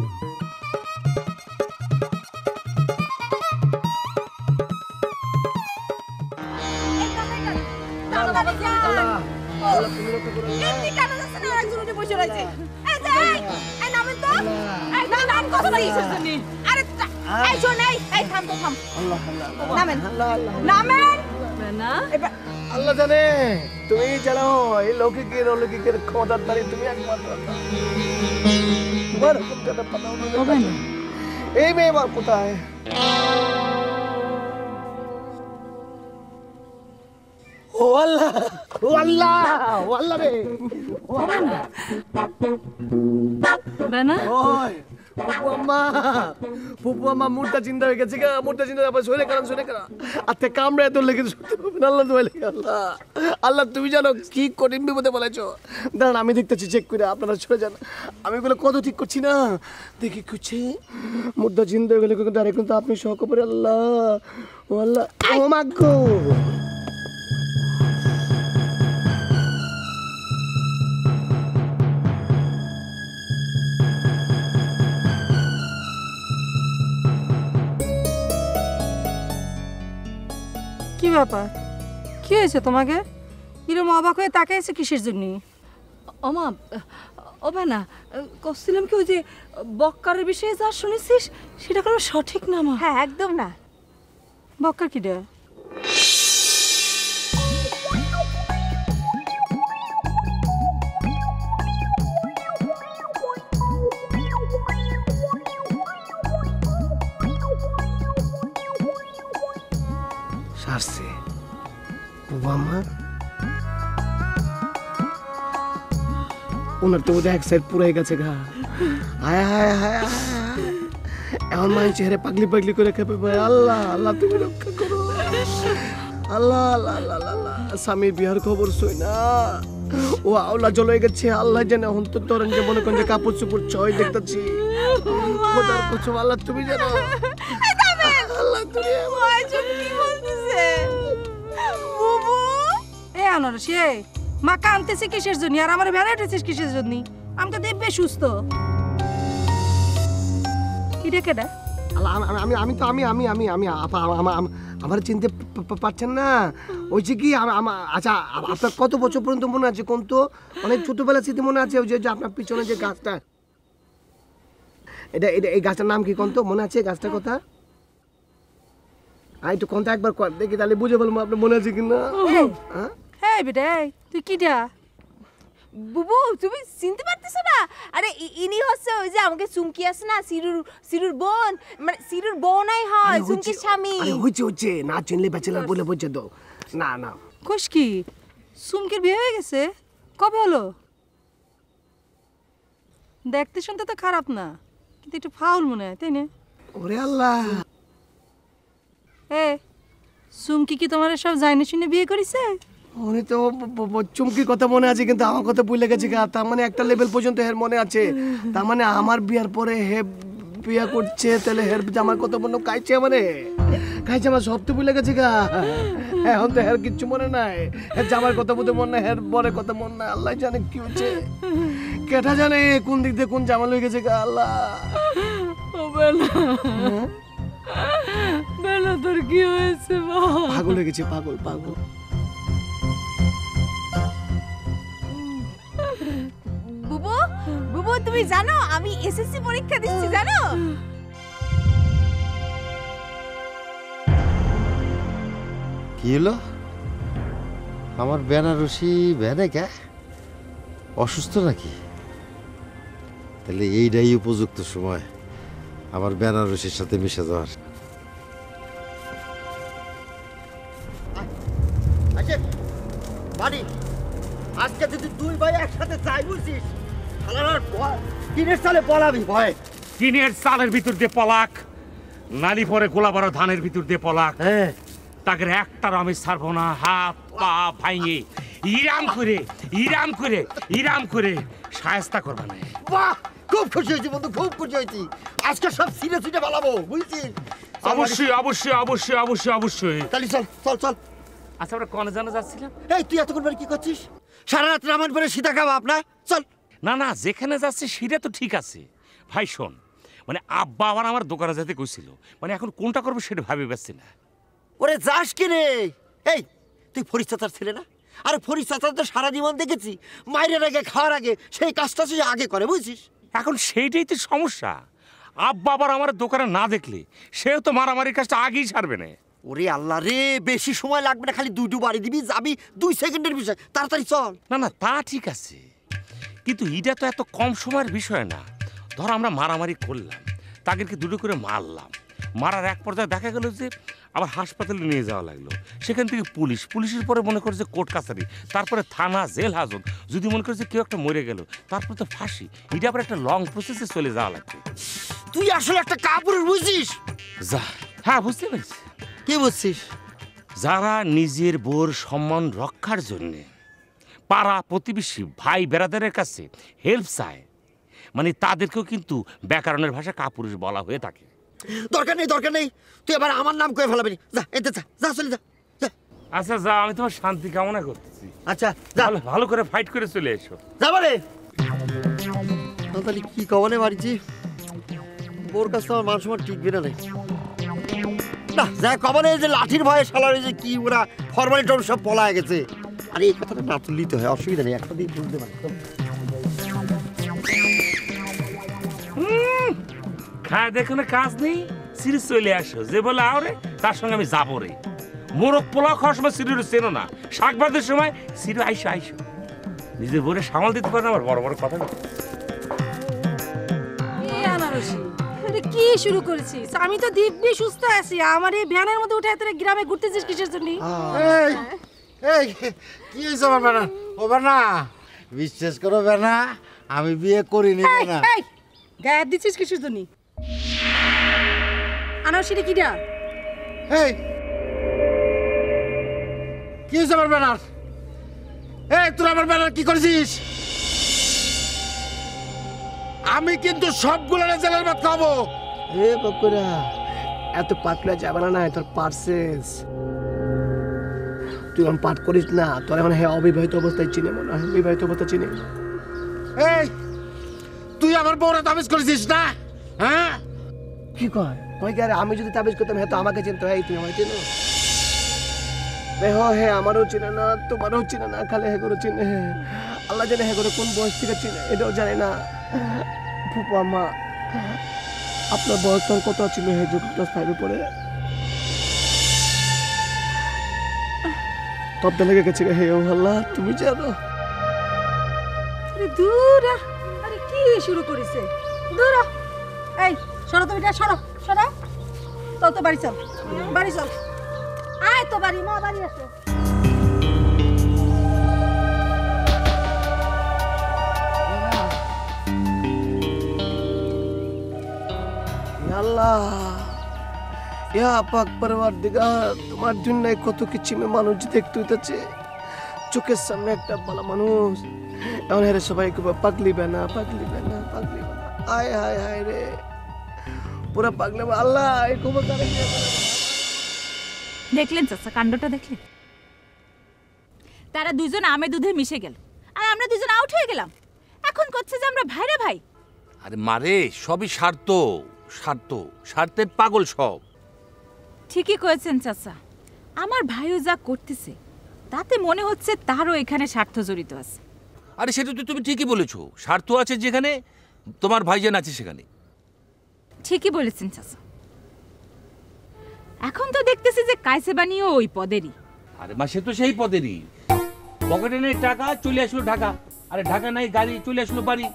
আল্লাহ জানে, তুমি জানো এই লৌকিকের অলৌকিকের ক্ষমতার দ্বারে তুমি একমাত্র। তোমার হুকুমটা পাঠাও না। এই মেয়ে আমার কোথায়? ও আল্লাহ, ও আল্লাহ, ও আল্লাহ রে, ও আল্লাহ। বেনা, ওই ফুপু আম্মা মুডটা চিন্তা হয়ে গেছে গা, মুডটা চিন্তা আবার সরে কারণ আতে কামড়ে তোর লেগে সত্যি পাবেন আল্লাহ দোয়া লেগে আল্লাহ আল্লাহ তুমি জানো কি কঠিন বিপদে বলেছো। দাঁড়ান আমি দেখতেছি চেক করে, আপনারা সরে যান, আমি এগুলো কত ঠিক করছি না দেখি কুছে মুডটা চিন্তা হয়ে গেলে কিন্তু আরে কিন্তু আপনি শখ করে আল্লাহ ও আল্লাহ ও মাগো। কি ব্যাপার, কি হয়েছে তোমাকে? এরকম অবাক হয়ে তাকিয়েছে কিসের জন্য? ওমা ও না কছিলাম কি ওই যে বক্কারের বিষয়ে যা শুনেছিস সেটা কোনো সঠিক না মা? হ্যাঁ একদম না। বক্কার কিটা? সারছে বাবা ওনার তো বোধহয় এক সাইড পুরো গেছে গা। হায় হায় হায় এখন মানে চেহারা পাগলি পাগলি করে খেপে ভাই আল্লাহ আল্লাহ তুমি রক্ষা করো আল্লাহ আল্লাহ আল্লাহ আল্লাহ। স্বামীর বিয়ার খবর শুই না ও আল্লাহ জ্বলে গেছে আল্লাহ জানে এখন তো তোর যে মনে করেন যে কাপড় চোপড় ছয় দেখতেছি খোদার কসম আল্লাহ তুমি জানো আল্লাহ তুমি কি বলতেছে বুবু? এ আনারস এ মা কানতেছে কিসের জন্য আর আমার ভেড়া উঠেছিস কিসের জন্য? আমি তো দেখবে সুস্থ। কিটা কেডা? আমি আমি তো আমি আমি আমি আমি আমার চিনতে পারছেন না? ওই যে কি আচ্ছা আপনার কত বছর পর্যন্ত মনে আছে কোন তো? অনেক ছোটবেলা স্মৃতি মনে আছে ওই যে আপনার পিছনে যে গাছটা, এটা এটা এই গাছটার নাম কি কোন তো মনে আছে গাছটার কথা? একটু কোনটা একবার দেখি তাহলে বুঝে বলবো আপনার মনে আছে কিনা। হ্যাঁ বেটা তুই কিটা? বুবু তুমি চিনতে পারতেছ না? আরে ইনি হচ্ছে ওই যে আমাকে চুমকি আছে না সিরুর বোন, মানে সিরুর বোনই হয় চুমকির স্বামী। আরে হচ্ছে না চিনলে ব্যাচেলার বলে বুঝছে তো না না। খুশ কি চুমকির বিয়ে হয়ে গেছে? কবে হলো? দেখতে শুনতে তো খারাপ না কিন্তু একটু ফাউল মনে হয় তাই না? ওরে আল্লাহ এ চুমকি কি তোমার সব জানি শুনে বিয়ে করেছে? উনি তো চুমকির কথা মনে আছে কিন্তু আমার কথা ভুলে গেছে গা। তার মানে একটা লেভেল পর্যন্ত হের মনে আছে, তার মানে আমার বিয়ার পরে হে বিয়া করছে তাহলে হের আমার কথা মনে খাইছে মানে খাইছে আমার সব তো ভুলে গেছে গা। এখন তো হের কিচ্ছু মনে নাই, হের জামার কথা বলতে মনে নাই, হের বরের কথা মনে নাই। আল্লাহ জানে কি হচ্ছে, কেটা জানে কোন দিক দিয়ে কোন জামা লয়ে গেছে গা। আল্লাহ ও বেলা বেলা তোর কি হয়েছে? পাগল হয়ে গেছে, পাগল পাগল। বুবু বুবু তুমি জানো আমি এসএসসি পরীক্ষা দিচ্ছি জানো? কি হলো? আমার বেনারসি ভ্যানে কে অসুস্থ নাকি? তাহলে এইটাই উপযুক্ত সময় আমার বেনারসির সাথে মিশে যাওয়ার। বাড়ি আজকে যদি দুই ভাই একসাথে যাই বুঝছিস টিনের চালে পলাবি ভয়। টিনের চালের ভিতর দিয়ে পলাক নালি পরে গোলা বড় ধানের ভিতর দিয়ে পলাক, তাকে একটার আমি ছাড়বো না। হাত পা ভাঙে ইরাম করে ইরাম করে ইরাম করে সায়স্তা করবা না। বাহ খুব খুশি হয়েছি বন্ধু, খুব খুশি হয়েছি। আজকে সব সিনে সিনে পালাবো বুঝছিস? অবশ্যই অবশ্যই অবশ্যই অবশ্যই অবশ্যই। তাহলে চল চল চল। আচ্ছা আমরা কোন জানা যাচ্ছিলাম? এই তুই এতক্ষণ পরে কি করছিস? সারা রাত রামায়ণ পরে সীতা খাওয়া আপনার চল। না না যেখানে যাচ্ছে সেটা তো ঠিক আছে ভাই। শোন মানে আব্বা আবার আমার দোকানে যেতে কইছিল, মানে এখন কোনটা করবো সেটা ভাবি পাচ্ছি না। ওরে যাস কি রে? এই তুই ফরিদ চাচার ছেলে না? আরে ফরিদ চাচা তো সারা জীবন দেখেছি মায়ের আগে খাওয়ার আগে সেই কাজটা সে আগে করে বুঝছিস? এখন সেইটাই তো সমস্যা। আব্বা আবার আমার দোকানে না দেখলে সেও তো মারামারির কাজটা আগেই ছাড়বে না। ওরে আল্লাহ রে বেশি সময় লাগবে না, খালি দুটো বাড়ি দিবি যাবি 2 সেকেন্ডের বিষয়, তাড়াতাড়ি চল। না না তা ঠিক আছে কিন্তু এটা তো এত কম সময়ের বিষয় না। ধর আমরা মারামারি করলাম, তাদেরকে দুটো করে মারলাম, মারার এক পর্যায়ে দেখা গেল যে আবার হাসপাতালে নিয়ে যাওয়া লাগলো, সেখান থেকে পুলিশের পরে মনে করে যে কোর্ট কাছারি, তারপরে থানা, জেল হাজত, যদি মনে করে যে কেউ একটা মরে গেল তারপরে তো ফাঁসি, এটা আবার একটা লং প্রসেসে চলে যাওয়া লাগবে। তুই আসলে একটা কাপুরুষ বুঝছিস? যা, হ্যাঁ বুঝতে পেরেছি। কি বুঝছিস? যারা নিজের বউর সম্মান রক্ষার জন্যে পাড়া প্রতিবেশী ভাই বেড়াদারের কাছে হেল্প চায়, মানে তাদেরকেও কিন্তু ব্যাকরণের ভাষা কাপুরুষ বলা হয়ে থাকে। দরকার নেই, তুই আবার আমার নাম করে ফেলাবি। যা এতে যা চলে যা। আচ্ছা যা, আমি তোমার শান্তি কামনা করতেছি। আচ্ছা ভালো করে ফাইট করে চলে এসো। যাবারে তাহলে কি কবনে মারিছি, বোর কাছে আমার মান সম্মান টিকবে না নাই। না যা কবনে যে লাঠির ভয়ে শালার যে কি ওরা ফরমালিটি সব পলায় গেছে। আরে এই কথাটা না তুললেই তো হয়, অসুবিধা নেই, একটা দিন বুঝতে পারি। হ্যাঁ দেখো না, কাজ নেই, সিরিজ চলে আসো। যে বলে আরে তার সঙ্গে আমি যাবো রে। মোরগ পোলাও খাওয়ার সময় সিরিজ চেনো না, শাক ভাতের সময় সিরিজ আইসো। নিজের বোরে সামাল দিতে পারে না, আবার বড় বড় কথা। কি শুরু করেছিস? আমি তো দিব্যি সুস্থ আছি, আমার এই ভ্যানের মধ্যে উঠে তোরা গ্রামে ঘুরতেছিস কিসের জন্য? এই কি হয়েছে আমার বেনা? ও বেনা, বিশ্বাস করো বেনা, আমি বিয়ে করিনি বেনা। গায়ে দিচ্ছিস কিসের জন্য? আনারসিটা কিটা? এই কি হয়েছে আমার বেনার? এই তোরা আমার বেনার কি করেছিস? আমি কিন্তু সবগুলো জেলের ভাত খাবো। এ বকুরা, এত পাতলা যাবে না, তোর পার্সেস। তুই এখন পাঠ করিস না, তোর এখন হ্যাঁ অবিবাহিত অবস্থায় চিনে মনে হয়, বিবাহিত অবস্থা চিনে। এই তুই আমার বউরে তাবিজ করেছিস না? হ্যাঁ কি কয় কয় আরে আমি যদি তাবিজ করতাম হ্যাঁ তো আমাকে চিনতো। এই তুই আমায় চিনো? হে আমারও চিনে না, তোমারও চিনে না, খালি হে করে চিনে। আল্লাহ জানে হে করে কোন বয়স থেকে চিনে, এটাও জানে না। ফুপু আম্মা, আপনার বয়স তখন কত ছিল? হে যখন ক্লাস 5-এ পড়ে তবদা লেগে গেছে। হে ও আল্লাহ, তুমি জানো। আরে দূর, আরে কি শুরু করেছে? দূর, এই সরো, তুমি সরো। তো বাড়ি চল, আয় তো বাড়ি, মা বাড়ি আসো। আল্লাহ, ইয়া পাক পরওয়ারদিগার, তোমার জন্য কত কিছু মানুষ দেখতে হইতেছে। চোখের সামনে একটা ভালো মানুষ, এখন হেরে সবাই পাগলি বেনা। আয় হায় হায় রে, পুরা পাগলে। আল্লাহ এই খবর দেখলেন চাচা, কাণ্ডটা দেখলেন? তারা দুজন আমে দুধে মিশে গেল, আর আমরা দুজন আউট হয়ে গেলাম। এখন করছে যে আমরা ভাইরে ভাই। আরে মারে, সবই স্বার্থের পাগল সব। ঠিকই কয়েছেন চাচা, আমার ভাইও যা করতেছে তাতে মনে হচ্ছে তারও এখানে স্বার্থ জড়িত আছে। আরে সেটা তো তুমি ঠিকই বলেছো, স্বার্থ আছে যেখানে তোমার ভাইজান আছে সেখানে। ঠিকই বলেছেন চাচা। এখন তো দেখতেছি যে কাইসে বানিয়েও ওই পদেরই। আরে মা, সে তো সেই পদেরই। পকেটে নেই টাকা, চলে আসলো ঢাকা। আরে ঢাকা নাই গাড়ি, চলে আসলো বাড়ি।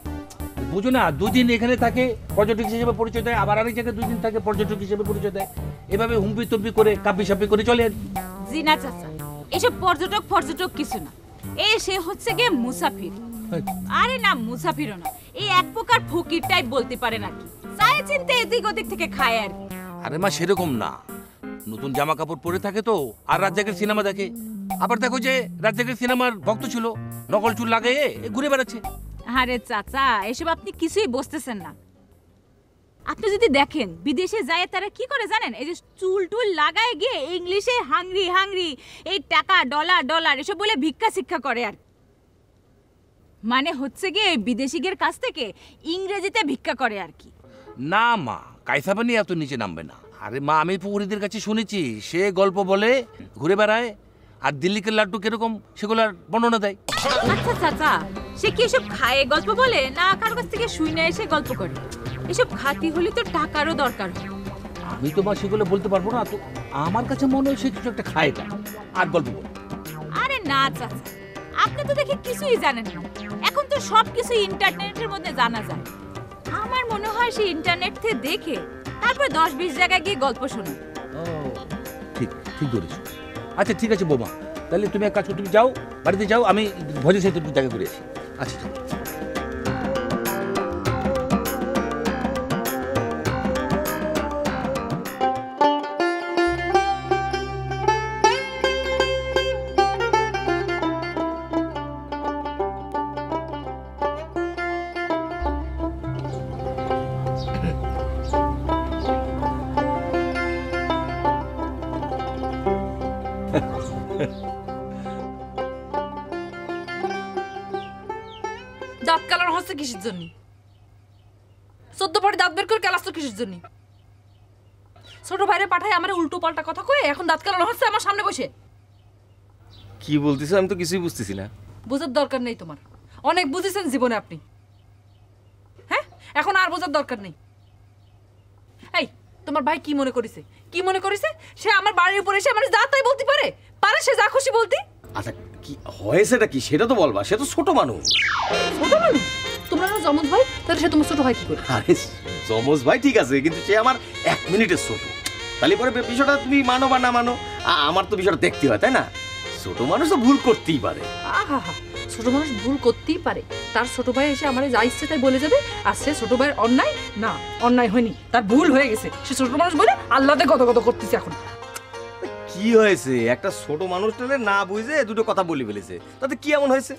বুঝো না, দুদিন এখানে থাকে পর্যটক হিসেবে পরিচয় দেয়, আবার আরেক জায়গায় দুদিন থাকে পর্যটক হিসেবে পরিচয় দেয়। এভাবে হুম্পি তুম্পি করে কাব্বি সাপ্পি করে চলে। জি না চাচা, এসব পর্যটক কিছু না, সে হচ্ছে গিয়ে মুসাফির। আরে না, মুসাফিরও না, এই এক প্রকার ফকির টাইপ বলতে পারেন আর কি। চায় চিনতে এদিক ওদিক থেকে খায় আর কি। আরে মা, সেরকম না, নতুন জামা কাপড় পরে থাকে তো, আর রাজ্জাকের সিনেমা দেখে। আবার দেখো যে রাজ্জাকের সিনেমার ভক্ত ছিল, নকল চুল লাগিয়ে ঘুরে বেড়াচ্ছে। আরে চাচা, এসব আপনি কিছুই বুঝতেছেন না। আপনি যদি দেখেন বিদেশে যায় তারা কি করে জানেন? এই যে চুল টুল লাগায় গিয়ে ইংলিশে হাংরি, এই টাকা ডলার এসব বলে ভিক্ষা শিক্ষা করে। আর মানে হচ্ছে গিয়ে বিদেশিদের কাছ থেকে ইংরেজিতে ভিক্ষা করে আর কি। না মা, কাইসা বানি এত নিচে নামবে না। আরে মা, আমি পুকুরিদের কাছে শুনেছি সে গল্প বলে ঘুরে বেড়ায়, আর দিল্লিকে লাড্ডু কিরকম সেগুলোর বর্ণনা দেয়। আচ্ছা চাচা, সে কি এসব খায় গল্প বলে, না কারো কাছ থেকে শুনে এসে গল্প করে? এসব খাতি হলে তো টাকারও দরকার হয়। আমি তো মা সেগুলো বলতে পারবো না, তো আমার কাছে মনে হয় সে কিছু একটা খায় আর গল্প বলে। আরে না চাচা, আপনি তো দেখি কিছুই জানেন না। এখন তো সবকিছু ইন্টারনেটের মধ্যে জানা যায়। আমার মনে হয় সে ইন্টারনেট থেকে দেখে তারপর ওই 10-20 জায়গায় গিয়ে গল্প শোনো। ঠিক ঠিক ধরেছো। আচ্ছা ঠিক আছে বৌমা, তাহলে তুমি এক কাজ করো, তুমি যাও বাড়িতে যাও, আমি ভোজের সাথে একটু দেখা করে আসি। আচ্ছা ঠিক আছে। দাঁত কালার হচ্ছে কিসের জন্য? 14 পরে দাঁত বের করে কেলাস তো কিসের জন্য? ছোট ভাইরে পাঠায় আমার উল্টো পাল্টা কথা কয়ে এখন দাঁত কালার হচ্ছে আমার সামনে বসে। কি বলতেছো? আমি তো কিছুই বুঝতেছি না। বোঝার দরকার নেই তোমার, অনেক বুঝেছেন জীবনে আপনি। হ্যাঁ, এখন আর বোঝার দরকার নেই। এই তোমার ভাই কি মনে করেছে? কি মনে করেছে? সে আমার বাড়ির উপরে এসে আমার যা তাই বলতে পারে? পারে সে যা খুশি বলতে? আচ্ছা কি হয়েছেটা কি সেটা তো বলবা, সে তো ছোট মানুষ। ছোট মানুষ? তোমরা না জমজ ভাই, তাহলে সে তোমার ছোট ভাই কি করে? আরে যমজ ভাই ঠিক আছে, কিন্তু সে আমার 1 মিনিটের ছোট। তাহলে পরে বিষয়টা তুমি মানো বা না মানো, আমার তো বিষয়টা দেখতে হয়, তাই না? ছোট মানুষ তো ভুল করতেই পারে। আহা, ছোট মানুষ ভুল করতেই পারে। তার ছোট ভাই এসে আমার যা ইচ্ছে তাই বলে যাবে, আর সে ছোট ভাইয়ের অন্যায় না, অন্যায় হয়নি, তার ভুল হয়ে গেছে। সে ছোট মানুষ বলে আল্লাহতে গদগদ করতেছে এখন। কি হয়েছে? একটা ছোট মানুষটারে না বুঝে দুটো কথা বলে ফেলেছে, তাতে কি এমন হয়েছে?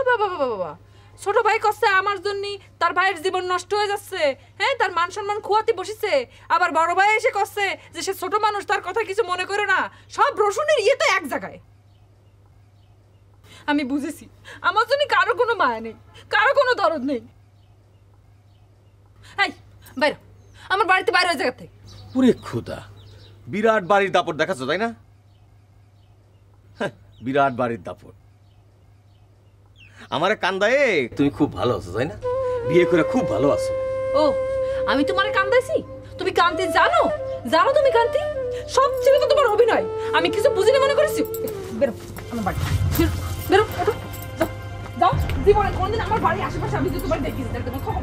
বাবা বাবা বাবা, ছোট ভাই কষ্ট আমার জন্য তার ভাইয়ের জীবন নষ্ট হয়ে যাচ্ছে, হ্যাঁ, তার মান সম্মান খোয়াতে বসেছে। আবার বড় ভাই এসে কষ্টে যে সে ছোট মানুষ, তার কথা কিছু মনে করো না। সব রসুনের ইয়েতে এক জায়গায়। আমি বুঝেছি আমার জন্য কারো কোনো মায়া নেই, কারো কোনো দরদ নেই। এই বাইরে, আমার বাড়িতে বাইরে ওই জায়গাতে। পুরে খোদা, বিরাট বাড়ির দাপট দেখাচ্ছ তাই না? বিরাট বাড়ির দাপট। আমারে কান্দায়ে তুমি খুব ভালো আছো তাই না? বিয়ে করে খুব ভালো আছো। ও, আমি তোমারে কান্দাইছি? তুমি কান্তি জানো? জানো তুমি কান্তি? সব ছিল তো তোমার অভিনয়। আমি কিছু বুঝিনি মনে করেছি। বেরো আমার বাড়ি, বেরো, ওঠো, যাও, যাও। জীবনে কোনদিন আমার বাড়ির আশেপাশে আমি তো তোমার দেখিছি, তাহলে তোমার খবর।